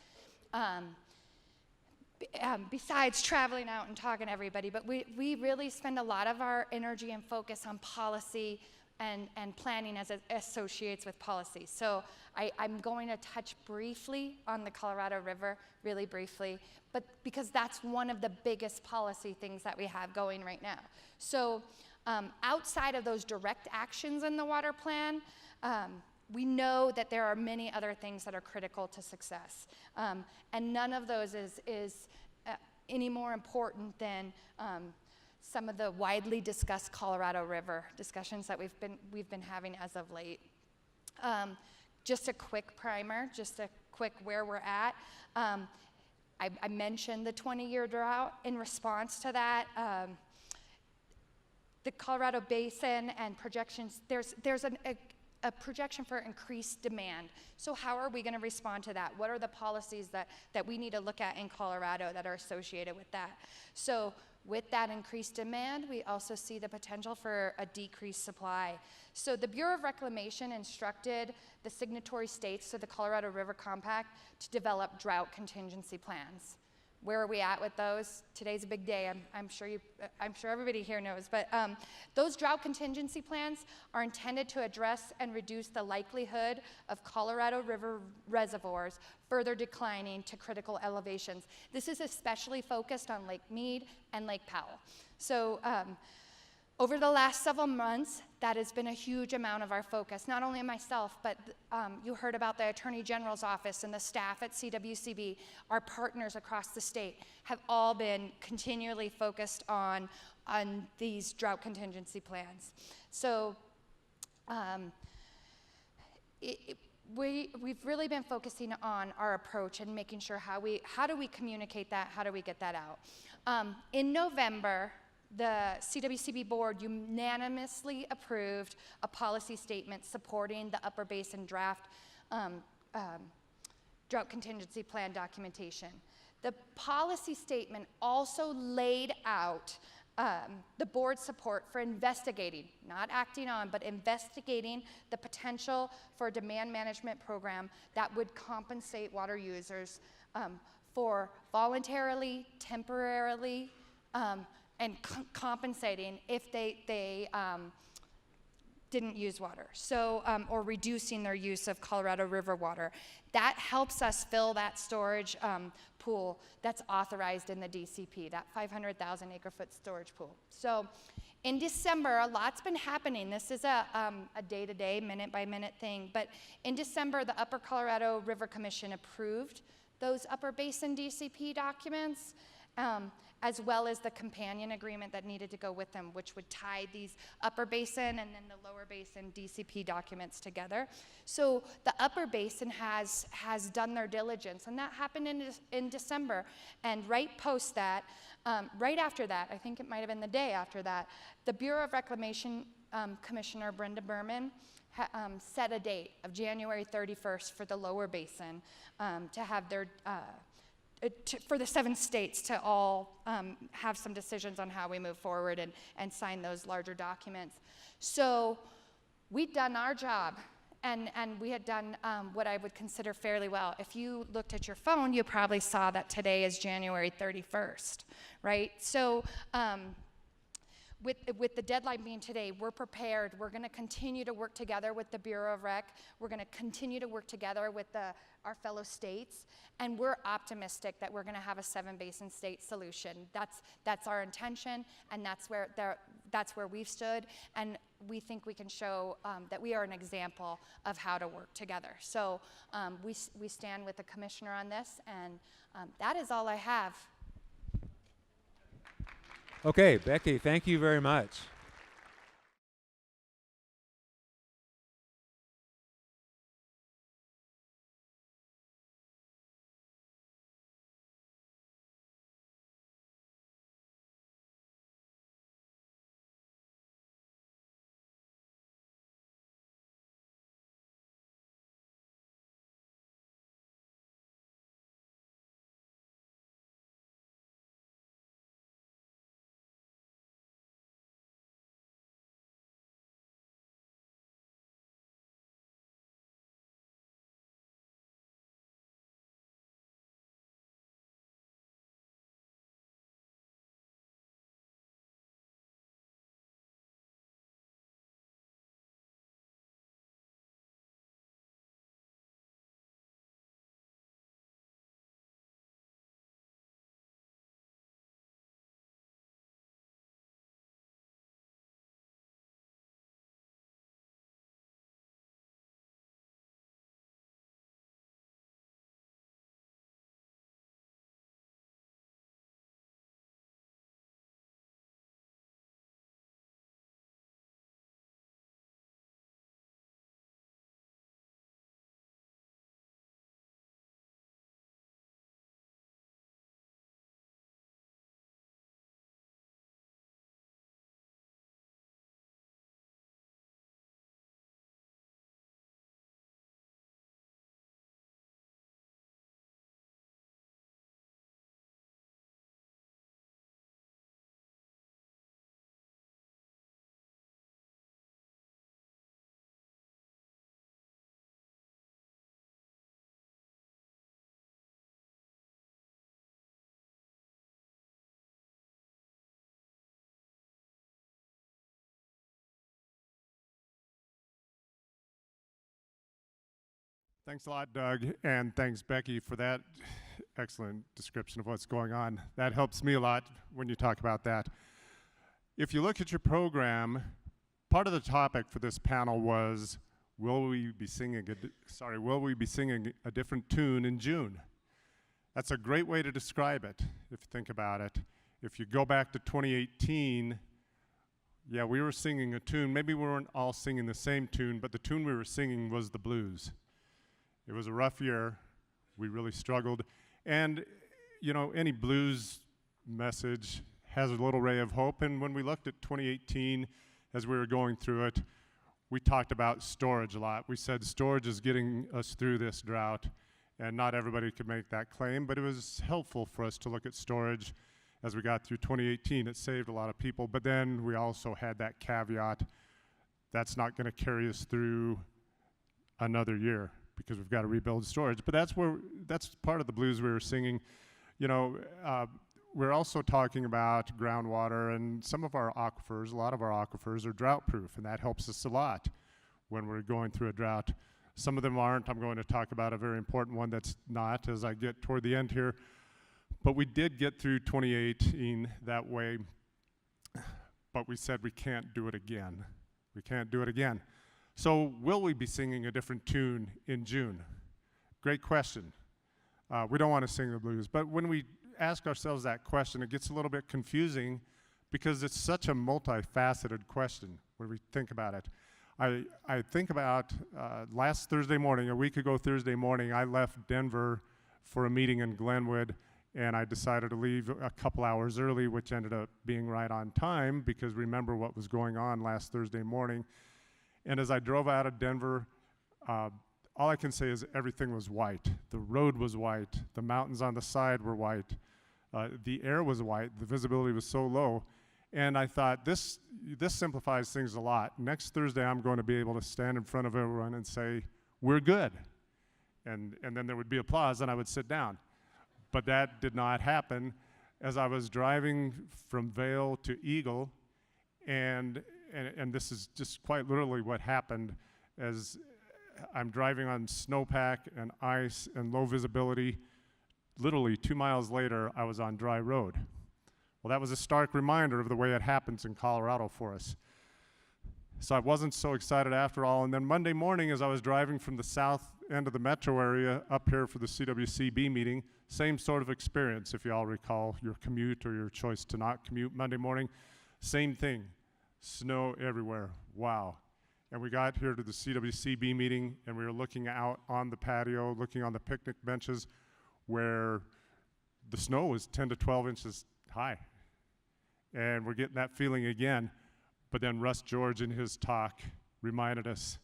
besides traveling out and talking to everybody, but we really spend a lot of our energy and focus on policy and planning as it associates with policy. So I'm going to touch briefly on the Colorado River, really briefly, but because that's one of the biggest policy things that we have going right now. So outside of those direct actions in the water plan, we know that there are many other things that are critical to success. And none of those is any more important than some of the widely discussed Colorado River discussions that we've been having as of late. Just a quick primer, just a quick where we're at. I mentioned the 20-year drought. In response to that, the Colorado Basin and projections, there's a projection for increased demand. So how are we going to respond to that? What are the policies that we need to look at in Colorado that are associated with that? So with that increased demand, we also see the potential for a decreased supply. So the Bureau of Reclamation instructed the signatory states to the Colorado River Compact to develop drought contingency plans. Where are we at with those? Today's a big day. I'm sure everybody here knows, but those drought contingency plans are intended to address and reduce the likelihood of Colorado River reservoirs further declining to critical elevations. This is especially focused on Lake Mead and Lake Powell. So over the last several months, that has been a huge amount of our focus, not only myself, but you heard about the Attorney General's office and the staff at CWCB. Our partners across the state have all been continually focused on these drought contingency plans. So we've really been focusing on our approach and making sure how do we communicate that, how do we get that out. In November, the CWCB board unanimously approved a policy statement supporting the Upper Basin draft drought contingency plan documentation. The policy statement also laid out the board's support for investigating, not acting on, but investigating the potential for a demand management program that would compensate water users for voluntarily, temporarily, and compensating if they didn't use water, so or reducing their use of Colorado River water. That helps us fill that storage pool that's authorized in the DCP, that 500,000 acre-foot storage pool. So in December, a lot's been happening. This is a day-to-day, minute-by-minute thing, but in December, the Upper Colorado River Commission approved those Upper Basin DCP documents, as well as the companion agreement that needed to go with them, which would tie these Upper Basin and then the Lower Basin DCP documents together. So the Upper Basin has done their diligence, and that happened in December. And right post that, right after that, I think it might have been the day after that, the Bureau of Reclamation Commissioner Brenda Berman set a date of January 31st for the Lower Basin to have their for the 7 states to all have some decisions on how we move forward and sign those larger documents. So we'd done our job, and we had done what I would consider fairly well. If you looked at your phone, you probably saw that today is January 31st, right? So with the deadline being today, we're prepared. We're going to continue to work together with the Bureau of Rec. We're going to continue to work together with our fellow states, and we're optimistic that we're going to have a 7-basin state solution. That's our intention, and that's where we've stood, and we think we can show that we are an example of how to work together. So we stand with the commissioner on this, and that is all I have. Okay, Becky, thank you very much. Thanks a lot, Doug, and thanks, Becky, for that excellent description of what's going on. That helps me a lot when you talk about that. If you look at your program, part of the topic for this panel was, will we be singing a different tune in June? That's a great way to describe it, if you think about it. If you go back to 2018, yeah, we were singing a tune. Maybe we weren't all singing the same tune, but the tune we were singing was the blues. It was a rough year. We really struggled. And, you know, any blues message has a little ray of hope. And when we looked at 2018, as we were going through it, we talked about storage a lot. We said storage is getting us through this drought. And not everybody could make that claim, but it was helpful for us to look at storage as we got through 2018. It saved a lot of people. But then we also had that caveat, that's not going to carry us through another year, because we've got to rebuild storage. But that's part of the blues we were singing. You know, we're also talking about groundwater, and some of our aquifers, a lot of our aquifers are drought proof, and that helps us a lot when we're going through a drought. Some of them aren't. I'm going to talk about a very important one that's not as I get toward the end here. But we did get through 2018 that way, but we said we can't do it again. We can't do it again. So will we be singing a different tune in June? Great question. We don't want to sing the blues, but when we ask ourselves that question, it gets a little bit confusing because it's such a multifaceted question when we think about it. I think about last Thursday morning, a week ago Thursday morning, I left Denver for a meeting in Glenwood, and I decided to leave a couple hours early, which ended up being right on time, because remember what was going on last Thursday morning. And as I drove out of Denver, all I can say is everything was white. The road was white. The mountains on the side were white. The air was white. The visibility was so low. And I thought, this simplifies things a lot. Next Thursday, I'm going to be able to stand in front of everyone and say, we're good. And then there would be applause, and I would sit down. But that did not happen. As I was driving from Vail to Eagle, And this is just quite literally what happened as I'm driving on snowpack and ice and low visibility. Literally 2 miles later, I was on dry road. Well, that was a stark reminder of the way it happens in Colorado for us. So I wasn't so excited after all. And then Monday morning, as I was driving from the south end of the metro area up here for the CWCB meeting, same sort of experience, if you all recall your commute or your choice to not commute Monday morning. Same thing, snow everywhere, wow. And we got here to the CWCB meeting, and we were looking out on the patio, looking on the picnic benches, where the snow was 10 to 12 inches high. And we're getting that feeling again. But then Russ George in his talk reminded us,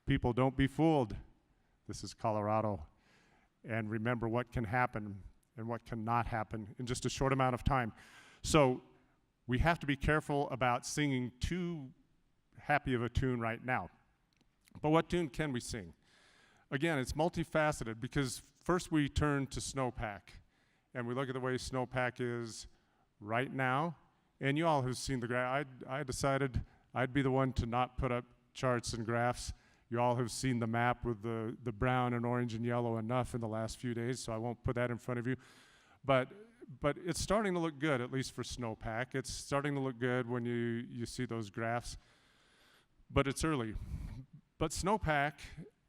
people, don't be fooled. This is Colorado. And remember what can happen and what cannot happen in just a short amount of time. So we have to be careful about singing too happy of a tune right now. But what tune can we sing? Again, it's multifaceted because first we turn to snowpack and we look at the way snowpack is right now. And you all have seen the graph. I decided I'd be the one to not put up charts and graphs. You all have seen the map with the brown and orange and yellow enough in the last few days, so I won't put that in front of you. But it's starting to look good, at least for snowpack. It's starting to look good when you see those graphs. But it's early. But snowpack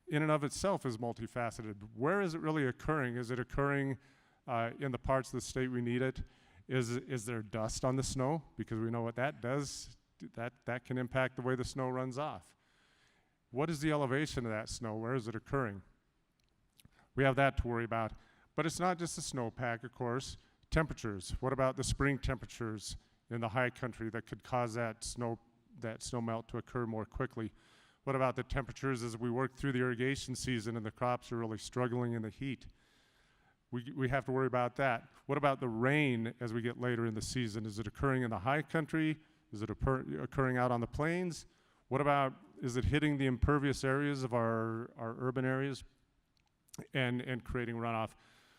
in and of itself is multifaceted. Where is it really occurring? Is it occurring in the parts of the state we need it? Is there dust on the snow? Because we know what that does. That can impact the way the snow runs off. What is the elevation of that snow? Where is it occurring? We have that to worry about. But it's not just the snowpack, of course. Temperatures. What about the spring temperatures in the high country that could cause that snow melt to occur more quickly? What about the temperatures as we work through the irrigation season and the crops are really struggling in the heat? We have to worry about that. What about the rain as we get later in the season? Is it occurring in the high country? Is it occurring out on the plains? What about, is it hitting the impervious areas of our urban areas and creating runoff?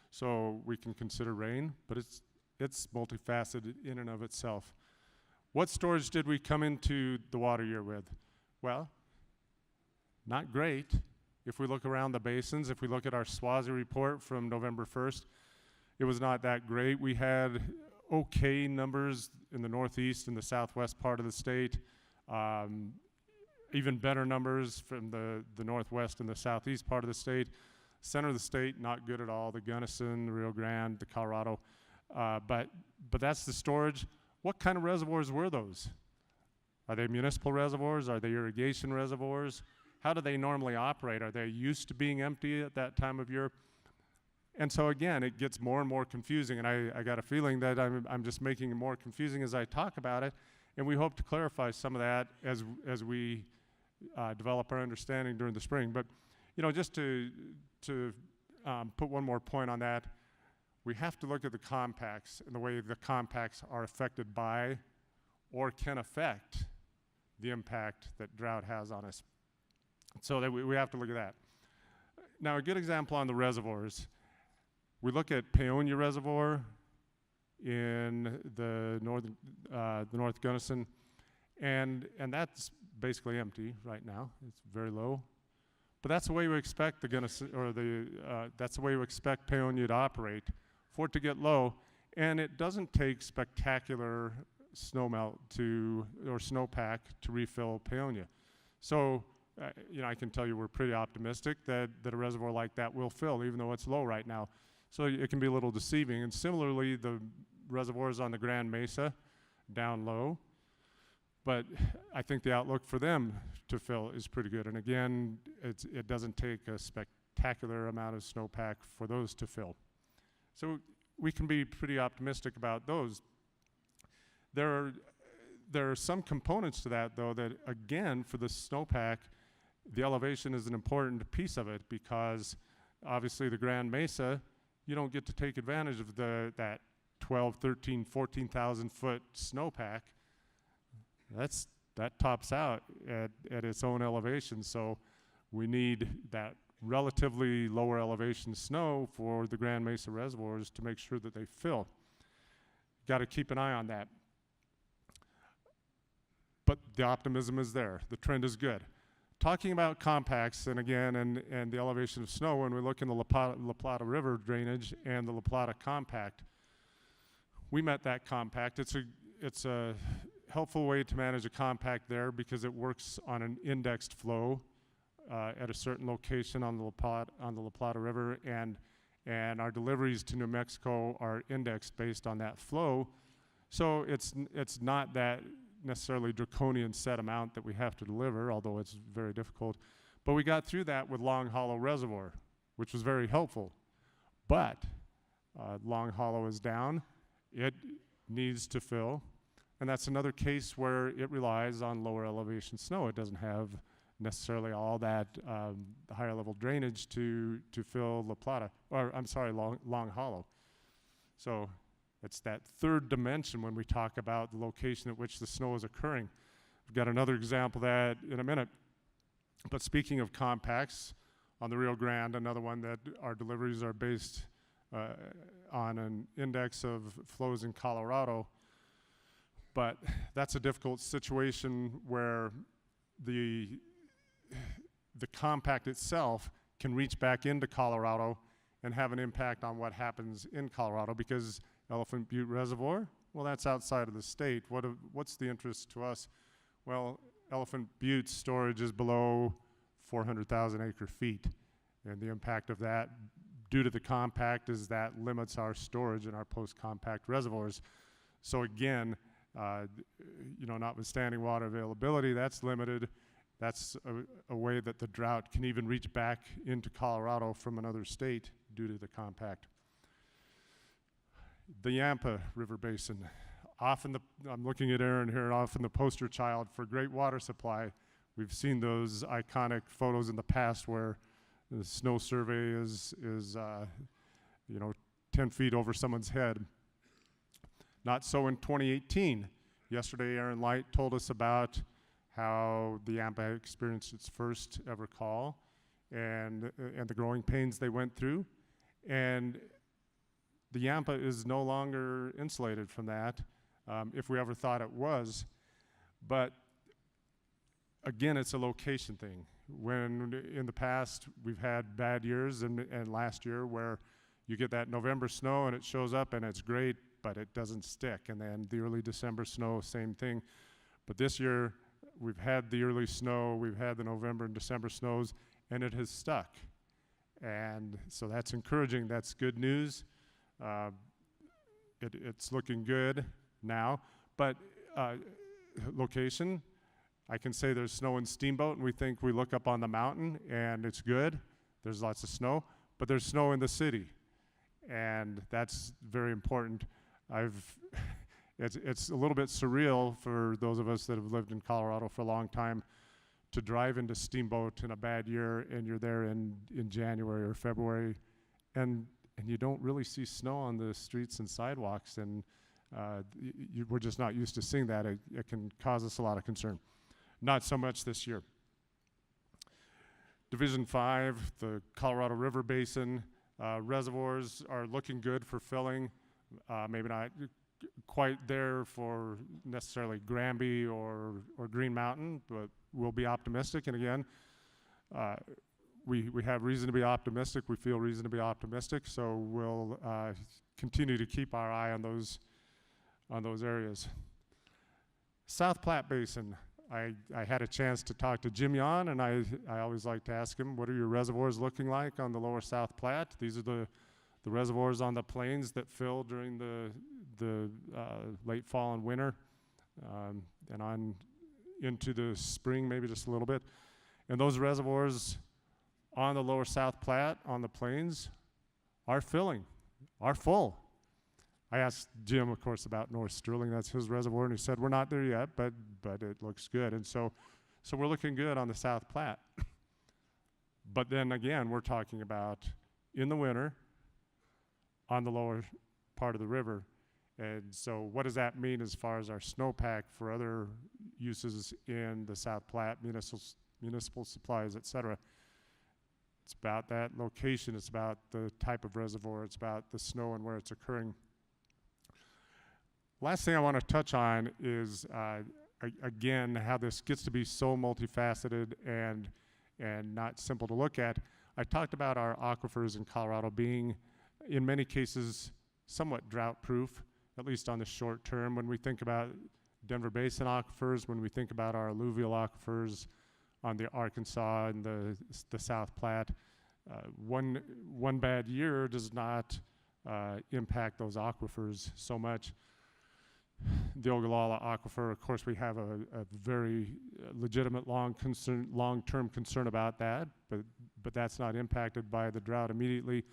So we can consider rain, but it's multifaceted in and of itself. What storage did we come into the water year with? Well, not great. If we look around the basins, if we look at our SWASI report from November 1st, it was not that great. We had okay numbers in the northeast and the southwest part of the state, even better numbers from the northwest and the southeast part of the state. Center of the state, not good at all. The Gunnison, the Rio Grande, the Colorado. But that's the storage. What kind of reservoirs were those? Are they municipal reservoirs? Are they irrigation reservoirs? How do they normally operate? Are they used to being empty at that time of year? And so again, it gets more and more confusing, and I got a feeling that I'm just making it more confusing as I talk about it, and we hope to clarify some of that as we develop our understanding during the spring. But you know, just to put one more point on that, we have to look at the compacts and the way the compacts are affected by or can affect the impact that drought has on us. So that we have to look at that. Now, a good example on the reservoirs, we look at Paonia Reservoir in the North Gunnison, and that's basically empty right now. It's very low. But that's the way we expect the Gunnison, or that's the way we expect Paonia to operate, for it to get low. And it doesn't take spectacular snowmelt or snowpack to refill Paonia. So, you know, I can tell you we're pretty optimistic that a reservoir like that will fill, even though it's low right now. So it can be a little deceiving. And similarly, the reservoirs on the Grand Mesa, down low. But I think the outlook for them to fill is pretty good. And again, it doesn't take a spectacular amount of snowpack for those to fill. So we can be pretty optimistic about those. There are some components to that, though, that again, for the snowpack, the elevation is an important piece of it, because obviously the Grand Mesa, you don't get to take advantage of that 12, 13, 14,000 foot snowpack. That tops out at its own elevation, so we need that relatively lower elevation snow for the Grand Mesa reservoirs to make sure that they fill. Got to keep an eye on that. the optimism is there. The trend is good. Talking about compacts, and again, and the elevation of snow, when we look in the La Plata River drainage and the La Plata compact, we met that compact. It's a helpful way to manage a compact there because it works on an indexed flow at a certain location on the La Plata River, and our deliveries to New Mexico are indexed based on that flow. So it's not that necessarily draconian set amount that we have to deliver, although it's very difficult. But we got through that with Long Hollow Reservoir, which was very helpful. But Long Hollow is down. It needs to fill. And that's another case where it relies on lower elevation snow. It doesn't have necessarily all that higher level drainage to fill La Plata, or I'm sorry, Long Hollow. So it's that third dimension when we talk about the location at which the snow is occurring. We've got another example of that in a minute. But speaking of compacts, on the Rio Grande, another one that our deliveries are based on an index of flows in Colorado. But that's a difficult situation where the compact itself can reach back into Colorado and have an impact on what happens in Colorado, because Elephant Butte Reservoir, well, that's outside of the state. What's the interest to us? Well, Elephant Butte storage is below 400,000 acre feet, and the impact of that due to the compact is that limits our storage in our post-compact reservoirs. So again, notwithstanding water availability, that's limited. That's a way that the drought can even reach back into Colorado from another state due to the compact. The Yampa River Basin, I'm looking at Aaron here, often the poster child for great water supply. We've seen those iconic photos in the past where the snow survey is 10 feet over someone's head. Not so in 2018. Yesterday, Aaron Light told us about how the Yampa experienced its first ever call and the growing pains they went through. And the Yampa is no longer insulated from that, if we ever thought it was. But again, it's a location thing. When in the past we've had bad years, and last year where you get that November snow and it shows up and it's great, but it doesn't stick. And then the early December snow, same thing. But this year we've had the early snow, we've had the November and December snows, and it has stuck. And so that's encouraging, that's good news. It's looking good now, but location, I can say there's snow in Steamboat, and we look up on the mountain and it's good. There's lots of snow, but there's snow in the city, and that's very important. It's a little bit surreal for those of us that have lived in Colorado for a long time to drive into Steamboat in a bad year, and you're there in January or February, and you don't really see snow on the streets and sidewalks, and we're just not used to seeing that. It can cause us a lot of concern. Not so much this year. Division 5, the Colorado River Basin, reservoirs are looking good for filling. Maybe not quite there for necessarily Granby or Green Mountain, but we'll be optimistic. And again, we have reason to be optimistic. We feel reason to be optimistic. So we'll continue to keep our eye on those areas. South Platte Basin. I had a chance to talk to Jim Yon, and I always like to ask him, what are your reservoirs looking like on the lower South Platte? These are the reservoirs on the plains that fill during the late fall and winter, and on into the spring, maybe just a little bit. And those reservoirs on the lower South Platte, on the plains, are full. I asked Jim, of course, about North Sterling. That's his reservoir, and he said, we're not there yet, but it looks good. And so we're looking good on the South Platte. But then again, we're talking about in the winter on the lower part of the river. And so what does that mean as far as our snowpack for other uses in the South Platte, municipal supplies, et cetera? It's about that location. It's about the type of reservoir. It's about the snow and where it's occurring. Last thing I want to touch on is again, how this gets to be so multifaceted and not simple to look at. I talked about our aquifers in Colorado being, in many cases, somewhat drought-proof, at least on the short term. When we think about Denver Basin aquifers, when we think about our alluvial aquifers on the Arkansas and the South Platte, one bad year does not impact those aquifers so much. The Ogallala Aquifer, of course, we have a very legitimate long-term concern about that, but that's not impacted by the drought immediately.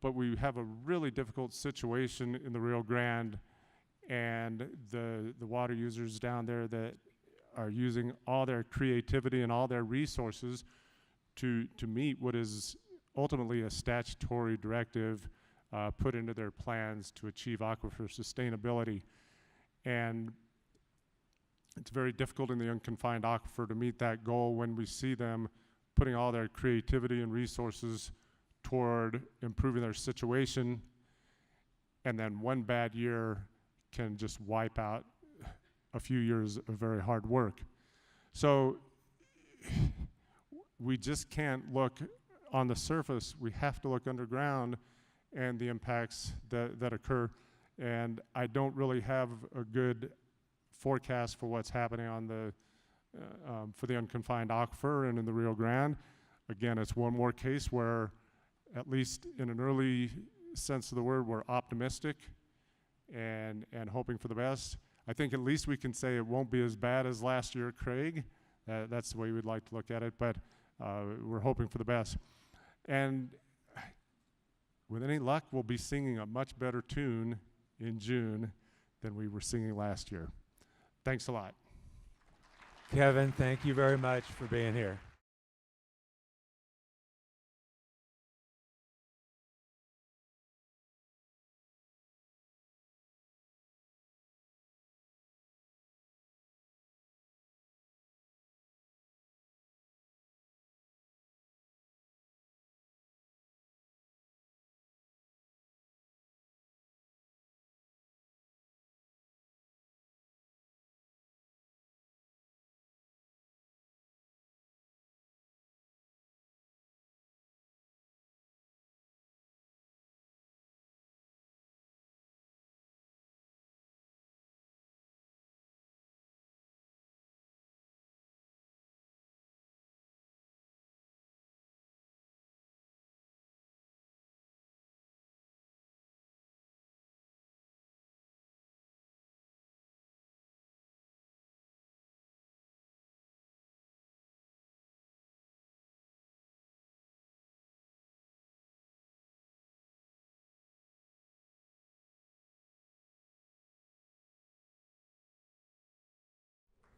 But we have a really difficult situation in the Rio Grande, and the water users down there that are using all their creativity and all their resources to meet what is ultimately a statutory directive put into their plans to achieve aquifer sustainability. And it's very difficult in the unconfined aquifer to meet that goal when we see them putting all their creativity and resources toward improving their situation, and then one bad year can just wipe out a few years of very hard work. So we just can't look on the surface. We have to look underground and the impacts that occur. And I don't really have a good forecast for what's happening on for the unconfined aquifer and in the Rio Grande. Again, it's one more case where, at least in an early sense of the word, we're optimistic and hoping for the best. I think at least we can say it won't be as bad as last year, Craig. That's the way we'd like to look at it, but we're hoping for the best. And with any luck, we'll be singing a much better tune in June than we were singing last year. Thanks a lot. Kevin, thank you very much for being here.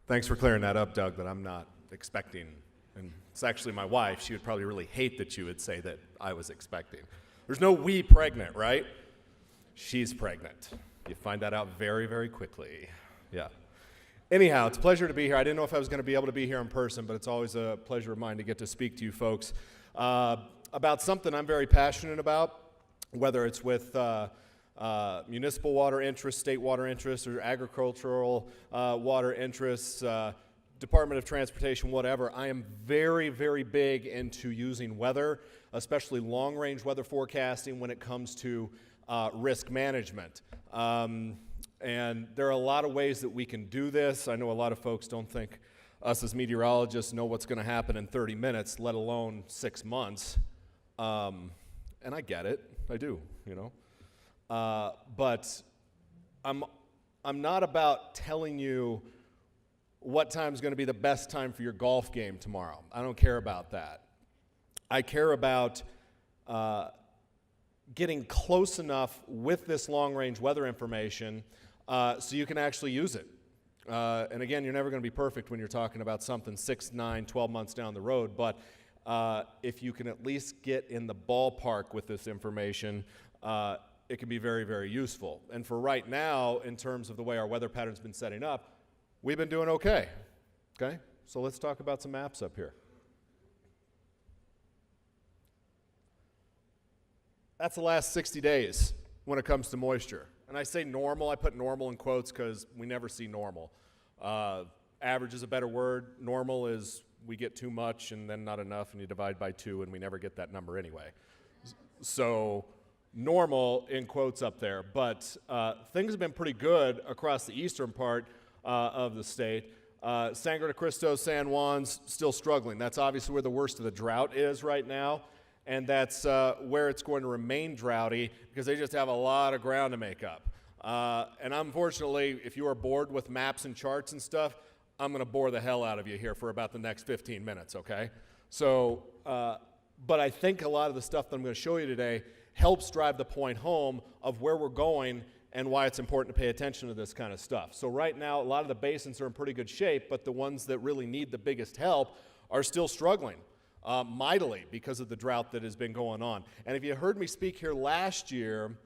Thanks for clearing that up, Doug, that I'm not expecting. And it's actually my wife. She would probably really hate that you would say that I was expecting. There's no we pregnant, right? She's pregnant. You find that out very, very quickly. Yeah. Anyhow, it's a pleasure to be here. I didn't know if I was going to be able to be here in person, but it's always a pleasure of mine to get to speak to you folks about something I'm very passionate about, whether it's with municipal water interests, state water interests, or agricultural water interests, Department of Transportation, whatever. I am very, very big into using weather, especially long-range weather forecasting when it comes to risk management. And there are a lot of ways that we can do this. I know a lot of folks don't think us as meteorologists know what's going to happen in 30 minutes, let alone 6 months. And I get it. I do, you know. But I'm not about telling you what time is going to be the best time for your golf game tomorrow. I don't care about that. I care about getting close enough with this long-range weather information so you can actually use it. And again, you're never going to be perfect when you're talking about something 6, 9, 12 months down the road, but if you can at least get in the ballpark with this information, it can be very, very useful. And for right now, in terms of the way our weather pattern's been setting up, we've been doing okay. Okay? So let's talk about some maps up here. That's the last 60 days when it comes to moisture. And I say normal, I put normal in quotes because we never see normal. Average is a better word. Normal is we get too much and then not enough, and you divide by 2, and we never get that number anyway. So normal in quotes up there, but things have been pretty good across the eastern part of the state. Sangre de Cristo, San Juan's still struggling. That's obviously where the worst of the drought is right now, and that's where it's going to remain droughty because they just have a lot of ground to make up. And unfortunately, if you are bored with maps and charts and stuff, I'm going to bore the hell out of you here for about the next 15 minutes, okay? So, but I think a lot of the stuff that I'm going to show you today helps drive the point home of where we're going and why it's important to pay attention to this kind of stuff. So right now, a lot of the basins are in pretty good shape, but the ones that really need the biggest help are still struggling mightily because of the drought that has been going on. And if you heard me speak here last year,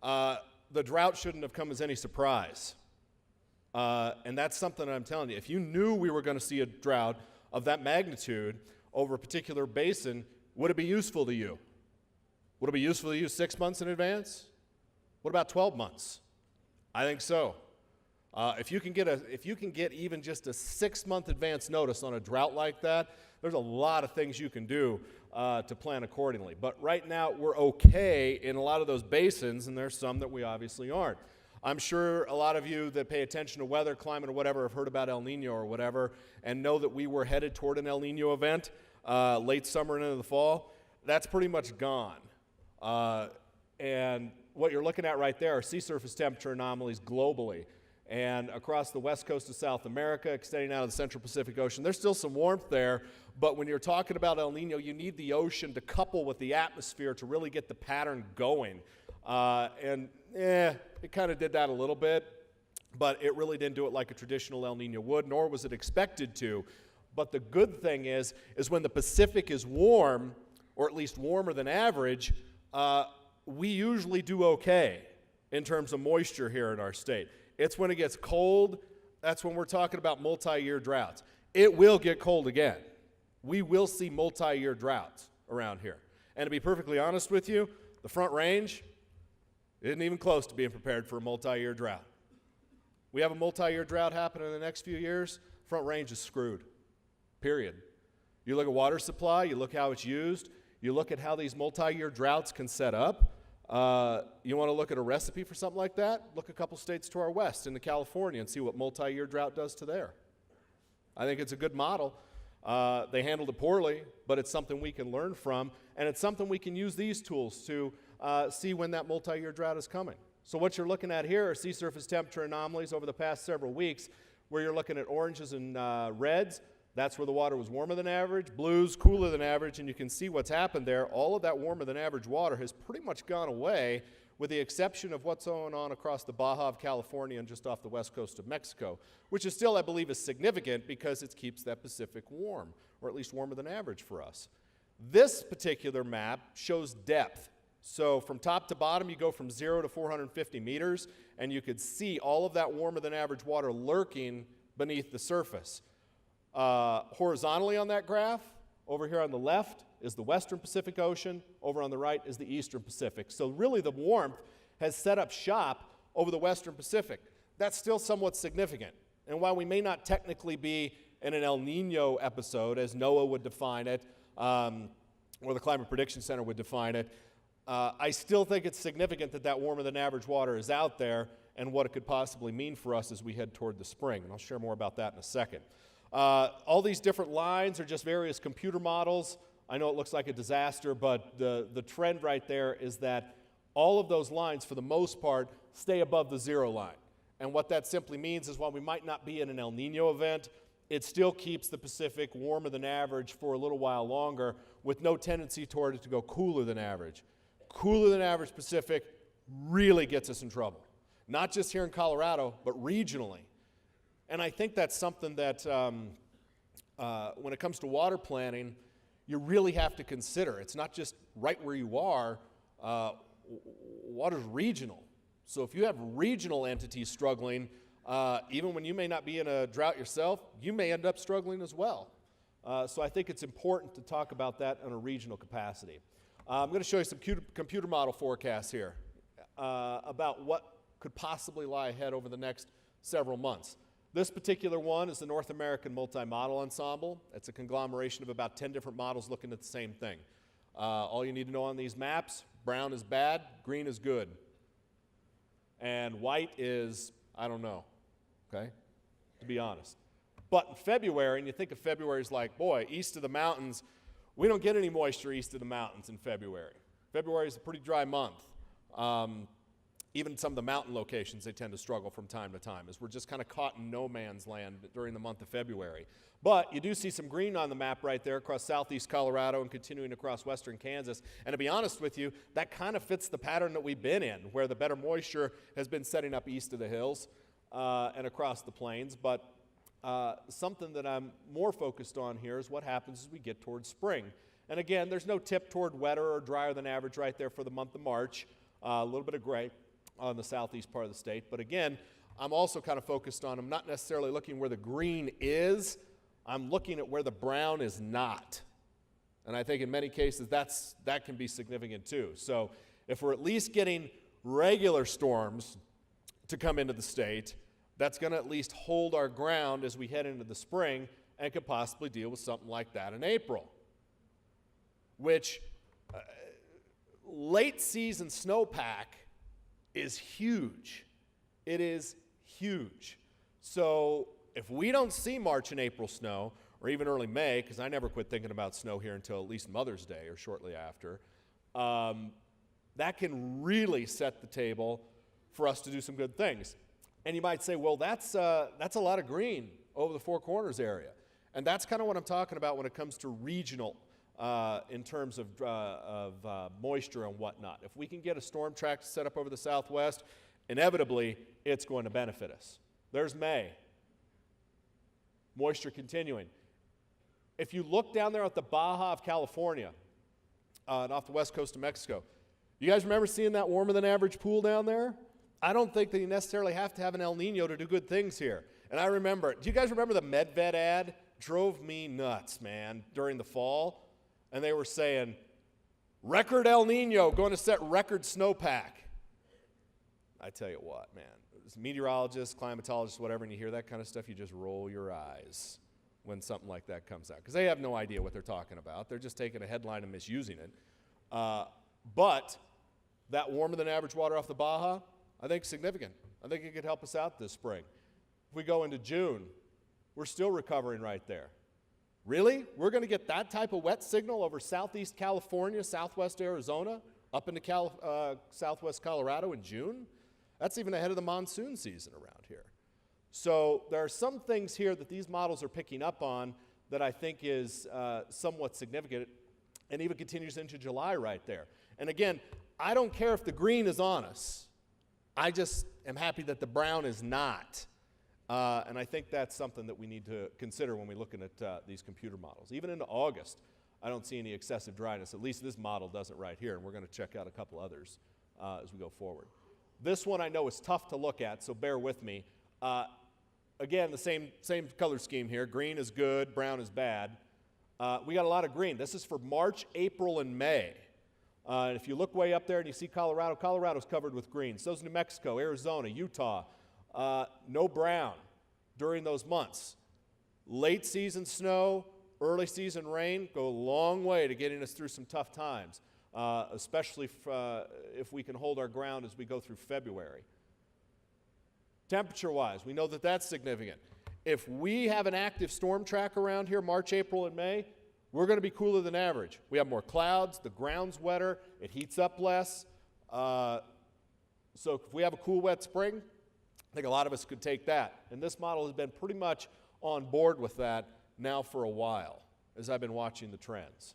the drought shouldn't have come as any surprise. And that's something that I'm telling you. If you knew we were going to see a drought of that magnitude over a particular basin, would it be useful to you? Would it be useful to you 6 months in advance? What about 12 months? I think so. If you can get even just a 6-month advance notice on a drought like that, there's a lot of things you can do to plan accordingly. But right now, we're okay in a lot of those basins, and there's some that we obviously aren't. I'm sure a lot of you that pay attention to weather, climate, or whatever have heard about El Nino or whatever, and know that we were headed toward an El Nino event late summer and into the fall. That's pretty much gone. And what you're looking at right there are sea surface temperature anomalies globally. And across the west coast of South America, extending out of the Central Pacific Ocean, there's still some warmth there, but when you're talking about El Nino, you need the ocean to couple with the atmosphere to really get the pattern going. It kind of did that a little bit, but it really didn't do it like a traditional El Nino would, nor was it expected to. But the good thing is when the Pacific is warm, or at least warmer than average, we usually do okay in terms of moisture here in our state. It's when it gets cold, that's when we're talking about multi-year droughts. It will get cold again. We will see multi-year droughts around here. And to be perfectly honest with you, the Front Range isn't even close to being prepared for a multi-year drought. We have a multi-year drought happening in the next few years, Front Range is screwed, period. You look at water supply, you look how it's used, you look at how these multi-year droughts can set up. You want to look at a recipe for something like that? Look a couple states to our west into California and see what multi-year drought does to there. I think it's a good model. They handled it poorly, but it's something we can learn from, and it's something we can use these tools to see when that multi-year drought is coming. So what you're looking at here are sea surface temperature anomalies over the past several weeks, where you're looking at oranges and reds. That's where the water was warmer than average. Blues, cooler than average, and you can see what's happened there. All of that warmer than average water has pretty much gone away, with the exception of what's going on across the Baja of California and just off the west coast of Mexico, which is still, I believe, is significant because it keeps that Pacific warm, or at least warmer than average for us. This particular map shows depth. So from top to bottom, you go from 0 to 450 meters, and you could see all of that warmer than average water lurking beneath the surface. Horizontally on that graph, over here on the left is the western Pacific Ocean, over on the right is the eastern Pacific. So really the warmth has set up shop over the western Pacific. That's still somewhat significant. And while we may not technically be in an El Nino episode, as NOAA would define it, or the Climate Prediction Center would define it, I still think it's significant that that warmer than average water is out there and what it could possibly mean for us as we head toward the spring. And I'll share more about that in a second. All these different lines are just various computer models. I know it looks like a disaster, but the trend right there is that all of those lines, for the most part, stay above the 0 line. And what that simply means is while we might not be in an El Nino event, it still keeps the Pacific warmer than average for a little while longer, with no tendency toward it to go cooler than average. Cooler than average Pacific really gets us in trouble. Not just here in Colorado, but regionally. And I think that's something that, when it comes to water planning, you really have to consider. It's not just right where you are. Water's regional. So if you have regional entities struggling, even when you may not be in a drought yourself, you may end up struggling as well. So I think it's important to talk about that on a regional capacity. I'm going to show you some computer model forecasts here about what could possibly lie ahead over the next several months. This particular one is the North American Multi-Model Ensemble. It's a conglomeration of about 10 different models looking at the same thing. All you need to know on these maps, brown is bad, green is good. And white is, I don't know, okay, to be honest. But in February, and you think of February as like, boy, east of the mountains, we don't get any moisture east of the mountains in February. February is a pretty dry month. Even some of the mountain locations, they tend to struggle from time to time, as we're just kind of caught in no man's land during the month of February. But you do see some green on the map right there across southeast Colorado and continuing across western Kansas. And to be honest with you, that kind of fits the pattern that we've been in, where the better moisture has been setting up east of the hills and across the plains. But something that I'm more focused on here is what happens as we get towards spring. And again, there's no tip toward wetter or drier than average right there for the month of March. A little bit of gray on the southeast part of the state. But again, I'm also kind of focused on, I'm not necessarily looking where the green is, I'm looking at where the brown is not. And I think in many cases that can be significant too. So if we're at least getting regular storms to come into the state, that's going to at least hold our ground as we head into the spring and could possibly deal with something like that in April. Which late season snowpack is huge. It is huge. So if we don't see March and April snow, or even early May, because I never quit thinking about snow here until at least Mother's Day or shortly after, that can really set the table for us to do some good things. And you might say, well, that's a lot of green over the Four Corners area. And that's kind of what I'm talking about when it comes to regional in terms of moisture and whatnot. If we can get a storm track set up over the southwest, inevitably it's going to benefit us. There's May. Moisture continuing. If you look down there at the Baja of California and off the west coast of Mexico, you guys remember seeing that warmer than average pool down there? I don't think that you necessarily have to have an El Nino to do good things here. And I remember, do you guys remember the MedVet ad? Drove me nuts, man, during the fall. And they were saying, record El Nino, going to set record snowpack. I tell you what, man, as meteorologists, climatologists, whatever, and you hear that kind of stuff, you just roll your eyes when something like that comes out. Because they have no idea what they're talking about. They're just taking a headline and misusing it. But that warmer than average water off the Baja, I think is significant. I think it could help us out this spring. If we go into June, we're still recovering right there. Really? We're going to get that type of wet signal over southeast California, southwest Arizona, up into southwest Colorado in June? That's even ahead of the monsoon season around here. So there are some things here that these models are picking up on that I think is somewhat significant, and even continues into July right there. And again, I don't care if the green is on us. I just am happy that the brown is not. And I think that's something that we need to consider when we're looking at these computer models. Even into August, I don't see any excessive dryness. At least this model doesn't right here, and we're going to check out a couple others as we go forward. This one I know is tough to look at, so bear with me. Again, the same color scheme here. Green is good, brown is bad. We got a lot of green. This is for March, April, and May. And if you look way up there and you see Colorado, Colorado's covered with green. So's New Mexico, Arizona, Utah. No brown during those months. Late season snow, early season rain go a long way to getting us through some tough times, especially if we can hold our ground as we go through February. Temperature-wise, we know that that's significant. If we have an active storm track around here, March, April, and May, we're going to be cooler than average. We have more clouds, the ground's wetter, it heats up less. So if we have a cool, wet spring, I think a lot of us could take that. And this model has been pretty much on board with that now for a while, as I've been watching the trends.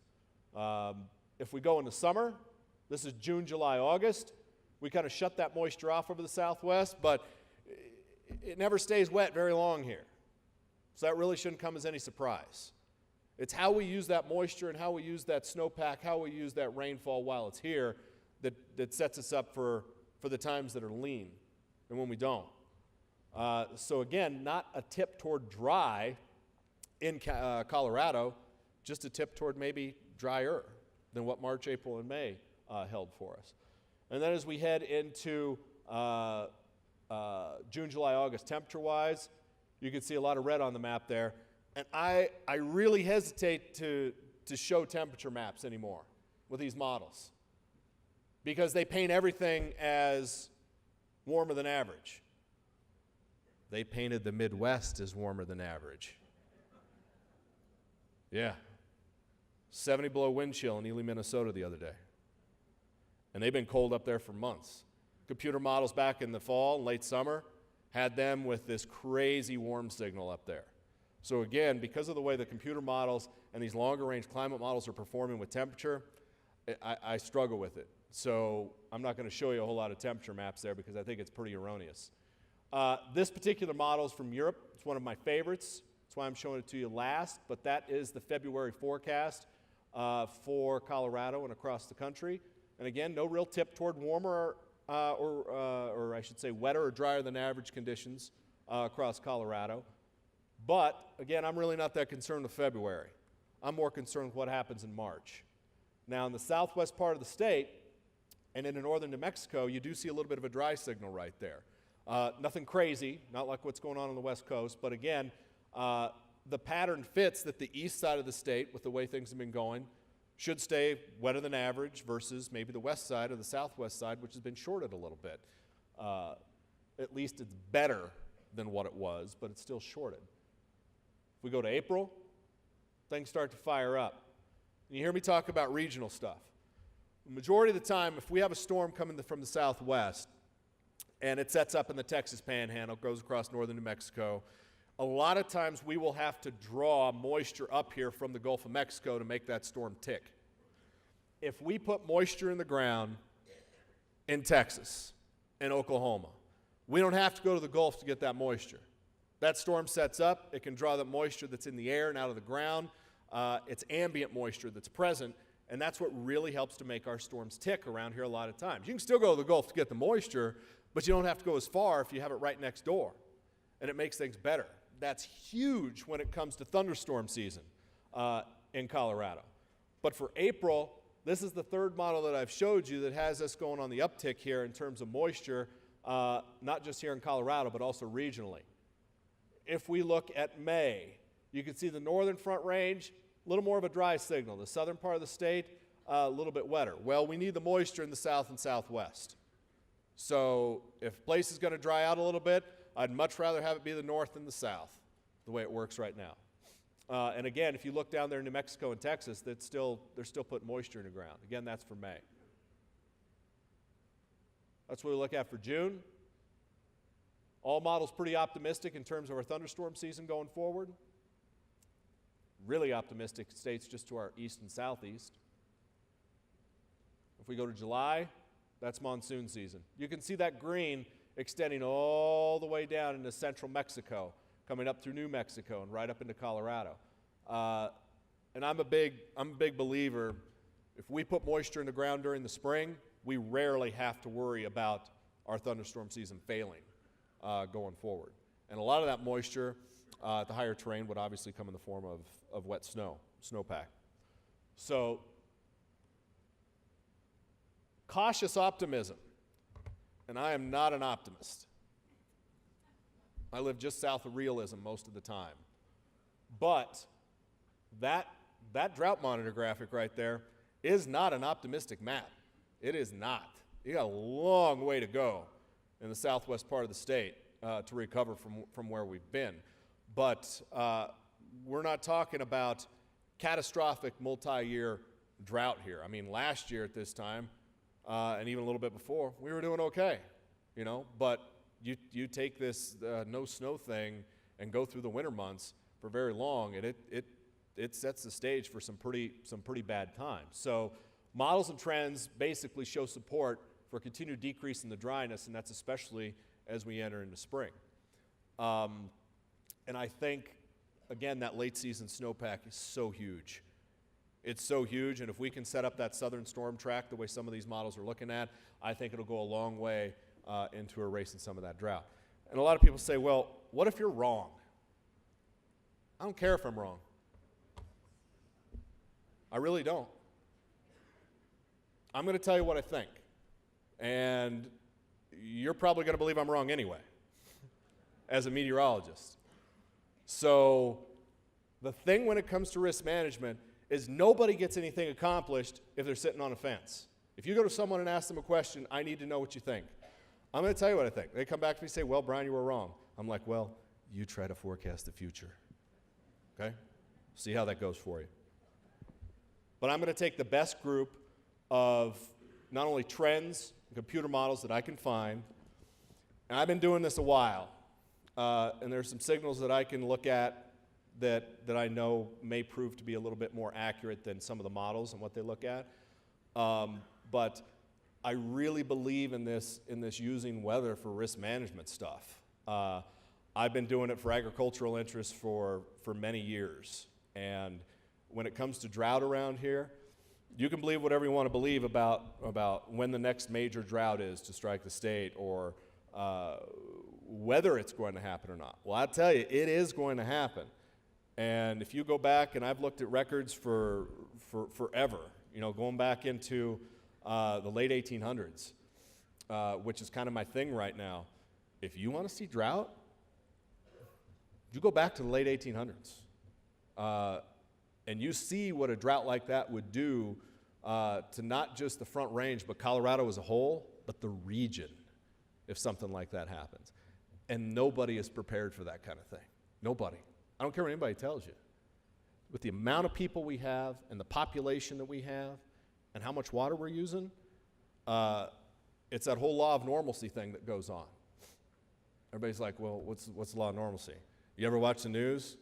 If we go into summer, this is June, July, August, we kind of shut that moisture off over the southwest, but it never stays wet very long here. So that really shouldn't come as any surprise. It's how we use that moisture and how we use that snowpack, how we use that rainfall while it's here that sets us up for the times that are lean and when we don't. So again, not a tip toward dry in Colorado, just a tip toward maybe drier than what March, April, and May held for us. And then as we head into June, July, August, temperature-wise, You can see a lot of red on the map there. And I really hesitate to show temperature maps anymore with these models because they paint everything as warmer than average. They painted the Midwest as warmer than average. Yeah. 70 below wind chill in Ely, Minnesota the other day. And they've been cold up there for months. Computer models back in the fall and late summer had them with this crazy warm signal up there. So again, because of the way the computer models and these longer range climate models are performing with temperature, I struggle with it. So I'm not going to show you a whole lot of temperature maps there because I think it's pretty erroneous. This particular model is from Europe. It's one of my favorites. That's why I'm showing it to you last. But that is the February forecast for Colorado and across the country. And again, no real tip toward warmer or I should say wetter or drier than average conditions across Colorado. But again, I'm really not that concerned with February. I'm more concerned with what happens in March. Now, in the southwest part of the state and in northern New Mexico, you do see a little bit of a dry signal right there. Nothing crazy, not like what's going on the West Coast, but again, the pattern fits that the east side of the state, with the way things have been going, should stay wetter than average versus maybe the west side or the southwest side, which has been shorted a little bit. At least it's better than what it was, but it's still shorted. If we go to April, things start to fire up. And you hear me talk about regional stuff. The majority of the time, if we have a storm coming from the southwest, and it sets up in the Texas Panhandle, goes across northern New Mexico, a lot of times we will have to draw moisture up here from the Gulf of Mexico to make that storm tick. If we put moisture in the ground in Texas and Oklahoma, we don't have to go to the Gulf to get that moisture. That storm sets up, it can draw the moisture that's in the air and out of the ground. It's ambient moisture that's present, and that's what really helps to make our storms tick around here a lot of times. You can still go to the Gulf to get the moisture, but you don't have to go as far if you have it right next door, and it makes things better. That's huge when it comes to thunderstorm season in Colorado. But for April, this is the third model that I've showed you that has us going on the uptick here in terms of moisture, not just here in Colorado, but also regionally. If we look at May, you can see the northern Front Range, a little more of a dry signal. The southern part of the state, a little bit wetter. Well, we need the moisture in the south and southwest. So if a place is going to dry out a little bit, I'd much rather have it be the north than the south, the way it works right now. And again, if you look down there in New Mexico and Texas, they're still putting moisture in the ground. Again, that's for May. That's what we look at for June. All models pretty optimistic in terms of our thunderstorm season going forward. Really optimistic states just to our east and southeast. If we go to July, that's monsoon season. You can see that green extending all the way down into central Mexico, coming up through New Mexico and right up into Colorado. And I'm a big believer, if we put moisture in the ground during the spring, we rarely have to worry about our thunderstorm season failing going forward. And a lot of that moisture at the higher terrain would obviously come in the form of wet snow, snowpack. So, cautious optimism. And I am not an optimist. I live just south of realism most of the time. But that drought monitor graphic right there is not an optimistic map. It is not. You got a long way to go in the southwest part of the state to recover from where we've been. But we're not talking about catastrophic multi-year drought here. I mean, last year at this time, and even a little bit before, we were doing okay, you know. But you take this no snow thing and go through the winter months for very long, and it sets the stage for some pretty bad times. So models and trends basically show support for a continued decrease in the dryness, and that's especially as we enter into spring. And I think, again, that late season snowpack is so huge. It's so huge, and if we can set up that southern storm track the way some of these models are looking at, I think it'll go a long way into erasing some of that drought. And a lot of people say, well, what if you're wrong? I don't care if I'm wrong. I really don't. I'm going to tell you what I think. And you're probably going to believe I'm wrong anyway, as a meteorologist. So the thing when it comes to risk management is nobody gets anything accomplished if they're sitting on a fence. If you go to someone and ask them a question, I need to know what you think. I'm going to tell you what I think. They come back to me and say, well, Brian, you were wrong. I'm like, well, you try to forecast the future. Okay? See how that goes for you. But I'm going to take the best group of not only trends and computer models that I can find, and I've been doing this a while, and there's some signals that I can look at that I know may prove to be a little bit more accurate than some of the models and what they look at. But I really believe in this using weather for risk management stuff. I've been doing it for agricultural interests for many years. And when it comes to drought around here, you can believe whatever you want to believe about when the next major drought is to strike the state, or whether it's going to happen or not. Well, I'll tell you, it is going to happen. And if you go back, and I've looked at records for forever, going back into the late 1800s, which is kind of my thing right now. If you want to see drought, you go back to the late 1800s. And you see what a drought like that would do to not just the Front Range, but Colorado as a whole, but the region, if something like that happens. And nobody is prepared for that kind of thing. Nobody. I don't care what anybody tells you. With the amount of people we have and the population that we have and how much water we're using, it's that whole law of normalcy thing that goes on. Everybody's like, well, what's the law of normalcy? You ever watch the news?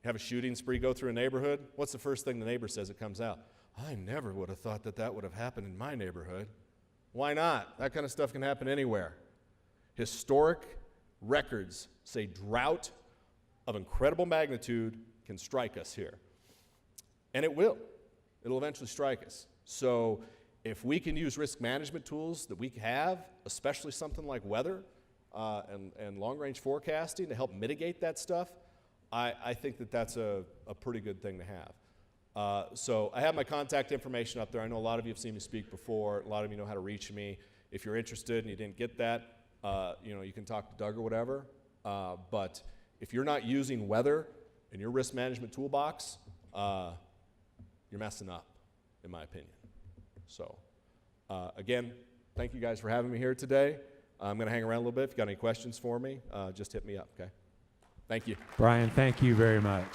Have a shooting spree go through a neighborhood? What's the first thing the neighbor says that comes out? I never would have thought that would have happened in my neighborhood. Why not? That kind of stuff can happen anywhere. Historic records say drought of incredible magnitude can strike us here. And it will. It'll eventually strike us. So if we can use risk management tools that we have, especially something like weather and long-range forecasting to help mitigate that stuff, I think that's a pretty good thing to have. So I have my contact information up there. I know a lot of you have seen me speak before. A lot of you know how to reach me. If you're interested and you didn't get that, you can talk to Doug or whatever. But if you're not using weather in your risk management toolbox, you're messing up, in my opinion. So again, thank you guys for having me here today. I'm going to hang around a little bit. If you got any questions for me, just hit me up, okay? Thank you. Brian, thank you very much.